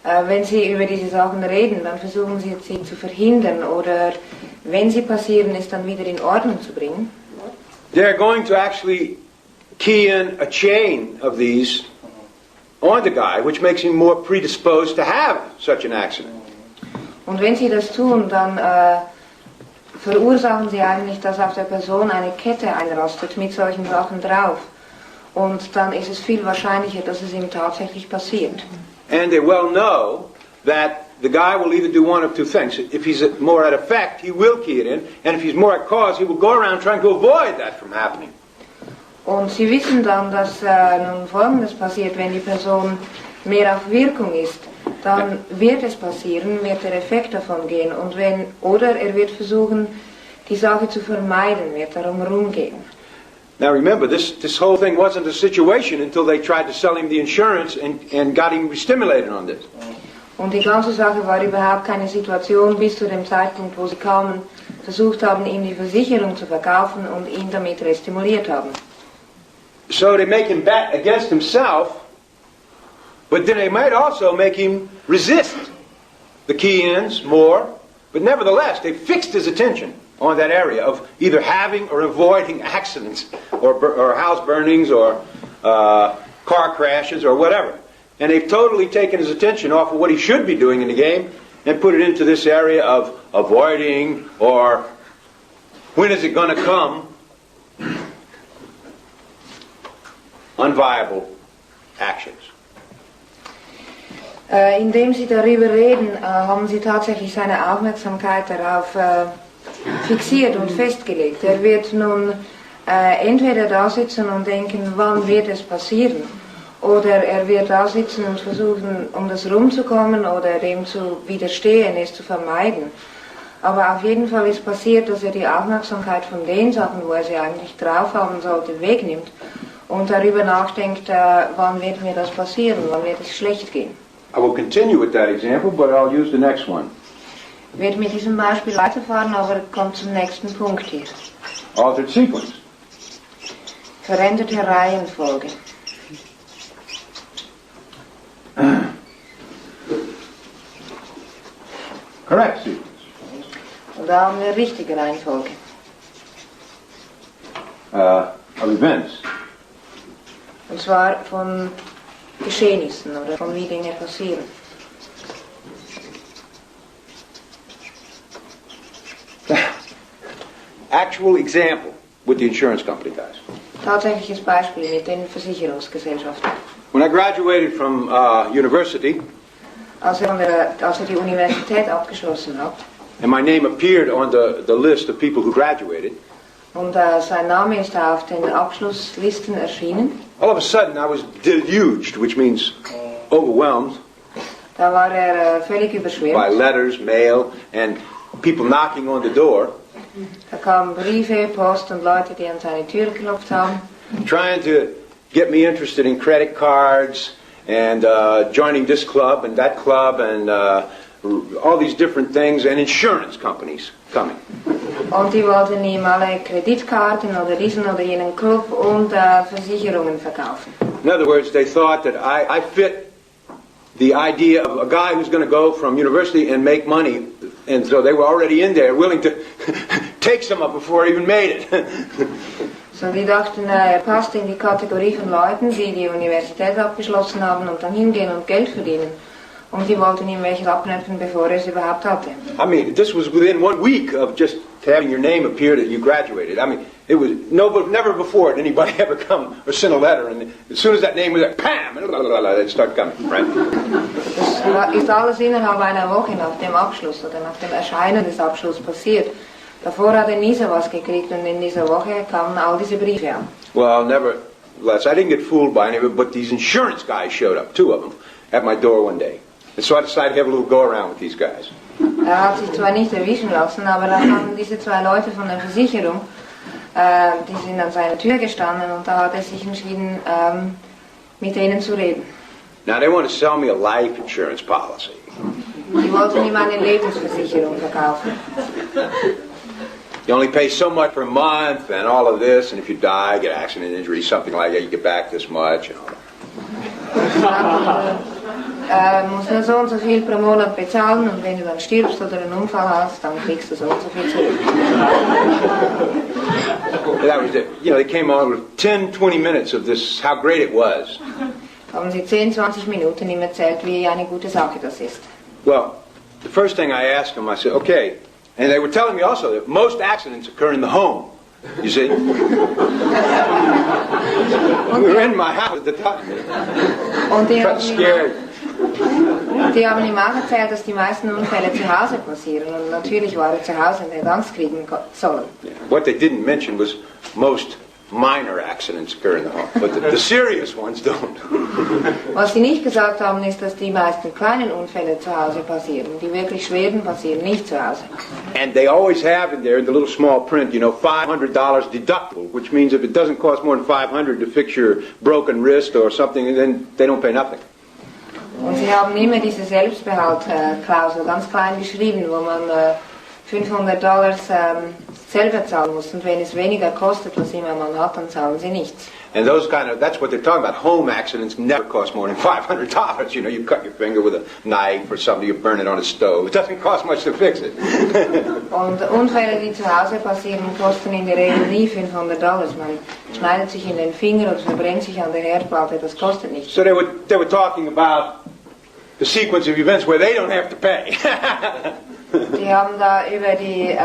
Wenn sie über diese Sachen reden, dann versuchen sie zu verhindern oder wenn sie passieren, es dann wieder in Ordnung zu bringen. They're going to actually key in a chain of these on the guy, which makes him more predisposed to have such an accident. Und wenn sie das tun, dann verursachen sie eigentlich, dass auf der Person eine Kette einrastet mit solchen Sachen drauf. Und dann ist es viel wahrscheinlicher, dass es ihm tatsächlich passiert. And they well know that the guy will either do one of two things. If he's more at effect, he will key it in, and if he's more at cause, he will go around trying to avoid that from happening. Und sie wissen dann, dass nun Folgendes passiert, wenn die Person mehr auf Wirkung ist, dann wird es passieren, wird der Effekt davon gehen oder er wird versuchen, die Sache zu vermeiden, wird darum rumgehen. Now remember, this whole thing wasn't a situation until they tried to sell him the insurance and got him stimulated on this. Und die ganze Sache war überhaupt keine Situation bis zu dem Zeitpunkt, wo sie kamen, versucht haben, ihm die Versicherung zu verkaufen und ihn damit restimuliert haben. So they make him bet against himself, but then they might also make him resist the key-ins more, but nevertheless, they fixed his attention on that area of either having or avoiding accidents or house burnings or car crashes or whatever. And they've totally taken his attention off of what he should be doing in the game and put it into this area of avoiding or when is it going to come, unviable actions. Indem sie darüber reden, haben sie tatsächlich seine Aufmerksamkeit darauf fixiert und festgelegt. Er wird nun entweder da sitzen und denken, wann wird es passieren, oder er wird da sitzen und versuchen, um das rumzukommen oder dem zu widerstehen, es zu vermeiden. Aber auf jeden Fall ist passiert, dass er die Aufmerksamkeit von den Sachen, wo er sie eigentlich drauf haben sollte, wegnimmt und darüber nachdenkt, wann wird mir das passieren, wann wird es schlecht gehen. I will continue with that example, but I'll use the next one. Ich werde mit diesem Beispiel weiterfahren, aber kommt zum nächsten Punkt hier. Altered sequence. Veränderte Reihenfolge. Correct sequence. Und da haben wir richtige Reihenfolge. Of events. Und zwar von Geschehnissen oder von wie Dinge passieren. Actual example with the insurance company guys. Tatsächliches Beispiel mit den Versicherungsgesellschaften. When I graduated from university, Als er die Universität abgeschlossen hat and my name appeared on the list of people who graduated, und sein Name ist auf den Abschlusslisten erschienen, all of a sudden I was deluged, which means overwhelmed, da war er völlig by überschwemmt. letters, mail, and people knocking on the door, Da kamen Briefe, Post und Leute, die an seine Tür geklopft haben, trying to get me interested in credit cards and joining this club and that club and all these different things, and insurance companies coming. und die wollten ihm alle Kreditkarten oder diesen oder jenen Club und Versicherungen verkaufen. In other words, they thought that I fit the idea of a guy who's going to go from university and make money And so they were already in there, willing to take some up before I even made it. So, die dachten, er passt in die Kategorie von Leuten, die die Universität abgeschlossen haben und dann hingehen und Geld verdienen. Und die wollten ihm welches abknöpfen, bevor er es überhaupt hatte. I mean, this was within 1 week of just having your name appear that you graduated. I mean, it was never before did anybody ever come or send a letter, and as soon as that name was there, bam, they'd start coming, right? Das ist alles innerhalb einer Woche nach dem Abschluss oder nach dem Erscheinen des Abschlusses passiert. Davor hat er nie sowas gekriegt und in dieser Woche kamen all diese Briefe an. Well, nevertheless, I didn't get fooled by any of it, but these insurance guys showed up, 2 of them, at my door one day. And so I decided to have a little go-around with these guys. Hat sich zwar nicht erwischen lassen, aber da kamen diese 2 Leute von der Versicherung, die sind an seiner Tür gestanden und da hat er sich entschieden, mit denen zu reden. Now they want to sell me a life insurance policy. Die wollten ihm eine Lebensversicherung verkaufen. You only pay so much per month and all of this, and if you die, get accident injury, something like that, you get back this much. And all that. Musst nur so und so viel pro Monat bezahlen und wenn du dann stirbst oder einen Unfall hast, dann kriegst du so und so viel zurück. That was it. You know, they came on with 10, 20 minutes of this, how great it was. Haben sie 10, 20 Minuten ihm erzählt, wie eine gute Sache das ist. Well, the first thing I asked them, I said, okay, and they were telling me also that most accidents occur in the home. You see? We were in my house at the time. Und die haben ihm auch erzählt, dass die meisten Unfälle zu Hause passieren. Und natürlich war er zu Hause und hätte Angst kriegen sollen. Yeah. What they didn't mention was most minor accidents occur in the home, but the serious ones don't. Was sie nicht gesagt haben, ist, dass die meisten kleinen Unfälle zu Hause passieren. Die wirklich schweren passieren nicht zu Hause. And they always have in there, in the little small print, you know, $500 deductible, which means if it doesn't cost more than $500 to fix your broken wrist or something, then they don't pay nothing. Und sie haben immer diese Selbstbehalt-Klausel ganz klein geschrieben, wo man $500 selber zahlen muss. Und wenn es weniger kostet, was immer man hat, dann zahlen sie nichts. And those that's what they're talking about. Home accidents never cost more than $500. You know, you cut your finger with a knife or something, you burn it on a stove. It doesn't cost much to fix it. Und Unfälle, die zu Hause passieren, kosten in der Regel nie $500. Man schneidet sich in den Finger oder verbrennt sich an der Herdplatte, das kostet nichts. So they were talking about the sequence of events where they don't have to pay. Die haben da über die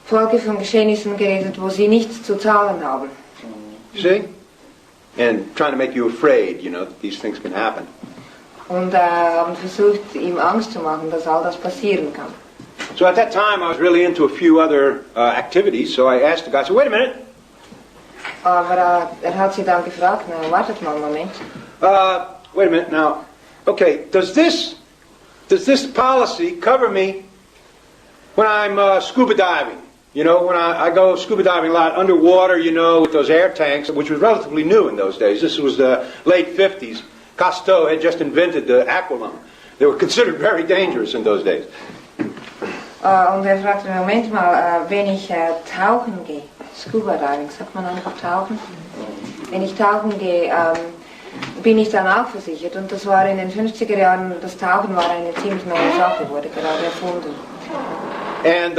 Folge von Geschehnissen geredet, wo sie nichts zu zahlen haben. See? And trying to make you afraid, you know, that these things can happen. Und haben versucht, ihm Angst zu machen, dass all das passieren kann. So at that time, I was really into a few other activities, so I asked the guy, so wait a minute. Aber hat sie dann gefragt, na, wartet mal einen Moment. Wait a minute now. Okay, does this policy cover me when I'm scuba diving? You know, when I go scuba diving a lot underwater, you know, with those air tanks, which was relatively new in those days. This was the late 50s. Cousteau had just invented the aqualung. They were considered very dangerous in those days. Und er fragte, Moment mal, wenn ich tauchen gehe, Scuba Diving, sagt man einfach tauchen? Wenn ich tauchen gehe, bin ich dann auch versichert. Und das war in den 50er Jahren, das Tauchen war eine ziemlich neue Sache, wurde gerade erfunden. And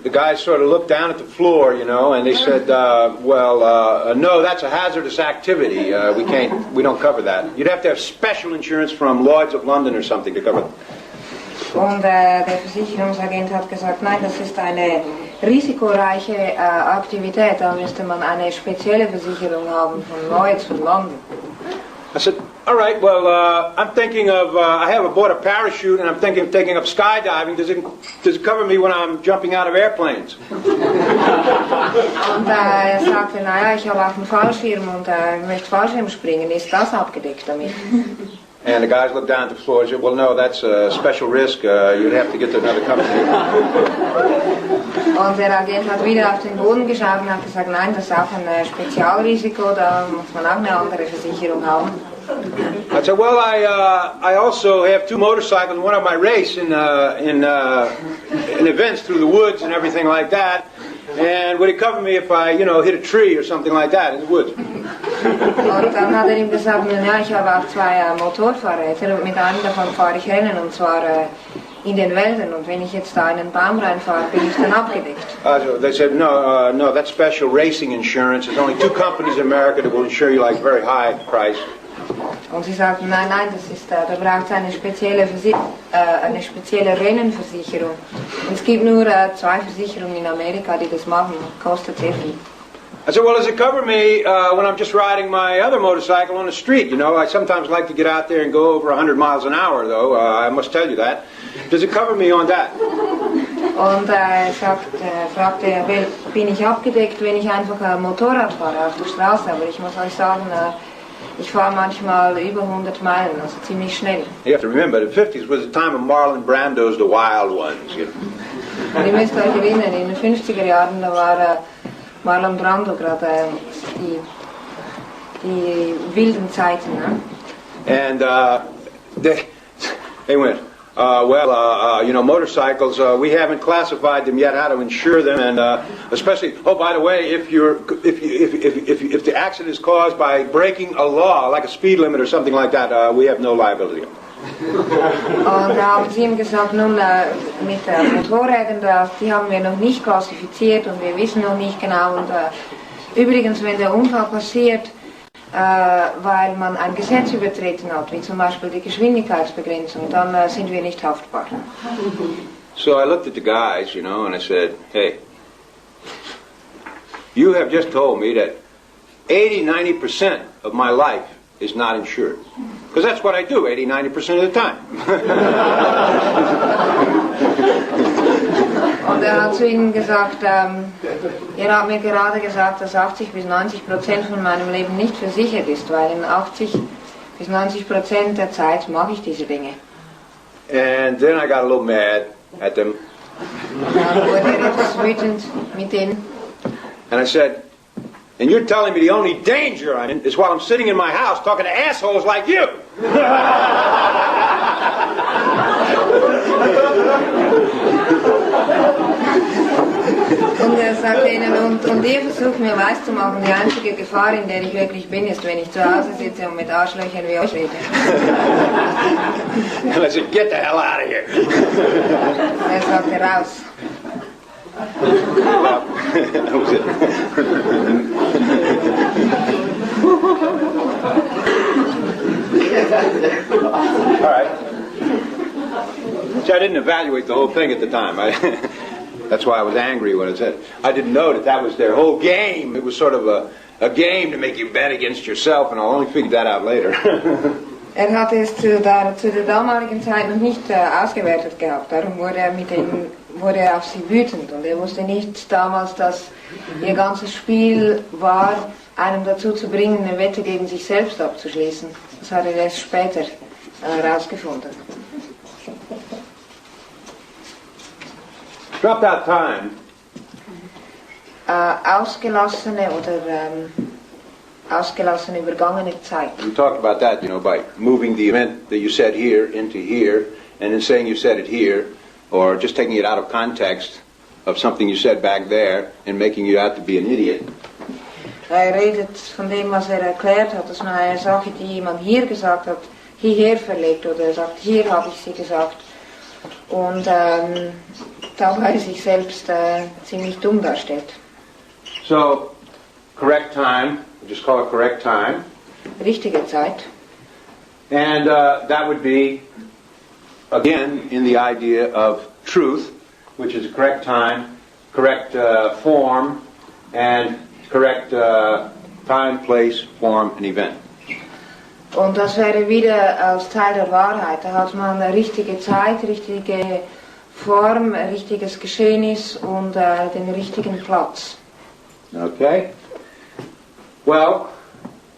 the guys sort of looked down at the floor, you know, and they said, no, that's a hazardous activity. We don't cover that. You'd have to have special insurance from Lloyd's of London or something to cover that. Und der Versicherungsagent hat gesagt, nein, das ist eine risikoreiche Aktivität, da müsste man eine spezielle Versicherung haben von Lloyd's von London. I said, all right, well, I'm thinking of, I have bought a parachute and I'm thinking of taking up skydiving. Does it cover me when I'm jumping out of airplanes? Und er sagte, naja, ich habe auch einen Fallschirm und möchte Fallschirm springen. Ist das abgedeckt damit? And the guys looked down at the floor and said, well, no, that's a special risk. You'd have to get to another company. Und der Agent hat wieder auf den Boden geschaut und hat gesagt, nein, das ist auch ein Spezialrisiko, da muss man auch eine andere Versicherung haben. I said, well, I also have 2 motorcycles, one of my race in events through the woods and everything like that. And would it cover me if I, hit a tree or something like that in the woods? Und dann hat ihm gesagt, ja, ich habe auch 2 Motorfahrräder und mit einem davon fahre ich Rennen und zwar in den Wäldern und wenn ich jetzt da einen Baum reinfahre, bin ich dann abgedeckt. So they said, no, that's special racing insurance. There's only 2 companies in America that will insure you like very high price. Und sie sagten, nein, das ist, da braucht es eine eine spezielle Rennenversicherung. Und es gibt nur 2 Versicherungen in Amerika, die das machen, kostet sehr viel. I said, well, does it cover me when I'm just riding my other motorcycle on the street? You know, I sometimes like to get out there and go over 100 miles an hour, though. I must tell you that. Does it cover me on that? Und fragte er, bin ich abgedeckt, wenn ich einfach Motorrad fahre auf der Straße? Aber ich muss euch sagen, ich fahre manchmal über 100 Meilen, also ziemlich schnell. You have to remember, the 50s was the time of Marlon Brando's The Wild Ones. You know? Und ihr müsst euch erinnern, in den 50er Jahren, da war Marlon Brando gerade die wilden Zeiten. Ne? And they went, you know, motorcycles, we haven't classified them yet, how to insure them, and especially, oh, by the way, if the accident is caused by breaking a law, like a speed limit or something like that, we have no liability. Und da haben sie ihm gesagt, nun mit Motorrädern, die haben wir noch nicht klassifiziert und wir wissen noch nicht genau. Und übrigens, wenn der Unfall passiert, weil man ein Gesetz übertreten hat, wie zum Beispiel die Geschwindigkeitsbegrenzung, dann sind wir nicht haftbar. So I looked at the guys, you know, and I said, hey, you have just told me that 80-90% of my life is not insured. Because that's what I do 80-90% of the time. Und hat zu ihnen gesagt, er hat mir gerade gesagt, dass 80-90% von meinem Leben nicht versichert ist, weil in 80-90% der Zeit mache ich diese Dinge. And then I got a little mad at them. Dann wurde er etwas wütend mit ihnen. And I said, and you're telling me the only danger I'm in is while I'm sitting in my house talking to assholes like you. Und er sagte ihnen, und ihr versucht mir weiszumachen, die einzige Gefahr, in der ich wirklich bin, ist, wenn ich zu Hause sitze und mit Arschlöchern wie euch rede. And I said, get the hell out of here. Er sagte, raus. That was it. All right. See, I didn't evaluate the whole thing at the time. That's why I was angry when I said it. I didn't know that was their whole game. It was sort of a game to make you bet against yourself, and I'll only figure that out later. Hatte es zu der damaligen Zeit noch nicht ausgewertet gehabt, darum wurde er auf sie wütend und er wusste nicht damals, dass ihr ganzes Spiel war, einem dazu zu bringen, eine Wette gegen sich selbst abzuschließen. Das hat er erst später herausgefunden. Dropped out time. Ausgelassene übergangene Zeit. We talked about that, you know, by moving the event that you said here into here, and then saying you said it here, or just taking it out of context of something you said back there and making you out to be an idiot. Redet von dem, was erklärt hat, dass man eine Sache, die jemand hier gesagt hat, hierher verlegt, oder er sagt, hier habe ich sie gesagt. Und dabei sich selbst ziemlich dumm darstellt. So, correct time, we just call it correct time. Richtige Zeit. And that would be, again, in the idea of truth, which is correct time, correct form, and correct time, place, form, and event. Und das wäre wieder als Teil der Wahrheit. Da hat man eine richtige Zeit, richtige Form, richtiges Geschehnis und den richtigen Platz. Okay. Well,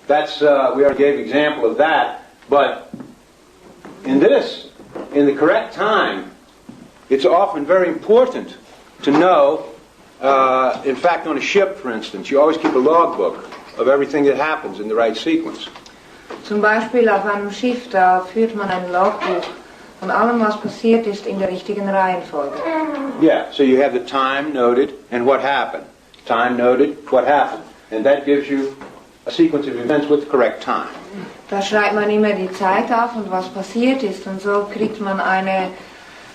that's we already gave example of that, but in the correct time, it's often very important to know. In fact, on a ship, for instance, you always keep a logbook of everything that happens in the right sequence. Zum Beispiel auf einem Schiff, da führt man ein Logbuch von allem, was passiert ist, in der richtigen Reihenfolge. Yeah, so you have the time noted and what happened. Time noted, what happened. And that gives you a sequence of events with the correct time. Da schreibt man immer die Zeit auf und was passiert ist und so kriegt man eine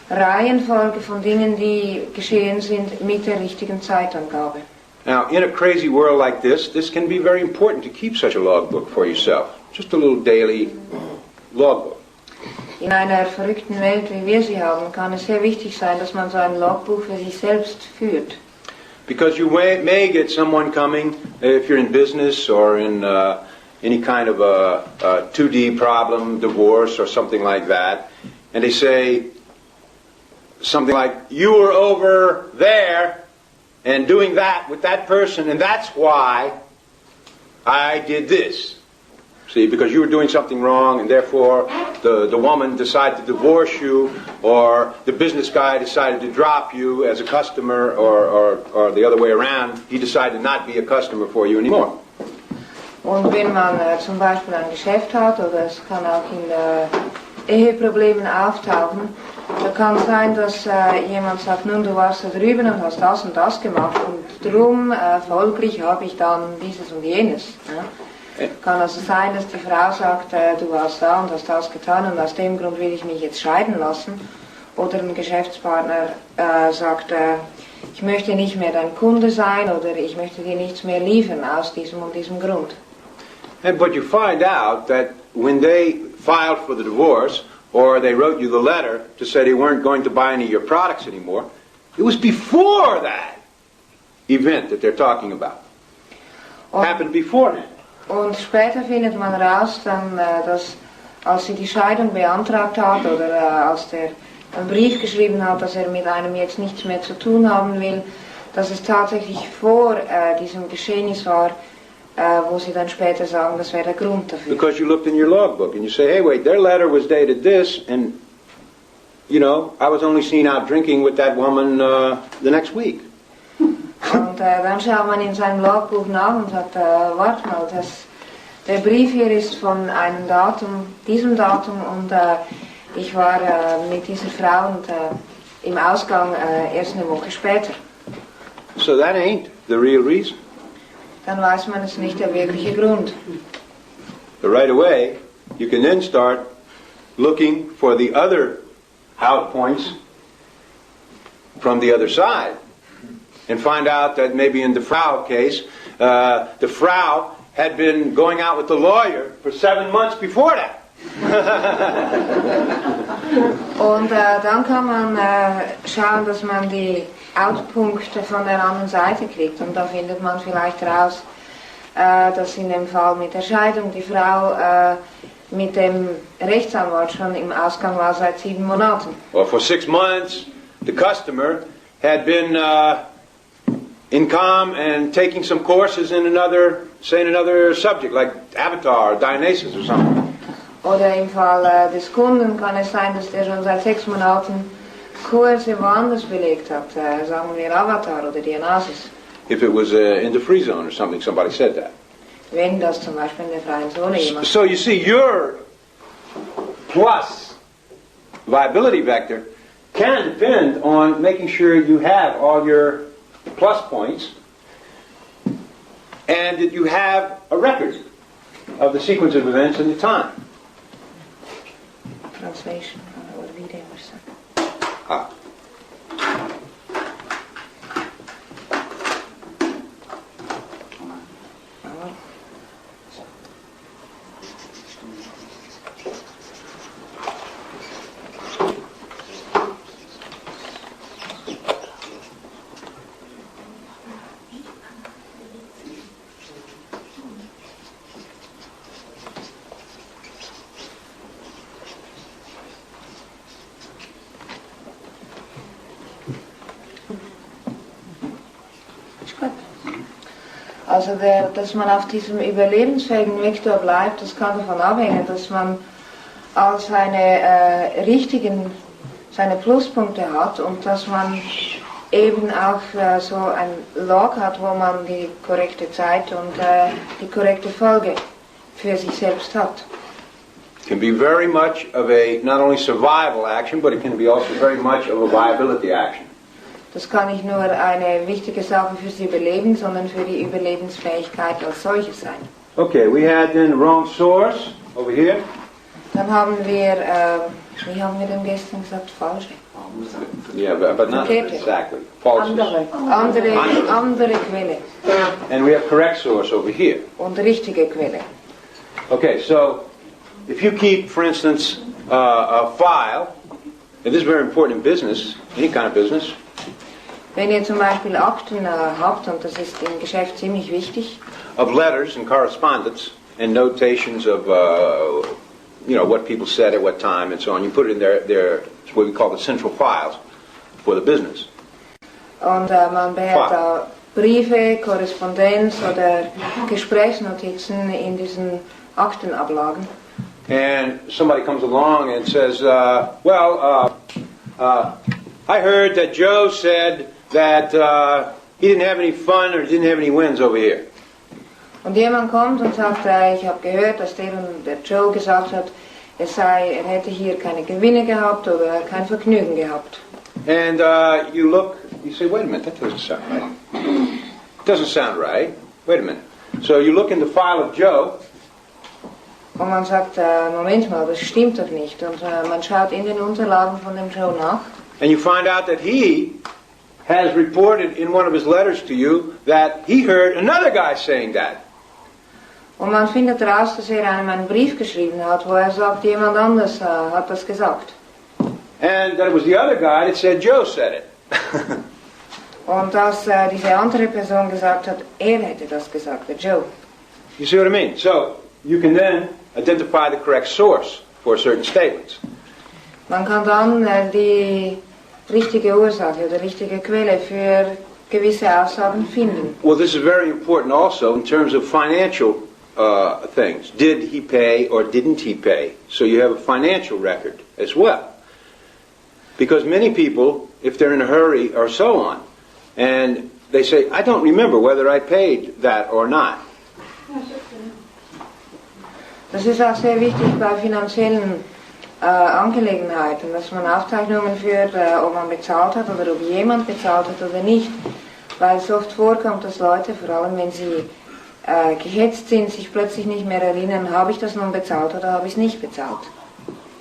Reihenfolge von Dingen, die geschehen sind, mit der richtigen Zeitangabe. Now, in a crazy world like this can be very important to keep such a logbook for yourself. Just a little daily logbook. In einer verrückten Welt, wie wir sie haben, kann es sehr wichtig sein, dass man so ein Logbuch für sich selbst führt. Because you may get someone coming, if you're in business or in any kind of a 2D problem, divorce or something like that, and they say something like, you were over there and doing that with that person, and that's why I did this. See, because you were doing something wrong, and therefore the woman decided to divorce you, or the business guy decided to drop you as a customer, or the other way around, he decided to not be a customer for you anymore. Und wenn man zum Beispiel ein Geschäft hat, oder es kann auch in Eheproblemen auftauchen, da kann sein, dass jemand sagt, nun, du warst da drüben und hast das und das gemacht, und drum folglich habe ich dann dieses und jenes. Ja. Kann also sein, dass die Frau sagt, du warst da und hast das getan und aus dem Grund will ich mich jetzt scheiden lassen. Oder ein Geschäftspartner sagt, ich möchte nicht mehr dein Kunde sein oder ich möchte dir nichts mehr liefern aus diesem und diesem Grund. But you find out that when they filed for the divorce or they wrote you the letter to say they weren't going to buy any of your products anymore, it was before that event that they're talking about. Happened beforehand. Und später findet man raus, dann, dass als sie die Scheidung beantragt hat oder als der einen Brief geschrieben hat, dass er mit einem jetzt nichts mehr zu tun haben will, dass es tatsächlich vor diesem Geschehnis war, wo sie dann später sagen, das wäre der Grund dafür. Because you looked in your logbook and you say, hey, wait, their letter was dated this, and, you know, I was only seen out drinking with that woman the next week. Und dann schaut man in seinem Logbuch nach und sagt, warte mal, der Brief hier ist von einem Datum, diesem Datum, und ich war mit dieser Frau und im Ausgang erst eine Woche später. So that ain't the real reason. Dann weiß man, es ist nicht der wirkliche Grund. But right away, you can then start looking for the other out points from the other side. And find out that maybe in the Frau case, the Frau had been going out with the lawyer for 7 months before that. Und dann kann man schauen, dass man die Outpunkte von der anderen Seite kriegt. Und da findet man vielleicht raus, dass in dem Fall mit der Scheidung die Frau mit dem Rechtsanwalt schon im Ausgang war seit 7 Monaten. Well, for 6 months, the customer had been in calm and taking some courses in another subject, like Avatar or Dionysus or something. Oder im Fall des Kunden kann es sein, dass der schon seit 6 Monaten Kurse woanders belegt hat, sagen wir Avatar oder Dionysus. If it was in the free zone or something, somebody said that. Wenn das zum Beispiel in der freien Zone jemand... So you see, your plus viability vector can depend on making sure you have all your plus points and that you have a record of the sequence of events and the time. Translation or video or something. Ah. Also dass man auf diesem überlebensfähigen Vektor bleibt, das kann davon abhängen, dass man als seine Pluspunkte hat und dass man eben auch so ein Log hat, wo man die korrekte Zeit und die korrekte Folge für sich selbst hat. It can be very much of a not only survival action, but it can be also very much of a viability action. Das kann nicht nur eine wichtige Sache fürs Überleben, sondern für die Überlebensfähigkeit als solche sein. Okay, we had then the wrong source over here. Dann haben wir, wie haben wir denn gestern gesagt, falsche? Yeah, but not Verkehrte. exactly. False. Andere Quelle. And we have correct source over here. Und richtige Quelle. Okay, so if you keep, for instance, a file, and this is very important in business, any kind of business, Wenn ihr zum Beispiel Akten habt, und das ist im Geschäft ziemlich wichtig, of letters and correspondence and notations of, what people said at what time and so on, you put it in their what we call the central files for the business. und man behält da Briefe, Korrespondenz oder Gesprächsnotizen in diesen Aktenablagen. And somebody comes along and says, I heard that Joe said that he didn't have any fun or didn't have any wins over here. Und jemand kommt und sagt, ich habe gehört, dass der Joe gesagt hat, er hätte hier keine Gewinne gehabt oder kein Vergnügen gehabt. And you look, you say, wait a minute, that doesn't sound right. Doesn't sound right. Wait a minute. So you look in the file of Joe. Und man sagt, Moment mal, das stimmt doch nicht. Und man schaut in den Unterlagen von dem Joe nach. And you find out that he has reported in one of his letters to you that he heard another guy saying that. Und man findet heraus, dass einem einen Brief geschrieben hat, wo sagt, jemand anders hat das gesagt. And that it was the other guy that said Joe said it. Und dass diese andere Person gesagt hat, hätte das gesagt, der Joe. You see what I mean? So you can then identify the correct source for certain statements. Man kann dann die richtige Ursache oder richtige Quelle für gewisse Aussagen finden. Well, this is very important also in terms of financial things. Did he pay or didn't he pay? So you have a financial record as well. Because many people, if they're in a hurry or so on, and they say, I don't remember whether I paid that or not. Das ist auch sehr wichtig bei finanziellen Angelegenheiten, dass man Aufzeichnungen führt, ob man bezahlt hat oder ob jemand bezahlt hat oder nicht. Weil es oft vorkommt, dass Leute, vor allem wenn sie gehetzt sind, sich plötzlich nicht mehr erinnern, habe ich das nun bezahlt oder habe ich es nicht bezahlt.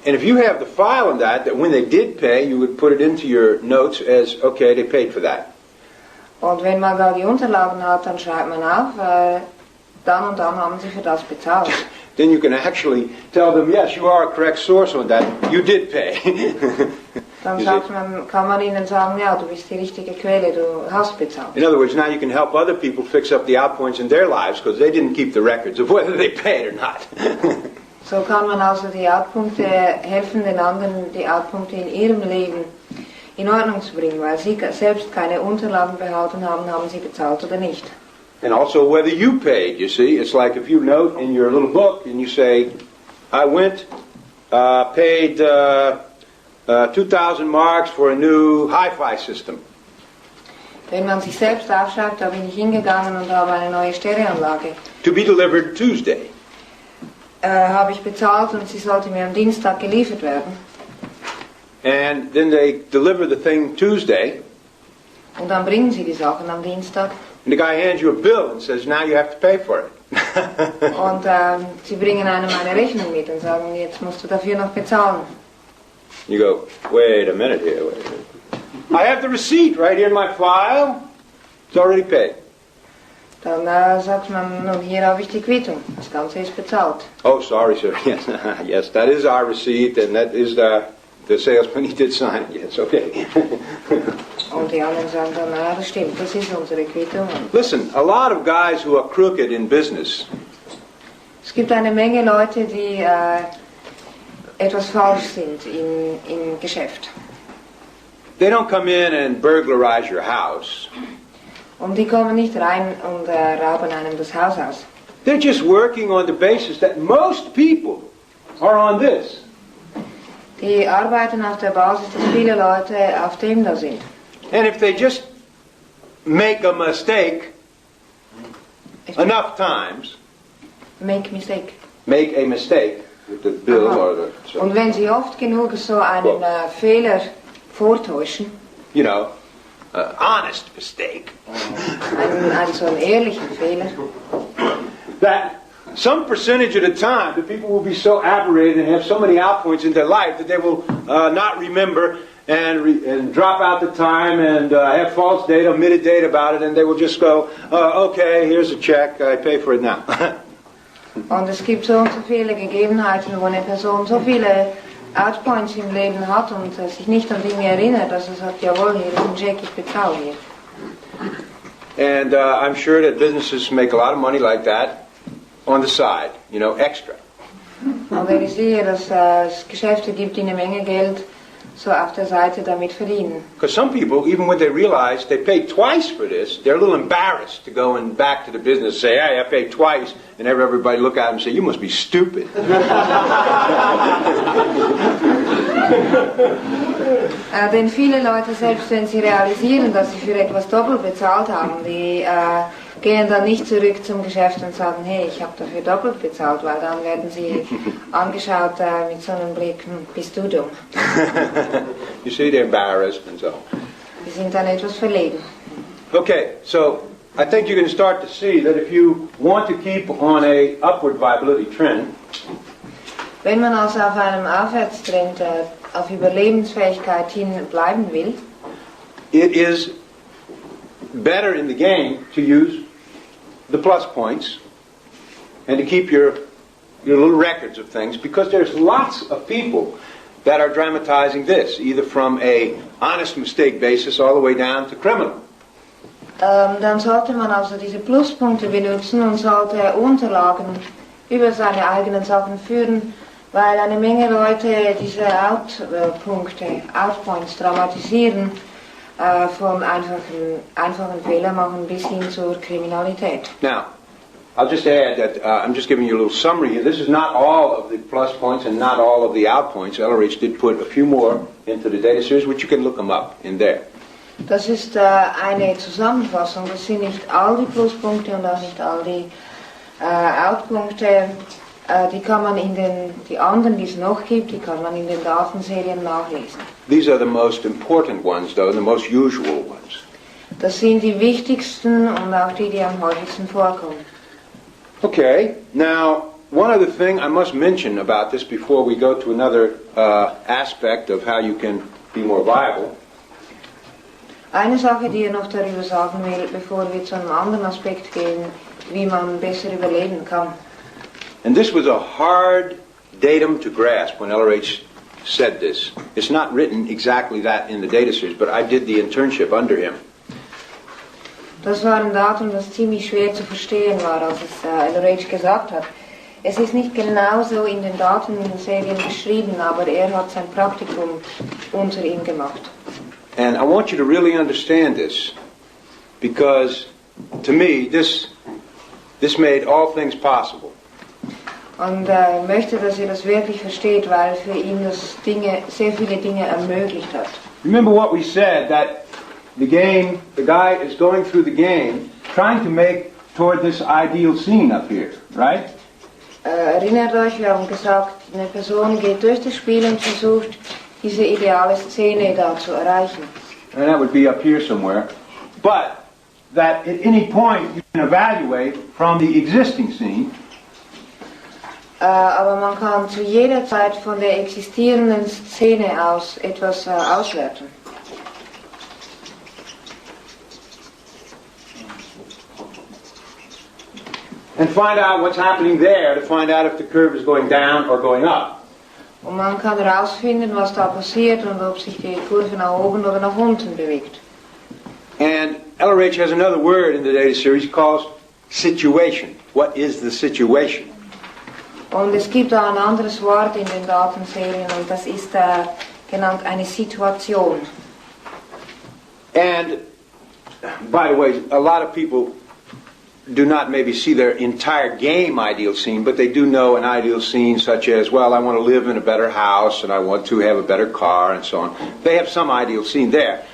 And if you have the file on that when they did pay, you would put it into your notes as, okay, they paid for that. Und wenn man da die Unterlagen hat, dann schreibt man auf, dann und dann haben sie für das bezahlt. Then you can actually tell them, yes, you are a correct source on that. You did pay. Dann kann man ihnen sagen, ja, du bist die richtige Quelle, du hast bezahlt. In other words, now you can help other people fix up the outpoints in their lives because they didn't keep the records of whether they paid or not. So kann man also die Outpunkte helfen, den anderen die Outpunkte in ihrem Leben in Ordnung zu bringen, weil sie selbst keine Unterlagen behalten haben, haben sie bezahlt oder nicht. And also whether you paid, you see. It's like if you note in your little book and you say, I went, paid 2,000 marks for a new hi-fi system. Wenn man sich selbst aufschreibt, da bin ich hingegangen und habe eine neue Stereoanlage. To be delivered Tuesday. Habe ich bezahlt und sie sollte mir am Dienstag geliefert werden. And then they deliver the thing Tuesday. Und dann bringen sie die Sachen am Dienstag. And the guy hands you a bill and says, now you have to pay for it. Und sie bringen einem eine Rechnung mit und sagen, jetzt musst du dafür noch bezahlen. You go, wait a minute here. Wait a minute. I have the receipt right here in my file. It's already paid. Dann sagt man, nun hier habe ich die Quittung, das Ganze ist bezahlt. Oh, sorry, sir. Yes, yes, that is our receipt, and that is the salesman. He did sign it. Yes, okay. Und die anderen sagen dann, na, das stimmt, das ist unsere Quittung. Listen, a lot of guys who are crooked in business. Es gibt eine Menge Leute, die etwas falsch sind im Geschäft. They don't come in and burglarize your house. Und die kommen nicht rein und rauben einem das Haus aus. They're just working on the basis that most people are on this. Die arbeiten auf der Basis, dass viele Leute auf dem da sind. And if they just make a mistake enough times, Make a mistake with the bill or the... So, und wenn sie oft genug so einen Fehler vortäuschen, you know, honest mistake, einen so einen ehrlichen Fehler, that some percentage at a time, the people will be so aberrated and have so many outpoints in their life that they will not remember and drop out the time and have false data, omitted data about it, and they will just go, okay, here's a check, I pay for it now. Und es gibt so und so viele Gegebenheiten, wo eine Person so viele Outpoints im Leben hat und sich nicht an Dinge erinnert, dass er sagt, jawohl, hier ist ein Check, ich bezahle hier. And I'm sure that businesses make a lot of money like that on the side, extra. Und ich sehe, dass es Geschäfte gibt, die eine Menge Geld so auf der Seite damit verdienen. Because some people, even when they realize they paid twice for this, they're a little embarrassed to go and back to the business and say, hey, I paid twice, and everybody look at them and say, you must be stupid. Denn viele Leute, selbst wenn sie realisieren, dass sie für etwas doppelt bezahlt haben, die gehen dann nicht zurück zum Geschäft und sagen, hey, ich habe dafür doppelt bezahlt, weil dann werden sie angeschaut mit so einem Blick, bist du dumm. You see, they're embarrassed and so. Die sind dann etwas verlegen. Okay, so I think you can start to see that if you want to keep on a upward viability trend, wenn man also auf einem Aufwärtstrend auf Überlebensfähigkeit hin bleiben will, it is better in the game to use the plus points and to keep your little records of things, because there's lots of people that are dramatizing this, either from a honest mistake basis all the way down to criminal. Dann sollte man also diese Pluspunkte benutzen und sollte Unterlagen über seine eigenen Sachen führen, weil eine Menge Leute diese Outpoints dramatisieren, von einfachen Fehler machen bis hin zur Kriminalität. Now, I'll just add that I'm just giving you a little summary here. This is not all of the plus points and not all of the out points. LRH did put a few more into the data series, which you can look them up in there. Das ist eine Zusammenfassung. Das sind nicht all die Pluspunkte und auch nicht all die Outpunkte. Die kann man die anderen, die es noch gibt, die kann man in den Datenserien nachlesen. These are the most important ones, though, the most usual ones. Das sind die wichtigsten und auch die, die am häufigsten vorkommen. Okay, now one other thing I must mention about this before we go to another aspect of how you can be more viable. Eine Sache, die ich noch darüber sagen will, bevor wir zu einem anderen Aspekt gehen, wie man besser überleben kann. And this was a hard datum to grasp when LRH said this. It's not written exactly that in the data series, but I did the internship under him. Das war ein Datum, das ziemlich schwer zu verstehen war, als es LRH gesagt hat. Es ist nicht genauso in den Datenserien beschrieben, aber hat sein Praktikum unter ihm gemacht. And I want you to really understand this, because to me this made all things possible. Und ich möchte, dass ihr das wirklich versteht, weil für ihn das sehr viele Dinge ermöglicht hat. Remember what we said, that the guy is going through the game, trying to make toward this ideal scene up here, right? Erinnert euch, wir haben gesagt, eine Person geht durch das Spiel und versucht, diese ideale Szene da zu erreichen. And that would be up here somewhere. But that at any point you can evaluate from the existing scene. Aber man kann zu jeder Zeit von der existierenden Szene aus etwas auswerten. And find out what's happening there to find out if the curve is going down or going up. Und man kann herausfinden, was da passiert und ob sich die Kurve nach oben oder nach unten bewegt. And LRH has another word in the data series he calls situation. What is the situation? Und es gibt da ein anderes Wort in den Datenserien und das ist genannt eine Situation. And by the way, a lot of people do not maybe see their entire game ideal scene, but they do know an ideal scene such as, well, I want to live in a better house and I want to have a better car and so on. They have some ideal scene there,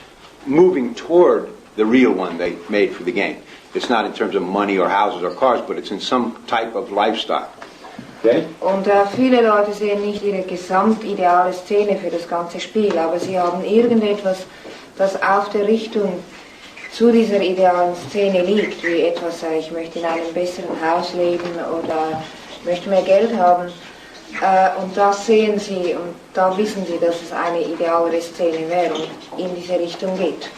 moving toward the real one they made for the game. It's not in terms of money or houses or cars, but it's in some type of lifestyle. Okay? Und viele Leute sehen nicht ihre gesamtideale Szene für das ganze Spiel, aber sie haben irgendetwas, das auf der Richtung zu dieser idealen Szene liegt, wie etwas, ich möchte in einem besseren Haus leben oder möchte mehr Geld haben. Und das sehen Sie und da wissen Sie, dass es eine idealere Szene wäre und in diese Richtung geht.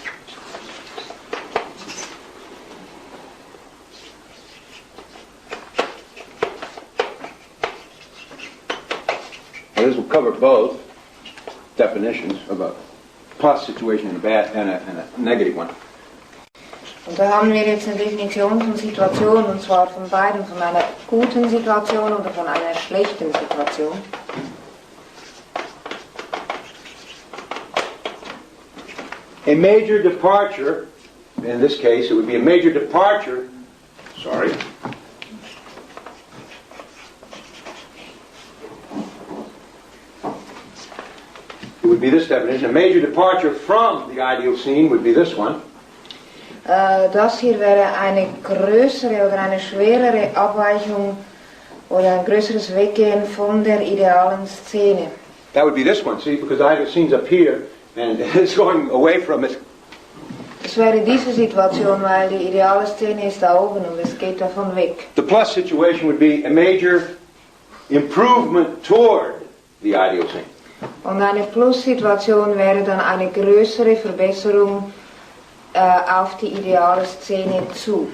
Well, this will cover both definitions of a plus situation and a bad and a negative one. Und da haben wir jetzt eine Definition von Situation, und zwar von beiden, von einer guten Situation oder von einer schlechten Situation. A major departure, in this case it would be a major departure, it would be this definition. A major departure from the ideal scene would be this one. Das hier wäre eine größere oder eine schwerere Abweichung oder ein größeres Weggehen von der idealen Szene. That would be this one, see, because the ideal scene's up here and it's going away from it. Das wäre diese Situation, weil die ideale Szene ist da oben und es geht davon weg. The plus situation would be a major improvement toward the ideal scene. Und eine Plus-Situation wäre dann eine größere Verbesserung auf die ideale Szene zu.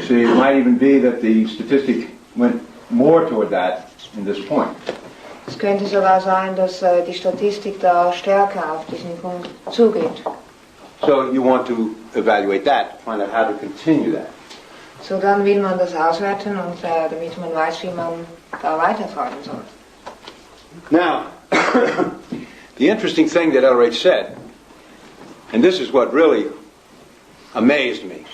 So it might even be that the statistic went more toward that in this point. Es könnte sogar sein, dass die Statistik da stärker auf diesen Punkt zugeht. So you want to evaluate that, find out how to continue that. So dann will man das auswerten und damit man weiß, wie man da weiterfahren soll. Now, the interesting thing that Ulrich said, and this is what really amazed me.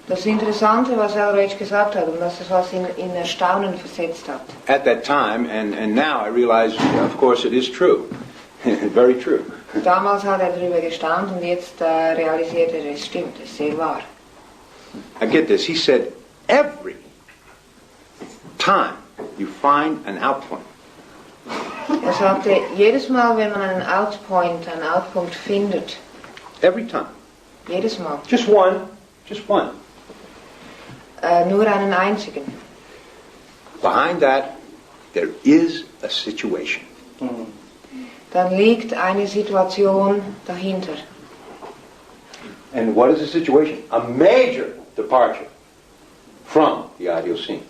Das Interessante, was Ulrich gesagt hat, und das ist, was ihn in Erstaunen versetzt hat. At that time, and now I realize, of course, it is true. Very true. Damals hat darüber gestaunt und jetzt realisiert es stimmt, es ist sehr wahr. I get this. He said, every time you find an outpoint, Er sagte, jedes Mal, wenn man einen Outpunkt findet, every time, jedes Mal, just one, nur einen einzigen, behind that, there is a situation. dann liegt eine Situation dahinter. And what is the situation? A major departure from the ideal scene.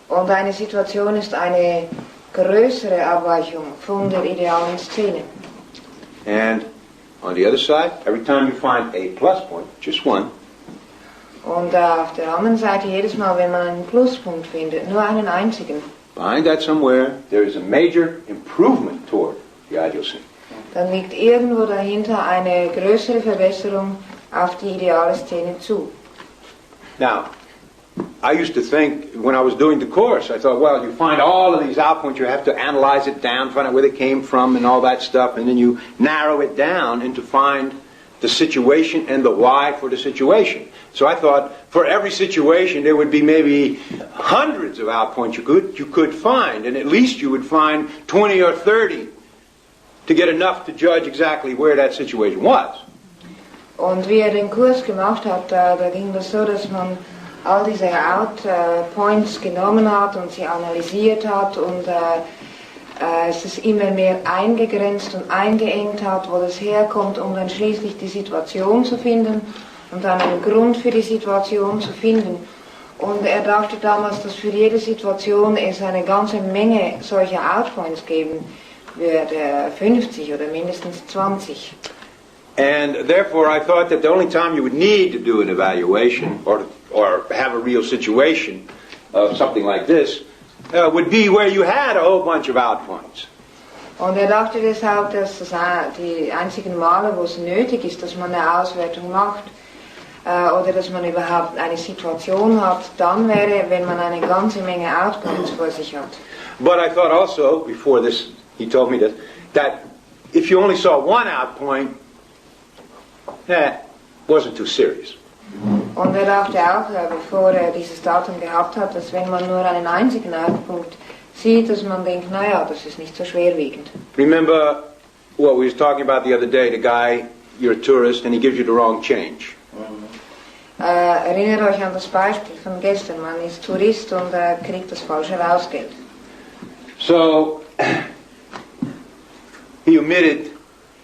Und eine Situation ist eine größere Abweichung von der idealen Szene. And on the other side, every time you find a plus point, just one, Und auf der anderen Seite, jedes Mal, wenn man einen Pluspunkt findet, nur einen einzigen, behind that somewhere, there is a major improvement toward the ideal scene. dann liegt irgendwo dahinter eine größere Verbesserung auf die ideale Szene zu. Now, I used to think, when I was doing the course, I thought, well, you find all of these outpoints, you have to analyze it down, find out where they came from and all that stuff, and then you narrow it down and to find the situation and the why for the situation. So I thought, for every situation, there would be maybe hundreds of outpoints you could find, and at least you would find 20 or 30 to get enough to judge exactly where that situation was. Und wie den Kurs gemacht hat, da ging das so, dass man all diese Outpoints genommen hat und sie analysiert hat und es ist immer mehr eingegrenzt und eingeengt hat, wo das herkommt, um dann schließlich die Situation zu finden und dann einen Grund für die Situation zu finden. Und er dachte damals, dass für jede Situation es eine ganze Menge solcher Outpoints geben würde, 50 oder mindestens 20. And therefore I thought that the only time you would need to do an evaluation or have a real situation of something like this would be where you had a whole bunch of outpoints. Und er dachte deshalb, dass das die einzigen Male, wo es nötig ist, dass man eine Auswertung macht oder dass man überhaupt eine Situation hat, dann wäre, wenn man eine ganze Menge Outpoints vor sich hat. But I thought also, before this, he told me this, that if you only saw one outpoint, that wasn't too serious. Und er dachte auch, bevor er dieses Datum gehabt hat, dass wenn man nur einen einzigen Outpunkt sieht, dass man denkt, naja, das ist nicht so schwerwiegend. Remember what we was talking about the other day, the guy, you're a tourist and he gives you the wrong change. Erinnert euch an das Beispiel von gestern, man ist Tourist und kriegt das falsche Rausgeld. So he omitted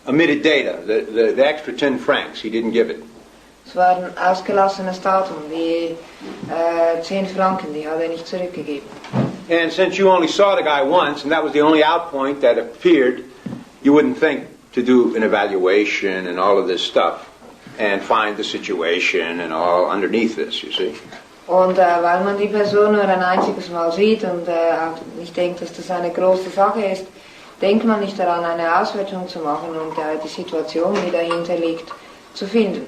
data, the extra 10 francs. He didn't give it. Es war ein ausgelassenes Datum, die 10 Franken, die hat er nicht zurückgegeben. And since you only saw the guy once, and that was the only out point that appeared, you wouldn't think to do an evaluation and all of this stuff and find the situation and all underneath this, you see. Und weil man die Person nur ein einziges Mal sieht und auch nicht denkt, dass das eine große Sache ist, denkt man nicht daran, eine Auswertung zu machen und die Situation, die dahinter liegt, zu finden.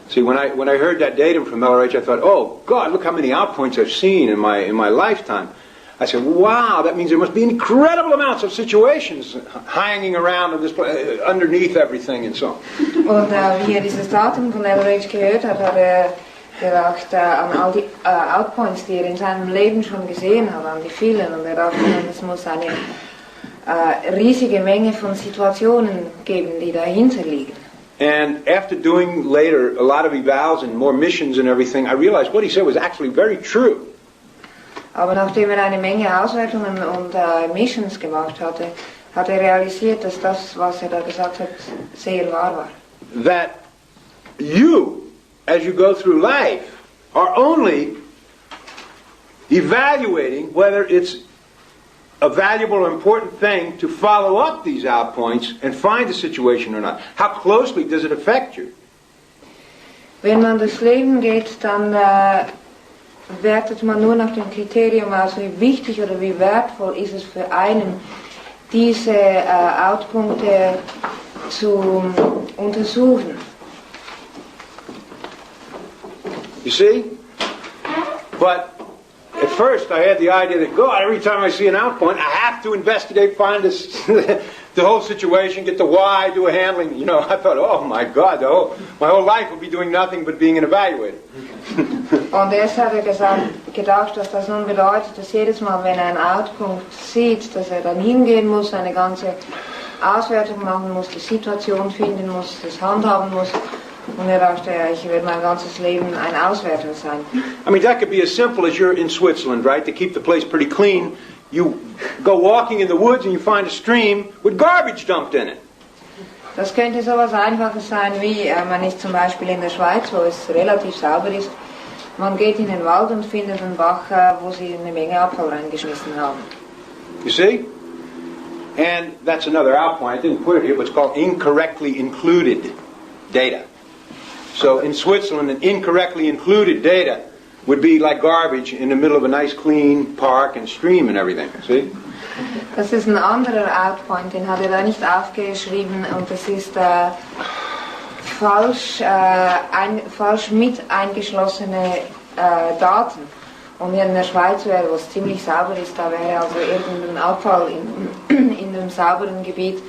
See, when I heard that datum from LRH, I thought, oh God, look how many outpoints I've seen in my lifetime. I said, wow, that means there must be incredible amounts of situations hanging around in this underneath everything and so on. Und wie dieses Datum von LRH gehört hat, hat gedacht an all die Outpoints, die in seinem Leben schon gesehen hat, an die vielen. Und dachte, es muss eine riesige Menge von Situationen geben, die dahinter liegen. And after doing later a lot of evals and more missions and everything, I realized what he said was actually very true. Aber nachdem eine Menge Auswertungen und Missions gemacht hatte, hat realisiert, dass das, was da gesagt hat, sehr wahr war. That you, as you go through life, are only evaluating whether it's a valuable or important thing to follow up these outpoints and find a situation or not. How closely does it affect you? Wenn man durchs Leben geht, dann wertet man nur nach dem Kriterium aus, wie wichtig oder wie wertvoll ist es für einen, diese Outpunkte zu untersuchen. You see? But at first I had the idea that, God, every time I see an outpoint, I have to investigate, find this, the whole situation, get the why, do a handling. You know, I thought, oh my God, my whole life will be doing nothing but being an evaluator. Und erst hat gedacht, dass das nun bedeutet, dass jedes Mal, wenn er einen Outpunkt sieht, dass er dann hingehen muss, eine ganze Auswertung machen muss, die Situation finden muss, das handhaben muss. Und er dachte, ich werde mein ganzes Leben ein Auswärter sein. I mean, that could be as simple as you're in Switzerland, right? To keep the place pretty clean, you go walking in the woods and you find a stream with garbage dumped in it. Das könnte so etwas Einfaches sein, wie man ist zum Beispiel in der Schweiz, wo es relativ sauber ist. Man geht in den Wald und findet einen Bach, wo sie eine Menge Abfall reingeschmissen haben. You see? And that's another outpoint. I didn't put it here, but it's called incorrectly included data. So in Switzerland, an incorrectly included data would be like garbage in the middle of a nice clean park and stream and everything. See? Das ist ein anderer Outpoint, den hat er da nicht aufgeschrieben und das ist falsch mit eingeschlossene Daten. Und hier in der Schweiz, wo es ziemlich sauber ist, da wäre also irgendein Abfall in dem sauberen Gebiet,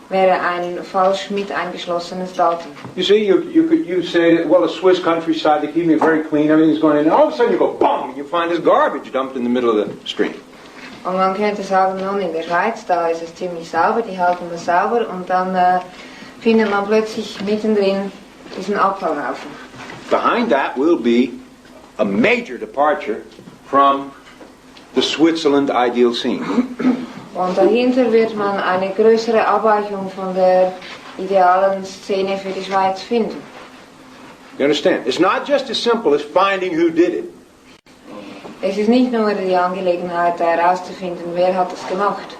wäre ein falsch mit eingeschlossenes Datum. You see, you say that, well, the Swiss countryside, they keep it very clean, everything's going in, and all of a sudden you go, boom, and you find this garbage dumped in the middle of the stream. Und man könnte sagen, nun in der Schweiz, da ist es ziemlich sauber, die halten das sauber, und dann findet man plötzlich mittendrin diesen Abfallhaufen. Behind that will be a major departure from the Switzerland ideal scene. Und dahinter wird man eine größere Abweichung von der idealen Szene für die Schweiz finden. You understand? It's not just as simple as finding who did it. Es ist nicht nur die Angelegenheit herauszufinden, wer hat es gemacht.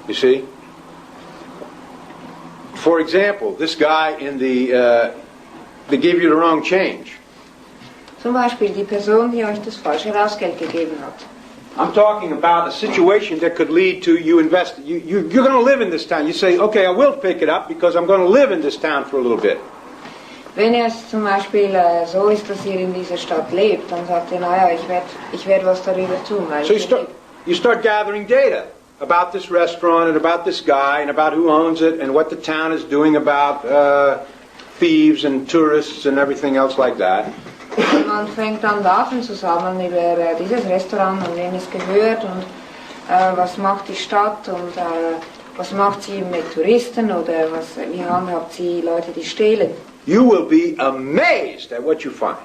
You see? For example, this guy in they gave you the wrong change. Zum Beispiel die Person, die euch das falsche Rausgeld gegeben hat. I'm talking about a situation that could lead to you invest. You're going to live in this town. You say, okay, I will pick it up because I'm going to live in this town for a little bit. Wenn es zum Beispiel so ist, dass ihr in dieser Stadt lebt, dann sagt ihr, naja, ich werd was darüber tun. Weil So you start gathering data about this restaurant and about this guy and about who owns it and what the town is doing about thieves and tourists and everything else like that. Und man fängt an Daten zu sammeln über dieses Restaurant und wem es gehört und was macht die Stadt und was macht sie mit Touristen oder wie handhabt sie Leute, die stehlen. You will be amazed at what you find.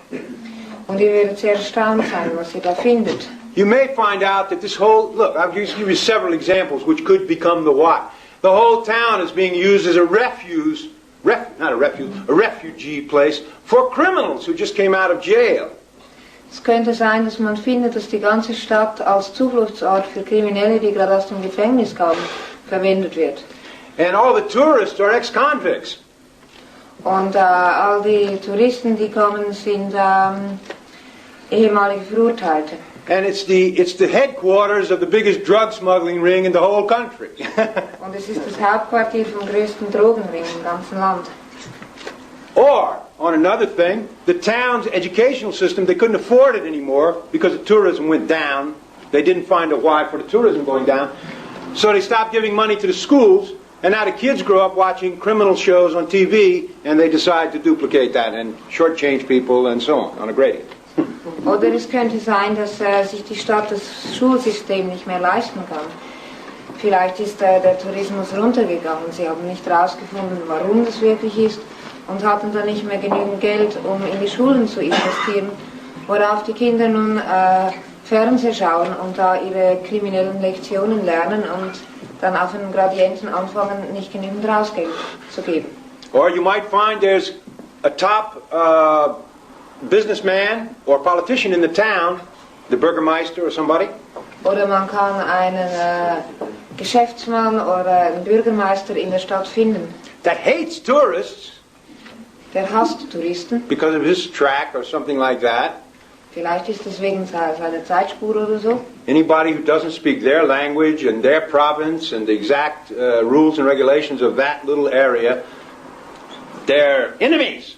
Und ihr werdet sehr erstaunt sein, was ihr da findet. you may find out that this whole, look, I'll give you several examples which could become the what. The whole town is being used as a refugee place for criminals who just came out of jail. Es könnte sein, dass man findet, dass die ganze Stadt als Zufluchtsort für Kriminelle, die gerade aus dem Gefängnis kamen, verwendet wird. And all the tourists are ex-convicts. Und all die Touristen, die kommen, sind ehemalige Verurteilte. And it's the headquarters of the biggest drug smuggling ring in the whole country. Und es ist das Hauptquartier vom größten Drogenring im ganzen Land. Or, on another thing, the town's educational system, they couldn't afford it anymore because the tourism went down. They didn't find a why for the tourism going down. So they stopped giving money to the schools, and now the kids grow up watching criminal shows on TV, and they decide to duplicate that and shortchange people and so on a gradient. Oder es könnte sein, dass sich die Stadt das Schulsystem nicht mehr leisten kann. Vielleicht ist der Tourismus runtergegangen. Sie haben nicht herausgefunden, warum das wirklich ist und hatten dann nicht mehr genügend Geld, um in die Schulen zu investieren, worauf die Kinder nun Fernsehen schauen und da ihre kriminellen Lektionen lernen und dann auf einen Gradienten anfangen, nicht genügend rausgeben zu geben. Or you might find there's a top businessman or politician in the town, the Bürgermeister or somebody. Oder man kann einen Geschäftsmann oder einen Bürgermeister in der Stadt finden. That hates tourists. Der hasst Touristen. Because of his track or something like that. Vielleicht ist es wegen seiner Zeitspur oder so. Anybody who doesn't speak their language and their province and the exact rules and regulations of that little area, they're enemies.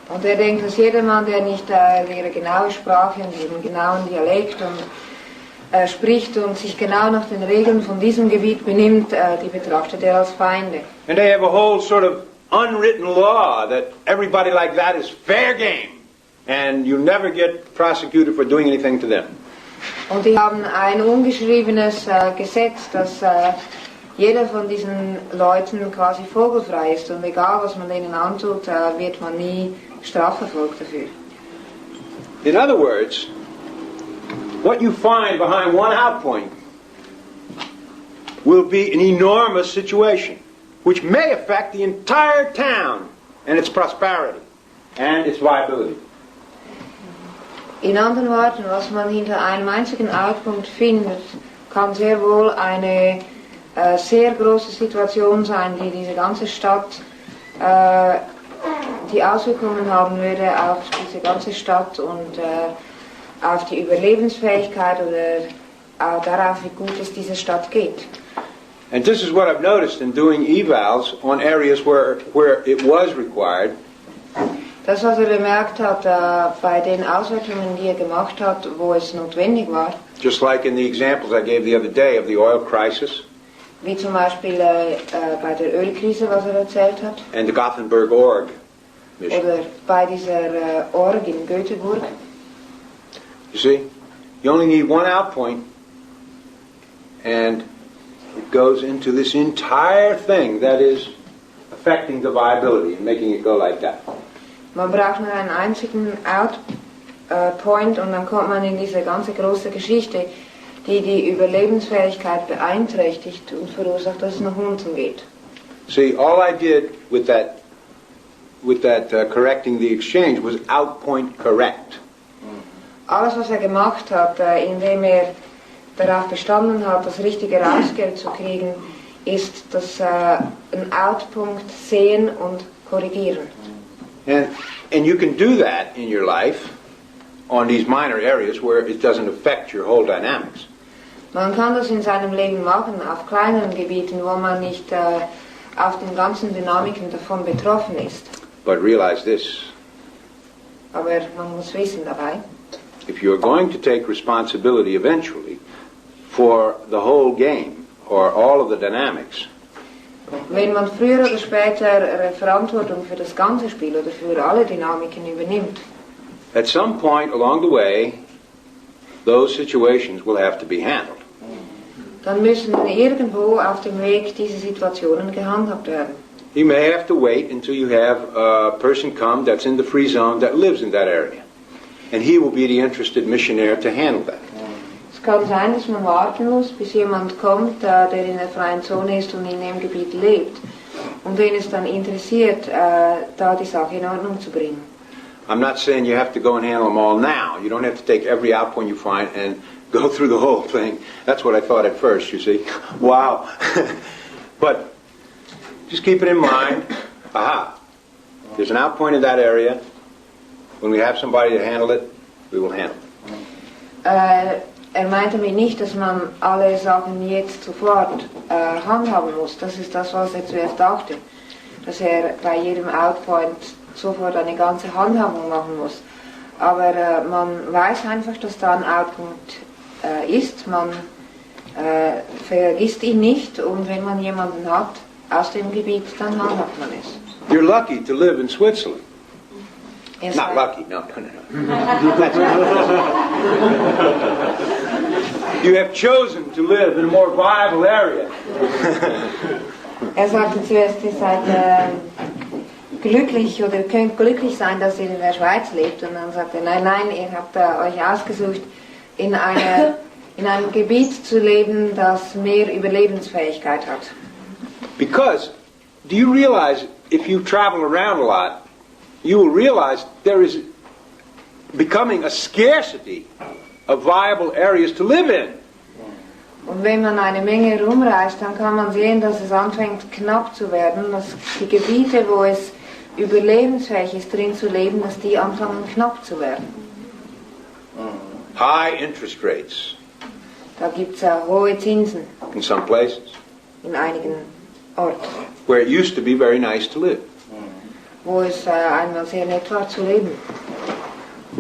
Und er denkt, dass jedermann, der nicht ihre genaue Sprache und ihren genauen Dialekt und spricht und sich genau nach den Regeln von diesem Gebiet benimmt, die betrachtet er als Feinde. And they have a whole sort of unwritten law that everybody like that is fair game, and you never get prosecuted for doing anything to them. Und die haben ein ungeschriebenes Gesetz, dass jeder von diesen Leuten quasi vogelfrei ist und egal was man denen antut, wird man nie strafverfolgt dafür. In other words, what you find behind one out point will be an enormous situation which may affect the entire town and its prosperity and its viability. In anderen Worten, was man hinter einem einzigen Outpunkt findet, kann sehr wohl eine sehr große Situation sein, die diese ganze Stadt, die Auswirkungen haben würde auf diese ganze Stadt und auf die Überlebensfähigkeit oder darauf, wie gut es dieser Stadt geht. And this is what I've noticed in doing evals on areas where it was required. Das, was bemerkt hat bei den Auswertungen, die gemacht hat, wo es notwendig war. Just like in the examples I gave the other day of the oil crisis. Wie zum Beispiel bei der Ölkrise, was erzählt hat. And the Gothenburg Org mission. Oder bei dieser Org in Göteborg. You see, you only need one out point, and it goes into this entire thing that is affecting the viability and making it go like that. Man braucht nur einen einzigen Point und dann kommt man in diese ganze große Geschichte, die die Überlebensfähigkeit beeinträchtigt und verursacht, dass es nach unten geht. See, all I did with that correcting the exchange was outpoint correct. Alles, was gemacht hat, indem darauf bestanden hat, das richtige Rausgeld zu kriegen, ist das ein Outpunkt sehen und korrigieren. And you can do that in your life on these minor areas where it doesn't affect your whole dynamics. Man kann das in seinem Leben machen, auf kleineren Gebieten, wo man nicht auf den ganzen Dynamiken davon betroffen ist. But realize this. Aber man muss wissen dabei, if you're going to take responsibility eventually for the whole game or all of the dynamics, wenn man früher oder später Verantwortung für das ganze Spiel oder für alle Dynamiken übernimmt, at some point along the way, those situations will have to be handled. Dann müssen irgendwo auf dem Weg diese Situationen gehandhabt werden. You may have to wait until you have a person come that's in the free zone that lives in that area. And he will be the interested missionaire to handle that. kann sein, dass man warten muss, bis jemand kommt, der in der freien Zone ist und in dem Gebiet lebt und den es dann interessiert, da die Sache in Ordnung zu bringen. I'm not saying you have to go and handle them all now. You don't have to take every outpoint you find and go through the whole thing. That's what I thought at first, you see. Wow. But just keep it in mind. Aha. There's an outpoint in that area. When we have somebody to handle it, we will handle it. Meinte damit nicht, dass man alle Sachen jetzt sofort handhaben muss. Das ist das, was zuerst dachte. Dass bei jedem Outpoint sofort eine ganze Handhabung machen muss. Aber man weiß einfach, dass da ein Outpunkt ist. Man vergisst ihn nicht und wenn man jemanden hat aus dem Gebiet, dann handhabt man es. You're lucky to live in Switzerland. Not lucky, no. You have chosen to live in a more viable area. Sagte zuerst, ihr seid glücklich oder könnt glücklich sein, dass ihr in der Schweiz lebt. Und dann sagt er, nein, ihr habt euch ausgesucht, in einem Gebiet zu leben, das mehr Überlebensfähigkeit hat. Because, do you realize, if you travel around a lot, you will realize there is becoming a scarcity of viable areas to live in. Und wenn man eine Menge rumreist, dann kann man sehen, dass es anfängt knapp zu werden, dass die Gebiete, wo es überlebensfähig ist, drin zu leben, dass die anfangen knapp zu werden. High interest rates. Da gibt es hohe Zinsen. In some places. In einigen Orten. Where it used to be very nice to live. Wo es einmal sehr nett war zu leben.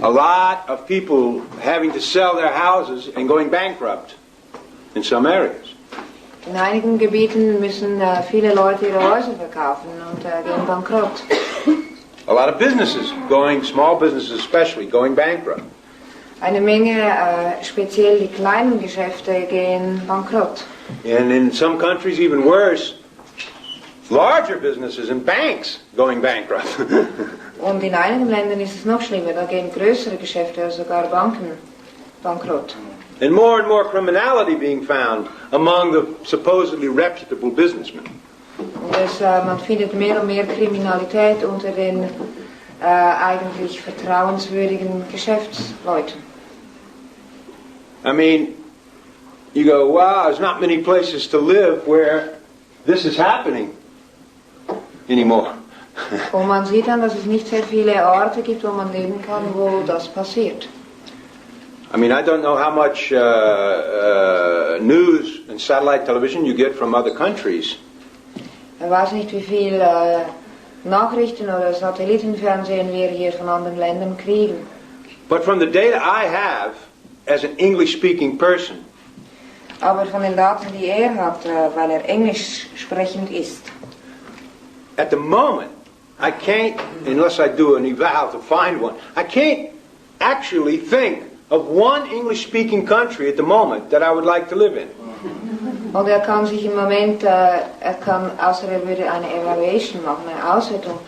A lot of people having to sell their houses and going bankrupt in some areas. In einigen Gebieten müssen viele Leute ihre Häuser verkaufen und gehen bankrott. A lot of businesses small businesses especially, going bankrupt. Eine Menge, speziell die kleinen Geschäfte, gehen bankrott. And in some countries even worse, larger businesses and banks going bankrupt. Und in einigen Ländern ist es noch schlimmer, da gehen größere Geschäfte, also sogar Banken, bankrott. And more criminality being found among the supposedly reputable businessmen. Und man findet mehr und mehr Kriminalität unter den eigentlich vertrauenswürdigen Geschäftsleuten. I mean, you go, wow, there's not many places to live where this is happening anymore. Und man sieht dann, dass es nicht sehr viele Orte gibt, wo man leben kann, wo das passiert. I mean, I don't know how much news and satellite television you get from other countries. Ich weiß nicht, wie viel Nachrichten oder Satellitenfernsehen wir hier von anderen Ländern kriegen. But from the data I have, as an English-speaking person, aber von den Daten, die hat, weil Englisch sprechend ist. At the moment, I can't, unless I do an eval to find one, I can't actually think of one English-speaking country at the moment that I would like to live in. Und kann sich im Moment, kann, außer würde eine Evaluation machen, eine Auswertung,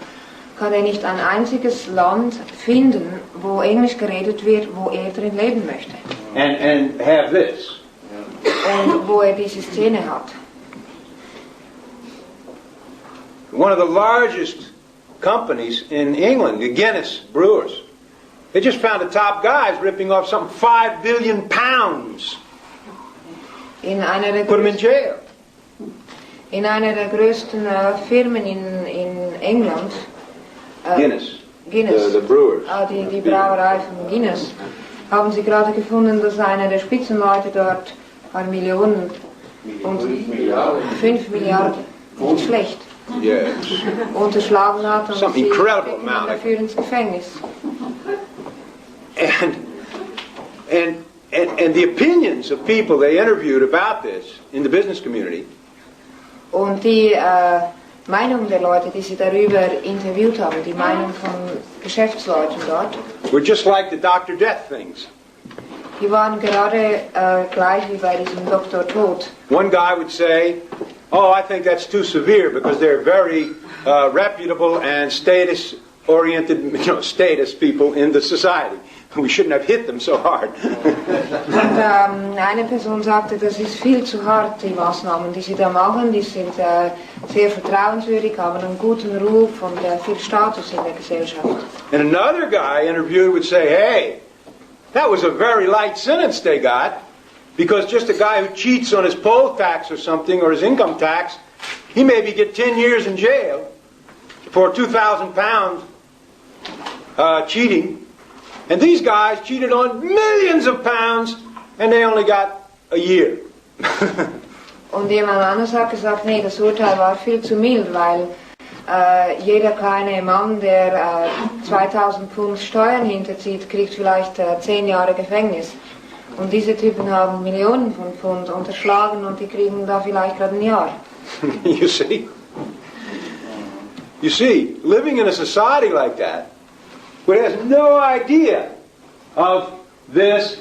kann nicht ein einziges Land finden, wo Englisch geredet wird, wo drin leben möchte. And have this. Und wo diese Szene hat. One of the largest companies in England, the Guinness Brewers, they just found the top guys ripping off some £5 billion. Put them in jail. In einer der größten Firmen in England. Guinness. The Brewers. Die Brauerei von Guinness. Haben sie gerade gefunden, dass einer der Spitzenleute dort ein Millionen und 5 Milliarden, nicht schlecht, yes, unterschlagen hat und some sie incredible amount. Dafür ins Gefängnis. And the opinions of people they interviewed about this in the business community. Und die Meinung der Leute, die sie darüber interviewt haben, die Meinung von Geschäftsleuten dort, were just like the Dr. Death things. Die waren gerade gleich wie bei diesem Dr. Tod. One guy would say, "Oh, I think that's too severe because they're very reputable and status-oriented, status people in the society." We shouldn't have hit them so hard. Und eine Person sagte, das ist viel zu hart, die Maßnahmen, die sie da machen. Die sind sehr vertrauenswürdig, haben einen guten Ruf und viel Status in der Gesellschaft. And another guy interviewed would say, hey, that was a very light sentence they got, because just a guy who cheats on his poll tax or something, or his income tax, he maybe get 10 years in jail for £2,000 cheating. And these guys cheated on millions of pounds, and they only got a year. Und jemand anderes hat gesagt, nee, das Urteil war viel zu mild, weil jeder kleine Mann, der 2000 Pfund Steuern hinterzieht, kriegt vielleicht 10 Jahre Gefängnis. Und diese Typen haben Millionen von Pfund unterschlagen und die kriegen da vielleicht gerade ein Jahr. You see? You see, living in a society like that, where it has no idea of this,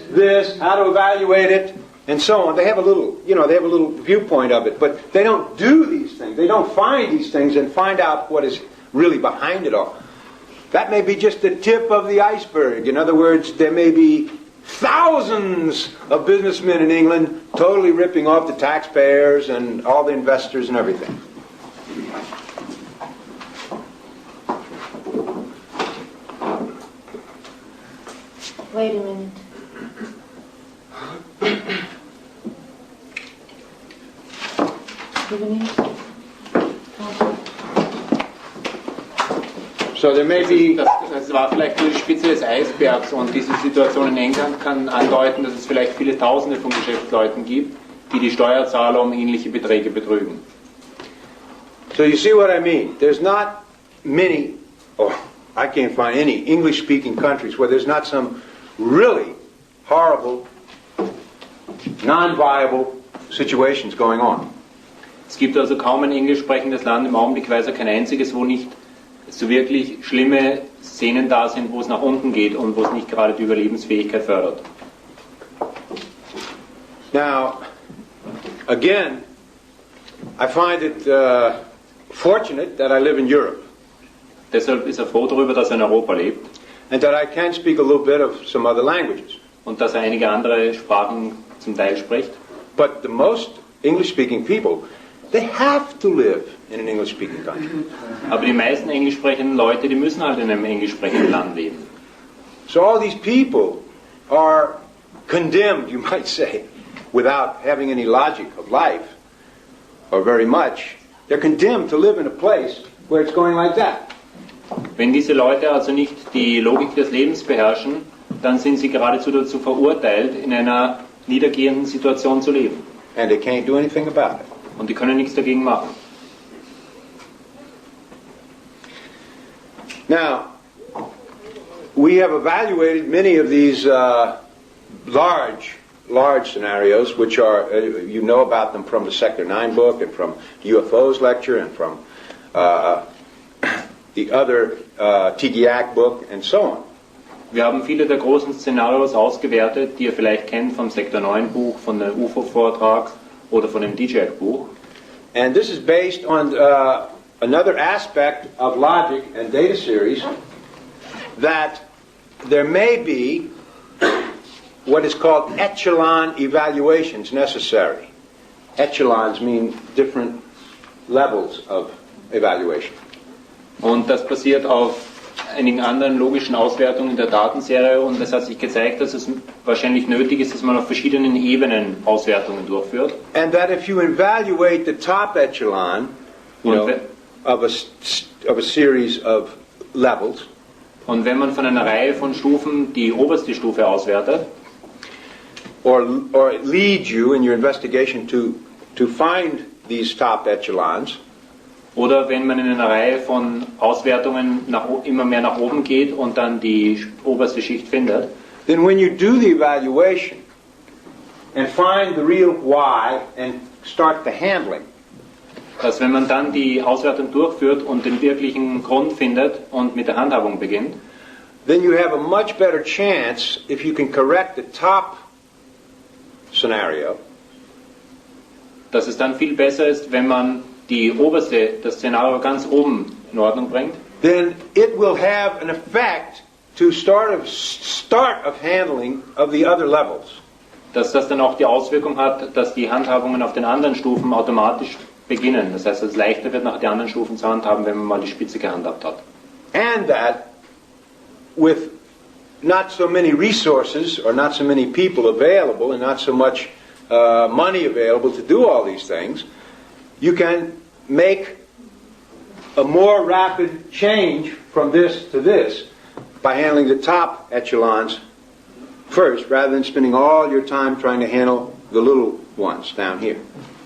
how to evaluate it, and so on. They have a little, they have a little viewpoint of it, but they don't do these things. They don't find these things and find out what is really behind it all. That may be just the tip of the iceberg. In other words, there may be thousands of businessmen in England totally ripping off the taxpayers and all the investors and everything. Wait a minute. So there may be. Das war vielleicht nur die Spitze des Eisbergs und diese Situation in England kann andeuten, dass es vielleicht viele Tausende von Geschäftsleuten gibt, die die Steuerzahler um ähnliche Beträge betrügen. So you see what I mean? There's not many, I can't find any English-speaking countries where there's not some really horrible, non-viable situations going on. Es gibt also kaum ein englisch sprechendes Land im Augenblick, weiß er kein einziges, wo nicht so wirklich schlimme Szenen da sind, wo es nach unten geht und wo es nicht gerade die Überlebensfähigkeit fördert. Now, again, I find it fortunate that I live in Europe. Deshalb ist er froh darüber, dass er in Europa lebt. And that I can speak a little bit of some other languages. Und dass er einige andere Sprachen zum Teil spricht. But the most English-speaking people, they have to live in an English-speaking country. Aber die meisten englisch sprechenden Leute, die müssen halt in einem englisch sprechenden Land leben. So all these people are condemned, you might say, without having any logic of life, or very much. They're condemned to live in a place where it's going like that. Wenn diese Leute also nicht die Logik des Lebens beherrschen, dann sind sie geradezu dazu verurteilt, in einer niedergehenden Situation zu leben. And they can't do anything about it. Und die können nichts dagegen machen. Now, we have evaluated many of these large scenarios, which are, you know about them from the Sector 9 book and from the UFOs lecture and from the other TGAC book and so on. Wir haben viele der großen Szenarios ausgewertet, die ihr vielleicht kennt vom Sektor 9 Buch, von dem UFO-Vortrag oder von dem TGAC Buch. And this is based on another aspect of logic and data series, that there may be what is called echelon evaluations necessary. Echelons mean different levels of evaluation. Und das basiert auf einigen anderen logischen Auswertungen der Datenserie und es hat sich gezeigt, dass es wahrscheinlich nötig ist, dass man auf verschiedenen Ebenen Auswertungen durchführt. And that if you evaluate the top echelon, of a series of levels, und wenn man von einer Reihe von Stufen die oberste Stufe auswertet, or lead you in your investigation to find these top echelons, oder wenn man in einer Reihe von Auswertungen immer mehr nach oben geht und dann die oberste Schicht findet, then when you do the evaluation and find the real why and start the handling, dass wenn man dann die Auswertung durchführt und den wirklichen Grund findet und mit der Handhabung beginnt, then you have a much better chance, if you can correct the top scenario, dass es dann viel besser ist, wenn man das Szenario ganz oben in Ordnung bringt, then it will have an effect to start of handling of the other levels. Dass das dann auch die Auswirkung hat, dass die Handhabungen auf den anderen Stufen automatisch beginnen. Das heißt, es leichter wird, nach den anderen Stufen zu handhaben, wenn man mal die Spitze gehandhabt hat. And that with not so many resources or not so many people available and not so much money available to do all these things, you can make a more rapid change from this to this by handling the top echelons first, rather than spending all your time trying to handle the little ones down here.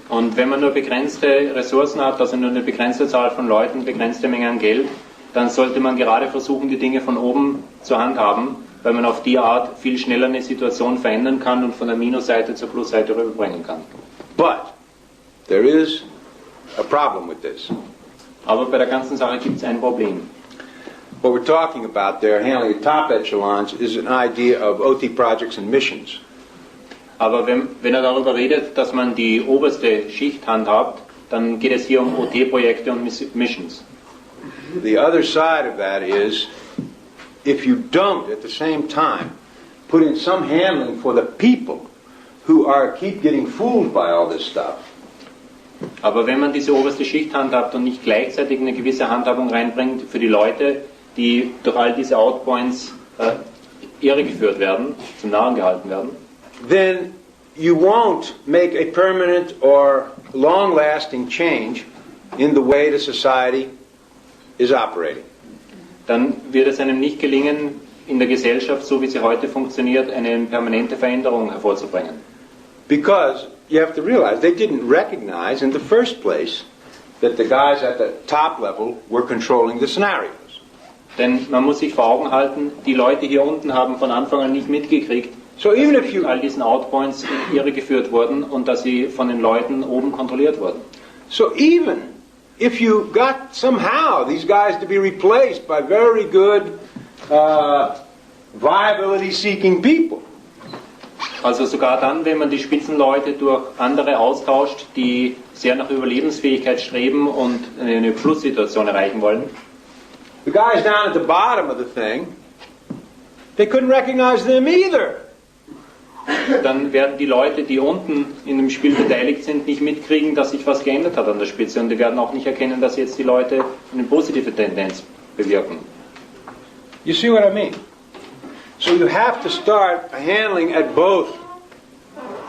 Und wenn man nur begrenzte Ressourcen hat, also nur eine begrenzte Zahl von Leuten, begrenzte Menge an Geld, dann sollte man gerade versuchen, die Dinge von oben zu handhaben, weil man auf die Art viel schneller eine Situation verändern kann und von der Minusseite zur Plusseite rüberbringen kann. But there is a problem with this. Aber bei der ganzen Sache gibt es ein Problem. What we're talking about there, handling the top echelons, is an idea of OT projects and missions. Aber wenn er darüber redet, dass man die oberste Schicht handhabt, dann geht es hier um OT-Projekte und Missions. The other side of that is, if you don't at the same time put in some handling for the people who keep getting fooled by all this stuff. Aber wenn man diese oberste Schicht handhabt und nicht gleichzeitig eine gewisse Handhabung reinbringt für die Leute, die durch all diese Outpoints irregeführt werden, zum Narren gehalten werden, then you won't make a permanent or long-lasting change in the way the society is operating. Dann wird es einem nicht gelingen, in der Gesellschaft, so wie sie heute funktioniert, eine permanente Veränderung hervorzubringen. Because you have to realize they didn't recognize in the first place that the guys at the top level were controlling the scenarios. Denn man muss sich vor Augen halten, die Leute hier unten haben von Anfang an nicht mitgekriegt, So even if dass you all diesen Outpoints irregeführt wurden und dass sie von den Leuten oben kontrolliert wurden. So even if you got somehow these guys to be replaced by very good viability-seeking people, Also sogar dann, wenn man die Spitzenleute durch andere austauscht, die sehr nach Überlebensfähigkeit streben und eine Flusssituation erreichen wollen, the guys down at the bottom of the thing, they couldn't recognize them either. dann werden die Leute, die unten in dem Spiel beteiligt sind, nicht mitkriegen, dass sich was geändert hat an der Spitze, und die werden auch nicht erkennen, dass jetzt die Leute eine positive Tendenz bewirken. You see what I mean? So you have to start handling at both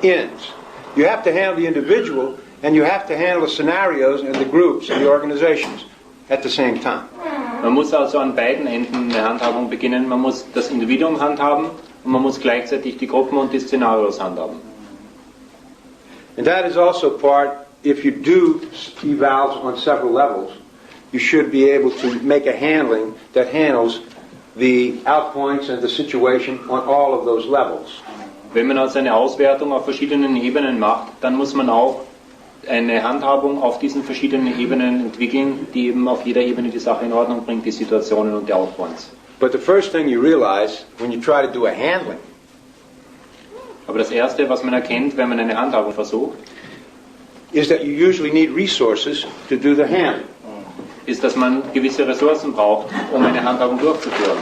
ends. You have to handle the individual and you have to handle the scenarios and the groups and the organizations at the same time. Man muss also an beiden Enden eine Handhabung beginnen. Man muss das Individuum handhaben und man muss gleichzeitig die Gruppen und die Szenarios handhaben. And that is also part, if you do evals on several levels, you should be able to make a handling that handles the outpoints and the situation on all of those levels. Wenn man also eine Auswertung auf verschiedenen Ebenen macht, dann muss man auch eine Handhabung auf diesen verschiedenen Ebenen entwickeln, die eben auf jeder Ebene die Sache in Ordnung bringt, die Situationen und die Outpoints. But the first thing you realize when you try to do a handling Aber das Erste, was man erkennt, wenn man eine Handhabung versucht, is that you usually need resources to do the handling. ist, dass man gewisse Ressourcen braucht, um eine Handhabung durchzuführen.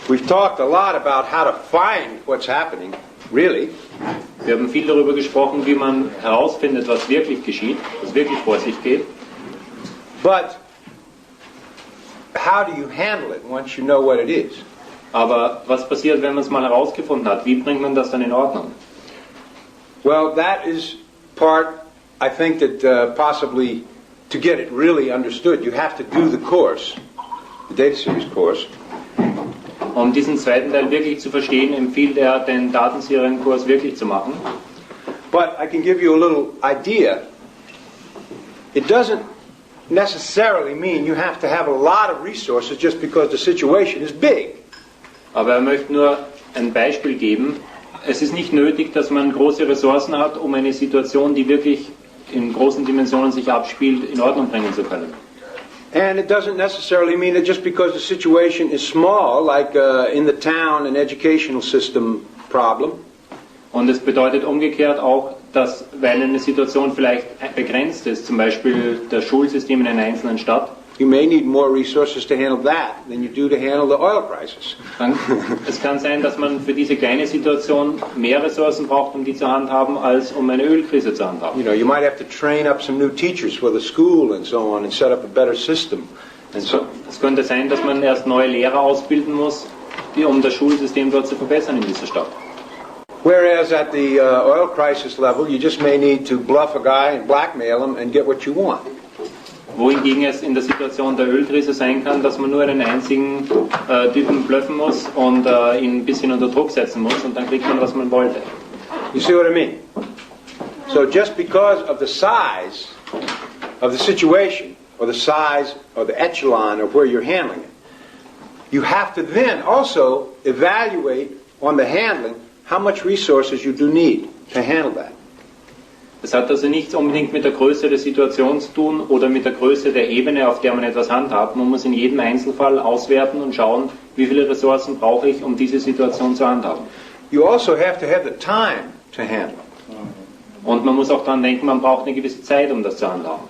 We've talked a lot about how to find what's happening, really. Wir haben viel darüber gesprochen, wie man herausfindet, was wirklich geschieht, was wirklich vor sich geht. But how do you handle it once you know what it is? Aber was passiert, wenn man es mal herausgefunden hat? Wie bringt man das dann in Ordnung? Well, that is part, I think, that possibly to get it really understood, you have to do the course, the data series course. Um diesen zweiten Teil wirklich zu verstehen, empfiehlt er, den Datenserienкurs wirklich zu machen. But I can give you a little idea. It doesn't necessarily mean you have to have a lot of resources just because the situation is big. Aber er möchte nur ein Beispiel geben. Es ist nicht nötig, dass man große Ressourcen hat, um eine Situation, die wirklich in großen Dimensionen sich abspielt, in Ordnung bringen zu können. And it doesn't necessarily mean that just because the situation is small, like in the town, an educational system problem, Und es bedeutet umgekehrt auch, dass, weil eine Situation vielleicht begrenzt ist, zum Beispiel das Schulsystem in einer einzelnen Stadt, you may need more resources to handle that than you do to handle the oil crisis. es kann sein, dass man für diese kleine Situation mehr Ressourcen braucht, um die zu handhaben, als um eine Ölkrise zu handhaben. You know, you might have to train up some new teachers for the school and so on and set up a better system. And so, Es könnte sein, dass man erst neue Lehrer ausbilden muss, um das Schulsystem dort zu verbessern in dieser Stadt. whereas at the oil crisis level, you just may need to bluff a guy and blackmail him and get what you want. Wohingegen es in der Situation der Ölkrise sein kann, dass man nur einen einzigen Typen bluffen muss und ihn ein bisschen unter Druck setzen muss und dann kriegt man, was man wollte. You see what I mean? So just because of the size of the situation, or the size or the echelon of where you're handling it, you have to then also evaluate on the handling how much resources you do need to handle that. Das hat also nichts unbedingt mit der Größe der Situation zu tun oder mit der Größe der Ebene, auf der man etwas handhabt. Man muss in jedem Einzelfall auswerten und schauen, wie viele Ressourcen brauche ich, um diese Situation zu handhaben. You also have to have the time to handle. Und man muss auch daran denken, man braucht eine gewisse Zeit, um das zu handhaben.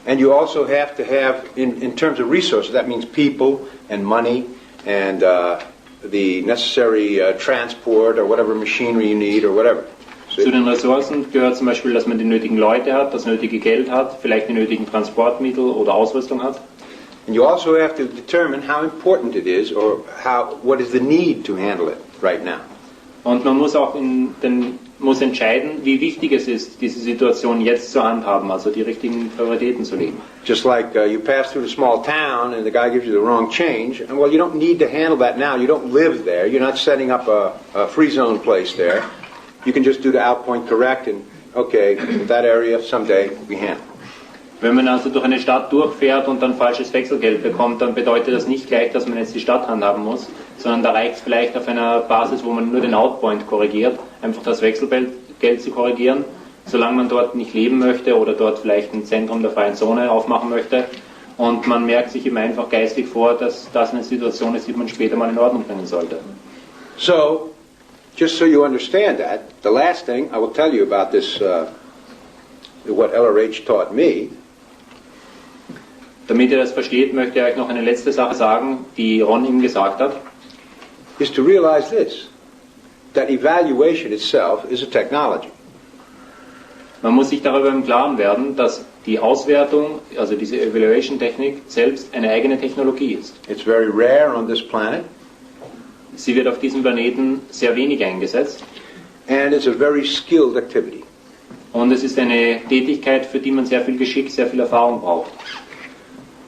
And you also have to have, in terms of resources, that means people and money and the necessary transport or whatever machinery you need or whatever. Zu den Ressourcen gehört zum Beispiel, dass man die nötigen Leute hat, das nötige Geld hat, vielleicht die nötigen Transportmittel oder Ausrüstung hat. And you also have to determine how important it is or what is the need to handle it right now. Und man muss auch muss entscheiden, wie wichtig es ist, diese Situation jetzt zu handhaben, also die richtigen Prioritäten zu legen. Just like you pass through a small town and the guy gives you the wrong change, and well, you don't need to handle that now. You don't live there. You're not setting up a free zone place there. You can just do the outpoint correct and, okay, that area someday we handle. Wenn man also durch eine Stadt durchfährt und dann falsches Wechselgeld bekommt, dann bedeutet das nicht gleich, dass man jetzt die Stadt handhaben muss, sondern da reicht es vielleicht auf einer Basis, wo man nur den Outpoint korrigiert, einfach das Wechselgeld zu korrigieren, solange man dort nicht leben möchte oder dort vielleicht ein Zentrum der freien Zone aufmachen möchte. Und man merkt sich eben einfach geistig vor, dass das eine Situation ist, die man später mal in Ordnung bringen sollte. So, just so you understand that, the last thing I will tell you about this, what LRH taught me. Damit ihr das versteht, möchte ich euch noch eine letzte Sache sagen, die Ron ihm gesagt hat. Is to realize this, that evaluation itself is a technology. Man muss sich darüber im Klaren werden, dass die Auswertung, also diese Evaluation-Technik selbst eine eigene Technologie ist. It's very rare on this planet. Sie wird auf diesem Planeten sehr wenig eingesetzt. And it's a very skilled activity. Und es ist eine Tätigkeit, für die man sehr viel Geschick, sehr viel Erfahrung braucht.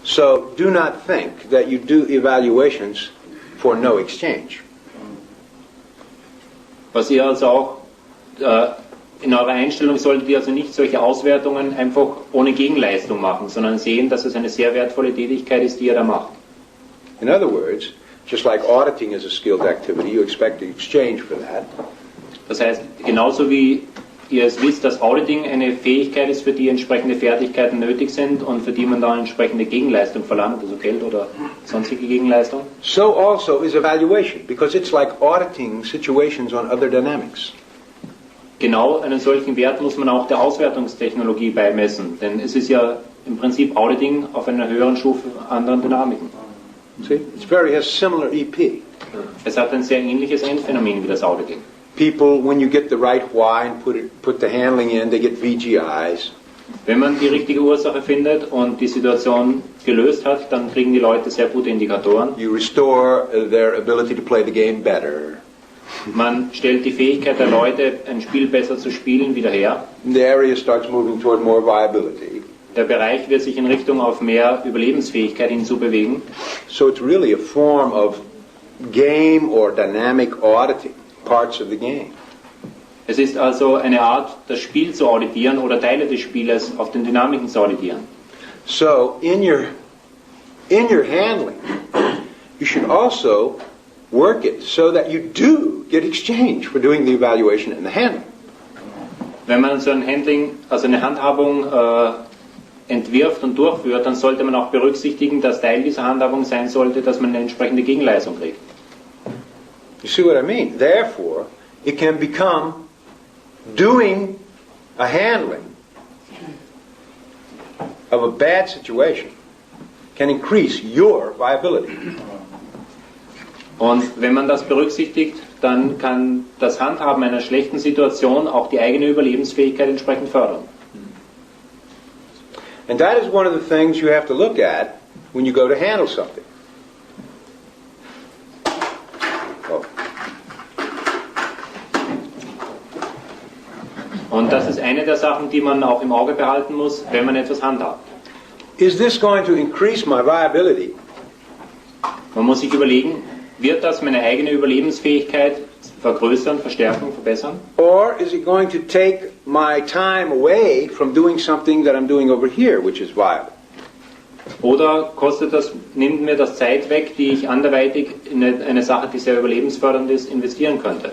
So do not think that you do evaluations for no exchange. Was ihr also auch in eurer Einstellung solltet ihr also nicht solche Auswertungen einfach ohne Gegenleistung machen, sondern sehen, dass es eine sehr wertvolle Tätigkeit ist, die ihr da macht. In other words, just like auditing is a skilled activity, you expect an exchange for that. Das heißt, genauso wie ihr es wisst, dass Auditing eine Fähigkeit ist, für die entsprechende Fertigkeiten nötig sind und für die man dann entsprechende Gegenleistung verlangt, also Geld oder sonstige Gegenleistung. So also is evaluation, because it's like auditing situations on other dynamics. Genau einen solchen Wert muss man auch der Auswertungstechnologie beimessen, denn es ist ja im Prinzip Auditing auf einer höheren Stufe anderen Dynamiken. See, has similar EP. Es hat ein sehr ähnliches Endphänomen wie das Auditing. People, when you get the right why and put the handling in, they get VGIs. Wenn man die richtige Ursache findet und die Situation gelöst hat, dann kriegen die Leute sehr gute Indikatoren. You restore their ability to play the game better. Man stellt die Fähigkeit der Leute, ein Spiel besser zu spielen, wieder her. The area starts moving toward more viability. Der Bereich wird sich in Richtung auf mehr Überlebensfähigkeit hinzubewegen. So it's really a form of game or dynamic auditing parts of the game. Es ist also eine Art, das Spiel zu auditieren oder Teile des Spieles auf den Dynamiken zu auditieren. So in your handling, you should also work it so that you do get exchange for doing the evaluation and the handling. Wenn man so ein Handling, also eine Handhabung entwirft und durchführt, dann sollte man auch berücksichtigen, dass Teil dieser Handhabung sein sollte, dass man eine entsprechende Gegenleistung kriegt. You see what I mean? Therefore, it can become doing a handling of a bad situation can increase your viability. Und wenn man das berücksichtigt, dann kann das Handhaben einer schlechten Situation auch die eigene Überlebensfähigkeit entsprechend fördern. And that is one of the things you have to look at when you go to handle something. Oh. Und das ist eine der Sachen, die man auch im Auge behalten muss, wenn man etwas handhabt. Is this going to increase my viability? Man muss sich überlegen, wird das meine eigene Überlebensfähigkeit vergrößern, verstärken, verbessern? Or is it going to take my time away from doing something that I'm doing over here, which is viable? Oder nimmt mir das Zeit weg, die ich anderweitig in eine Sache, die sehr überlebensfördernd ist, investieren könnte?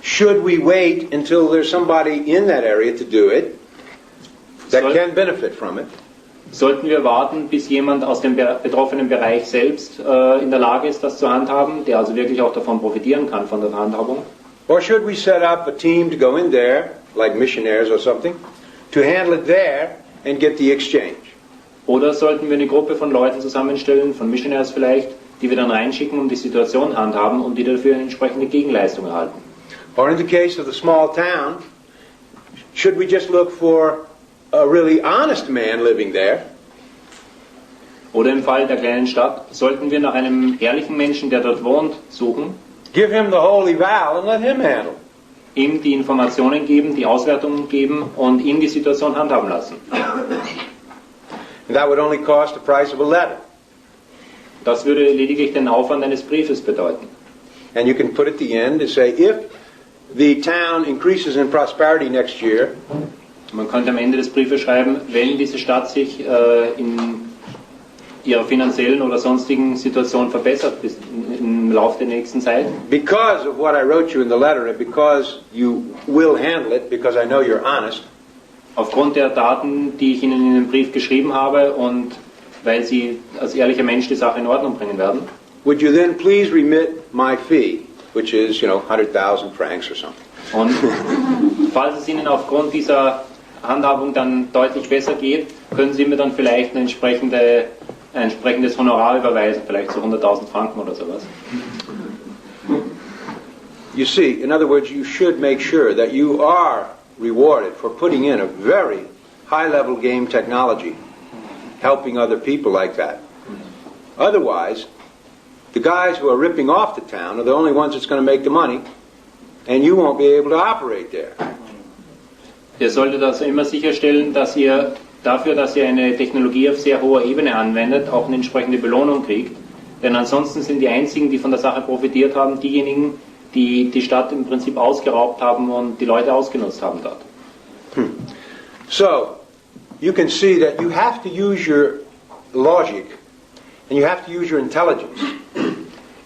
Should we wait until there's somebody in that area to do it that can benefit from it? Sollten wir warten, bis jemand aus dem betroffenen Bereich selbst in der Lage ist, das zu handhaben, der also wirklich auch davon profitieren kann, von der Handhabung? Or should we set up a team to go in there, like missionaries or something, to handle it there and get the exchange? Oder sollten wir eine Gruppe von Leuten zusammenstellen, von Missionaries vielleicht, die wir dann reinschicken, um die Situation handhaben und die dafür eine entsprechende Gegenleistung erhalten? Or in the case of the small town, should we just look for a really honest man living there? Oder im Fall der kleinen Stadt, sollten wir nach einem ehrlichen Menschen, der dort wohnt, suchen, Give him the holy vow and let him handle. ihm die Informationen geben, die Auswertungen geben und ihn die Situation handhaben lassen. And that would only cost the price of a letter. Das würde lediglich den Aufwand eines Briefes bedeuten. And you can put at the end and say, if the town increases in prosperity next year, Man könnte am Ende des Briefes schreiben, wenn diese Stadt sich in ihrer finanziellen oder sonstigen Situation verbessert im Laufe der nächsten Zeit, because of what I wrote you in the letter and because you will handle it, because I know you're honest, aufgrund der Daten, die ich Ihnen in dem Brief geschrieben habe und weil Sie als ehrlicher Mensch die Sache in Ordnung bringen werden, would you then please remit my fee, which is, 100,000 francs or something. und falls es Ihnen aufgrund dieser Handhabung dann deutlich besser geht, können Sie mir dann vielleicht ein entsprechendes Honorar überweisen, vielleicht so 100.000 Franken oder sowas. You see, in other words, you should make sure that you are rewarded for putting in a very high-level game technology, helping other people like that. Otherwise, the guys who are ripping off the town are the only ones that's going to make the money, and you won't be able to operate there. Ihr solltet also immer sicherstellen, dass ihr dafür, dass ihr eine Technologie auf sehr hoher Ebene anwendet, auch eine entsprechende Belohnung kriegt. Denn ansonsten sind die einzigen, die von der Sache profitiert haben, diejenigen, die die Stadt im Prinzip ausgeraubt haben und die Leute ausgenutzt haben dort. So, you can see that you have to use your logic and you have to use your intelligence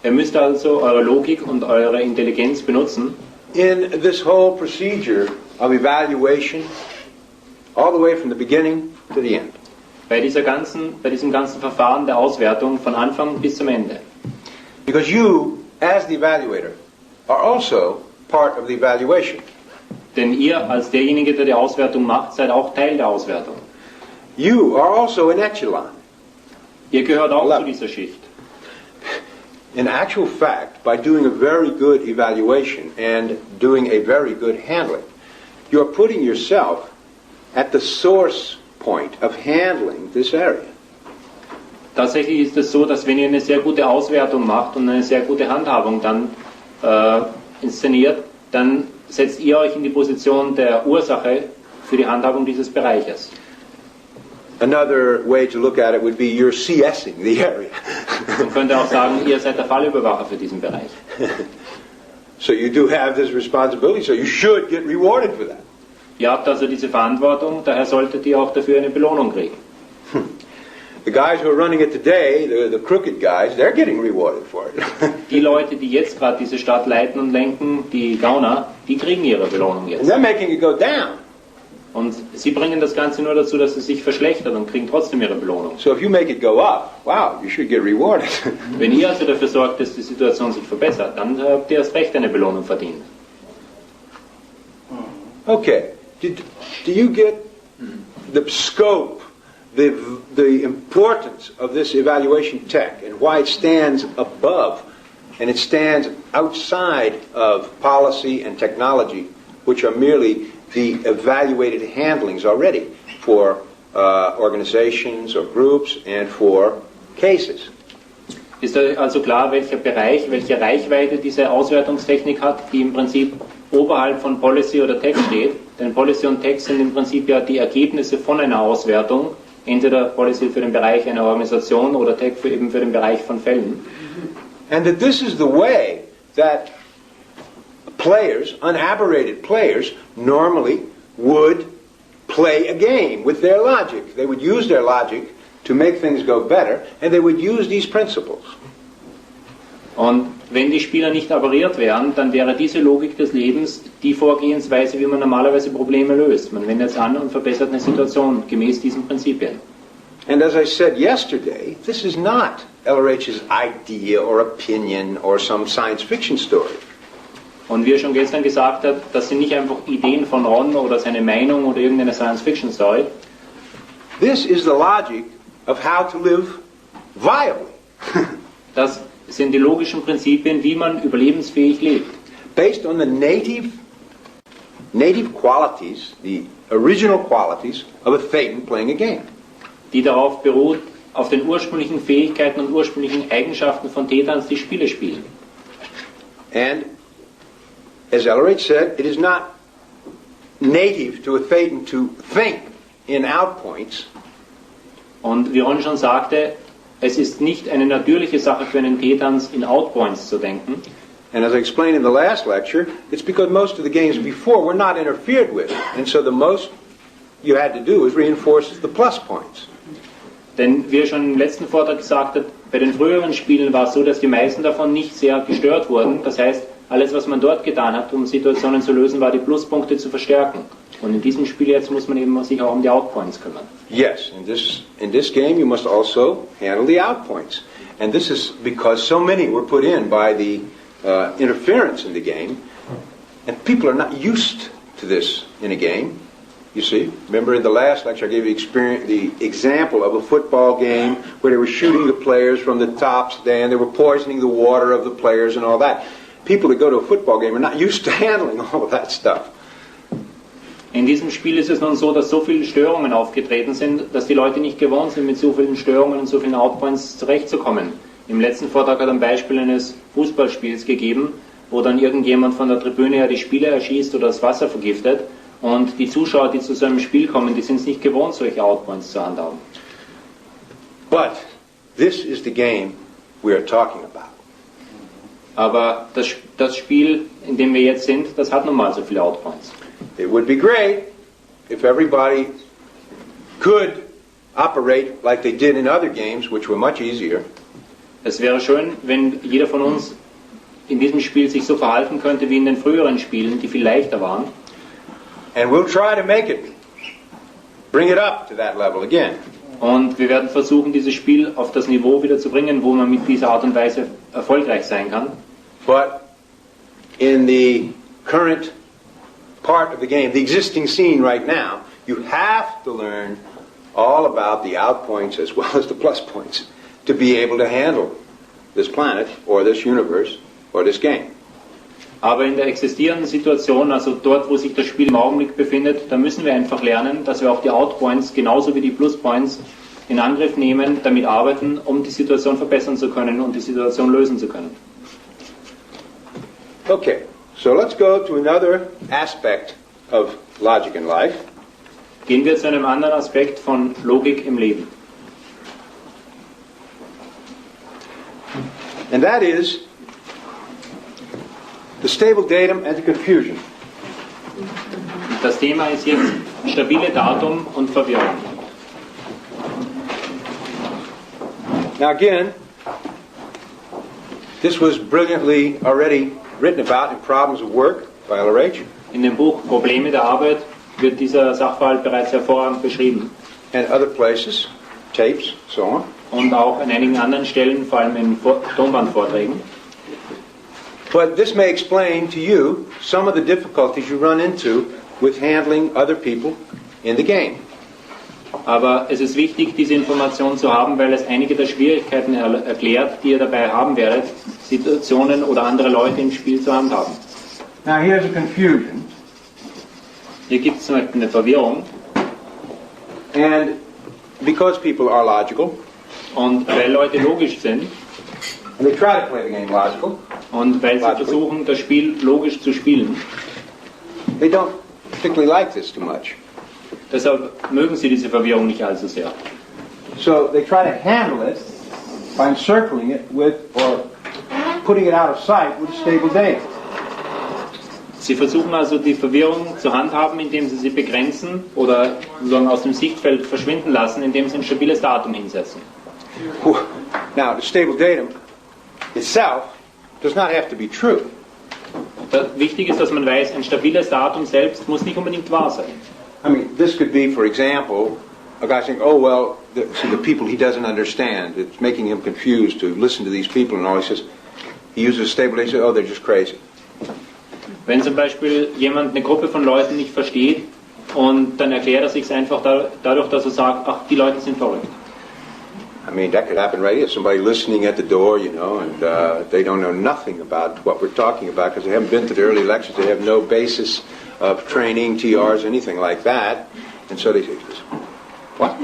Ihr müsst also eure Logik und eure Intelligenz benutzen in this whole procedure of evaluation, all the way from the beginning to the end. bei diesem ganzen Verfahren der Auswertung von Anfang bis zum Ende. Because you, as the evaluator, are also part of the evaluation. Denn ihr als derjenige, der die Auswertung macht, seid auch Teil der Auswertung. You are also an echelon. Ihr gehört auch zu dieser Schicht. In actual fact, by doing a very good evaluation and doing a very good handling, you're putting yourself at the source point of handling this area. Tatsächlich ist es so, dass wenn ihr eine sehr gute Auswertung macht und eine sehr gute Handhabung dann inszeniert, dann setzt ihr euch in die Position der Ursache für die Handhabung dieses Bereiches. Another way to look at it would be you're CSing the area. Man könnte auch sagen, ihr seid der Fallüberwacher für diesen Bereich. So you do have this responsibility, so you should get rewarded for that. Ihr habt also diese Verantwortung, daher solltet ihr auch dafür eine Belohnung kriegen. The guys who are running it today, the crooked guys, they're getting rewarded for it. Die Leute, die jetzt gerade diese Stadt leiten und lenken, die Gauner, die kriegen ihre Belohnung And jetzt. they're making it go down. Und sie bringen das Ganze nur dazu, dass es sich verschlechtert und kriegen trotzdem ihre Belohnung. So if you make it go up, wow, you should get rewarded. Wenn ihr also dafür sorgt, dass die Situation sich verbessert, dann habt ihr erst recht eine Belohnung verdient. Okay. Do you get the scope, the importance of this evaluation tech and why it stands above and it stands outside of policy and technology, which are merely the evaluated handlings already for organizations or groups and for cases? Ist also klar, welcher Bereich, welche Reichweite diese Auswertungstechnik hat, die im Prinzip oberhalb von Policy oder Tech steht? Denn Policy und Tech sind im Prinzip ja die Ergebnisse von einer Auswertung, entweder Policy für den Bereich einer Organisation oder Tech eben für den Bereich von Fällen. And that this is the way that players, unaberrated players, normally would play a game with their logic. They would use their logic to make things go better, and they would use these principles. Und wenn die Spieler nicht aberriert wären, dann wäre diese Logik des Lebens die Vorgehensweise, wie man normalerweise Probleme löst. Man wendet es an und verbessert eine Situation gemäß diesen Prinzipien. And as I said yesterday, this is not LRH's idea or opinion or some science fiction story. Und wie er schon gestern gesagt hat, das sind nicht einfach Ideen von Ron oder seine Meinung oder irgendeine Science-Fiction-Story. This is the logic of how to live viably. Das sind die logischen Prinzipien, wie man überlebensfähig lebt. Based on the native qualities, the original qualities of a Thetan playing a game. Die darauf beruht, auf den ursprünglichen Fähigkeiten und ursprünglichen Eigenschaften von Thetans, die Spiele spielen. And as LRH said, it is not native to a Thetan to think in outpoints. Und wie Ron schon sagte, es ist nicht eine natürliche Sache für einen Thetans, in Outpoints zu denken. And as I explained in the last lecture, it's because most of the games before were not interfered with. And so the most you had to do is reinforce the plus points. Denn wie er schon im letzten Vortrag gesagt hat, bei den früheren Spielen war es so, dass die meisten davon nicht sehr gestört wurden. Das heißt, alles, was man dort getan hat, um Situationen zu lösen, war die Pluspunkte zu verstärken. Und in diesem Spiel jetzt muss man eben sich auch um die Outpoints kümmern. Yes, in this game you must also handle the outpoints. And this is because so many were put in by the interference in the game, and people are not used to this in a game. You see, remember in the last lecture I gave you the example of a football game where they were shooting the players from the top stand, they were poisoning the water of the players and all that. People that go to a football game are not used to handling all of that stuff. In diesem Spiel ist es nun so, dass so viele Störungen aufgetreten sind, dass die Leute nicht gewohnt sind, mit so vielen Störungen und so vielen Outpoints zurechtzukommen. Im letzten Vortrag hat er ein Beispiel eines Fußballspiels gegeben, wo dann irgendjemand von der Tribüne her die Spieler erschießt oder das Wasser vergiftet. Und die Zuschauer, die zu so einem Spiel kommen, die sind es nicht gewohnt, solche Outpoints zu handhaben. But this is the game we are talking about. Aber das Spiel, in dem wir jetzt sind, das hat nun mal so viele Outpoints. It would be great if everybody could operate like they did in other games, which were much easier. Es wäre schön, wenn jeder von uns in diesem Spiel sich so verhalten könnte wie in den früheren Spielen, die viel leichter waren. And we'll try to make it, bring it up to that level again. Und wir werden versuchen, dieses Spiel auf das Niveau wieder zu bringen, wo man mit dieser Art und Weise erfolgreich sein kann. But in the current part of the game, the existing scene right now, you have to learn all about the outpoints as well as the plus points to be able to handle this planet or this universe or this game. Aber in der existierenden Situation, also dort, wo sich das Spiel im Augenblick befindet, da müssen wir einfach lernen, dass wir auch die Outpoints genauso wie die Pluspoints in Angriff nehmen, damit arbeiten, um die Situation verbessern zu können und die Situation lösen zu können. Okay, so let's go to another aspect of logic in life. Gehen wir zu einem anderen Aspekt von Logik im Leben. And that is the stable datum and the confusion. Das Thema ist jetzt stabile Datum und Verwirrung. Now again, this was brilliantly already written about in Problems of Work by LRH. In dem Buch Probleme der Arbeit wird dieser Sachverhalt bereits hervorragend beschrieben. And other places, tapes, so on. Und auch an einigen anderen Stellen, vor allem in Tonbandvorträgen. But this may explain to you some of the difficulties you run into with handling other people in the game. Aber es ist wichtig, diese Information zu haben, weil es einige der Schwierigkeiten erklärt, die ihr dabei haben werdet, Situationen oder andere Leute im Spiel zu handhaben. Now here's a confusion. Hier gibt es zum Beispiel eine Verwirrung. And because people are logical, und weil Leute logisch sind, and they try to play the game logical, und weil sie versuchen, das Spiel logisch zu spielen, they don't particularly like this too much. Deshalb mögen sie diese Verwirrung nicht allzu sehr. So they try to handle it by encircling it with, or putting it out of sight with stable data. Sie versuchen also die Verwirrung zu handhaben, indem sie sie begrenzen oder sozusagen aus dem Sichtfeld verschwinden lassen, indem sie ein stabiles Datum hinsetzen. Now, the stable datum itself does not have to be true. Wichtig ist, dass man weiß, ein stabiles Datum selbst muss nicht unbedingt wahr sein. I mean, this could be, for example, a guy saying, oh, well, the people he doesn't understand, it's making him confused to listen to these people, and all he says, he uses a stable datum, he says, oh, they're just crazy. Wenn zum Beispiel jemand eine Gruppe von Leuten nicht versteht und dann erklärt er sich einfach dadurch, dass er sagt, ach, die Leute sind verrückt. I mean, that could happen right here. Somebody listening at the door, you know, and they don't know nothing about what we're talking about because they haven't been to the early lectures. They have no basis of training, TRs, anything like that. And so they say, what?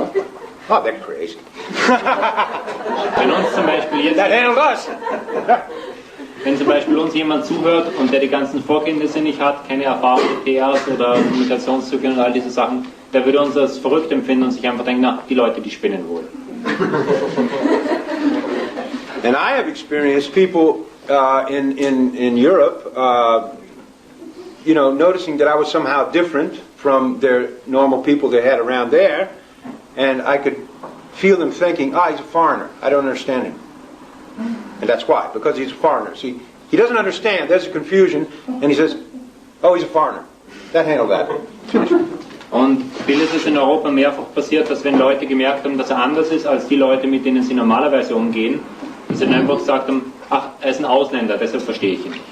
Oh, they're crazy. Wenn uns zum Beispiel jetzt... That handled us. Wenn zum Beispiel uns jemand zuhört und der die ganzen Vorkenntnisse nicht hat, keine Erfahrung mit PRs oder Kommunikationszyklen und all diese Sachen, der würde uns als verrückt empfinden und sich einfach denken, na, die Leute, die spinnen wohl. And I have experienced people in Europe, you know, noticing that I was somehow different from their normal people they had around there, and I could feel them thinking, he's a foreigner, I don't understand him. And that's why, because he's a foreigner. See, he doesn't understand, there's a confusion, and he says, oh, he's a foreigner. That handled that. Und vieles ist in Europa mehrfach passiert, dass wenn Leute gemerkt haben, dass er anders ist als die Leute, mit denen sie normalerweise umgehen, dass sie dann einfach gesagt haben, ach, er ist ein Ausländer, deshalb verstehe ich ihn nicht.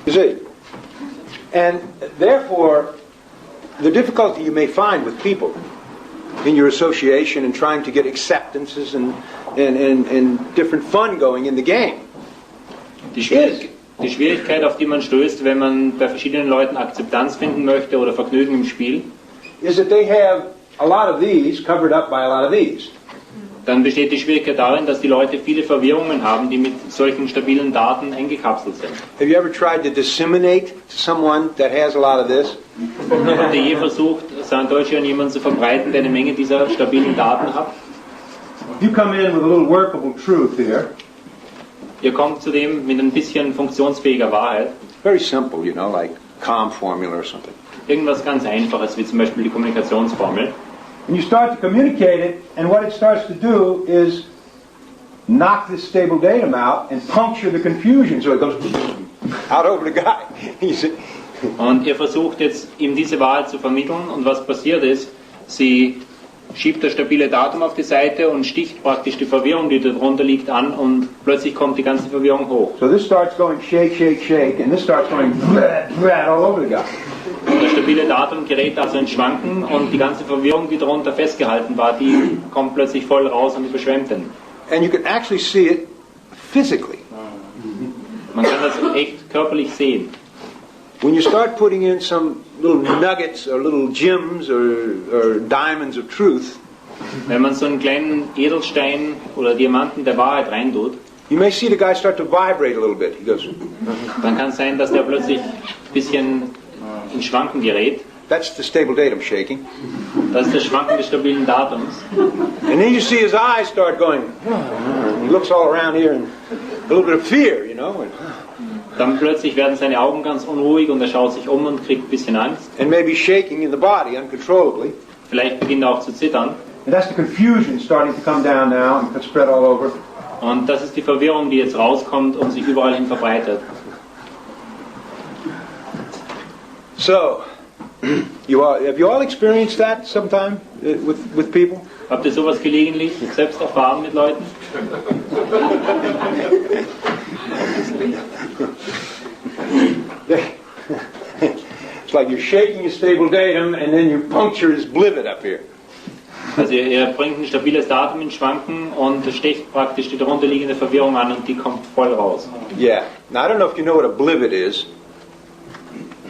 You see, and therefore, the difficulty you may find with people in your association and trying to get acceptances and different fun going in the game. Die Schwierigkeit, auf die man stößt, wenn man bei verschiedenen Leuten Akzeptanz finden möchte oder Vergnügen im Spiel, is that they have a lot of these covered up by a lot of these. Dann besteht die Schwierigkeit darin, dass die Leute viele Verwirrungen haben, die mit solchen stabilen Daten eingekapselt sind. Have you ever tried to disseminate to someone that has a lot of this? Habt ihr je versucht, Deutsch an jemanden zu verbreiten, der eine Menge dieser stabilen Daten hat? You come in with a little workable truth here. Ihr kommt zudem mit ein bisschen funktionsfähiger Wahrheit. Very simple, you know, like COM formula or something. Irgendwas ganz Einfaches, wie zum Beispiel die Kommunikationsformel. And you start to communicate it, and what it starts to do is knock this stable datum out and puncture the confusion, so it goes out over the guy. Und ihr versucht jetzt, ihm diese Wahrheit zu vermitteln, und was passiert ist, sie schiebt das stabile Datum auf die Seite und sticht praktisch die Verwirrung, die darunter liegt, an, und plötzlich kommt die ganze Verwirrung hoch. So this starts going shake, shake, shake, and this starts going all over the guy. Und das stabile Datum gerät also ins Schwanken, und die ganze Verwirrung, die darunter festgehalten war, die kommt plötzlich voll raus und überschwemmt ihn. And you can actually see it physically. Man kann das echt körperlich sehen. When you start putting in some little nuggets or little gems or diamonds of truth, wenn man so einen kleinen Edelstein oder Diamanten der Wahrheit reintut, you may see the guy start to vibrate a little bit. He goes, dann kann es sein, dass der plötzlich ein bisschen in Schwanken gerät. That's the stable datum shaking. Das ist das Schwanken des stabilen Datums. And then you see his eyes start going, he looks all around here and a little bit of fear, you know. Dann plötzlich werden seine Augen ganz unruhig und er schaut sich um und kriegt ein bisschen Angst. And maybe shaking in the body uncontrollably. Vielleicht beginnt er auch zu zittern. And that's the confusion starting to come down now and spread all over. Und das ist die Verwirrung, die jetzt rauskommt und sich überall hin verbreitet. So, have you all experienced that sometime with people? Habt ihr sowas gelegentlich selbst erfahren mit Leuten? like you're shaking a stable datum and then you puncture his blivet up here. Also er bringt ein stabiles Datum ins Schwanken und stecht praktisch die darunterliegende Verwirrung an und die kommt voll raus. Yeah. Now I don't know if you know what a blivet is.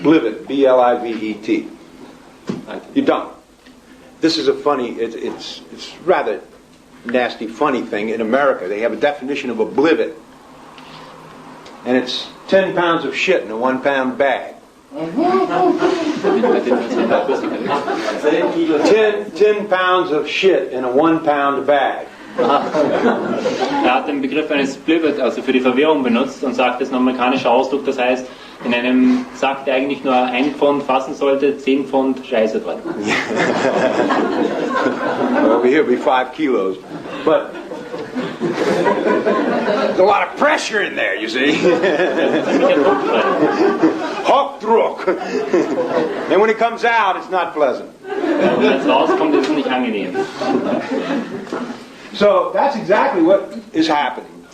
Blivet, B-L-I-V-E-T. You don't. This is a funny, it's rather nasty, funny thing. In America, they have a definition of a blivet. And it's 10 pounds of shit in a 1 pound bag. 10 pounds of shit in a 1 pound bag. Er hat den Begriff eines Blivet, also für die Verwirrung benutzt und sagt, das ist ein amerikanischer Ausdruck, das heißt, in einem Sack, der eigentlich nur 1 Pfund fassen sollte, 10 Pfund Scheiße drin. Over here be 5 kilos. But there's a lot of pressure in there, you see. Hochdruck. And when it comes out, it's not pleasant. Und wenn es rauskommt, ist es nicht angenehm. So that's exactly what is happening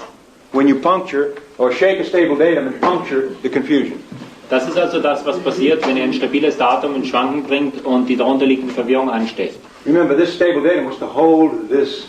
when you puncture or shake a stable datum and puncture the confusion. Das ist also das, was passiert, wenn ihr ein stabiles Datum in Schwanken bringt und die darunterliegende Verwirrung anstecht. Remember, this stable datum was to hold this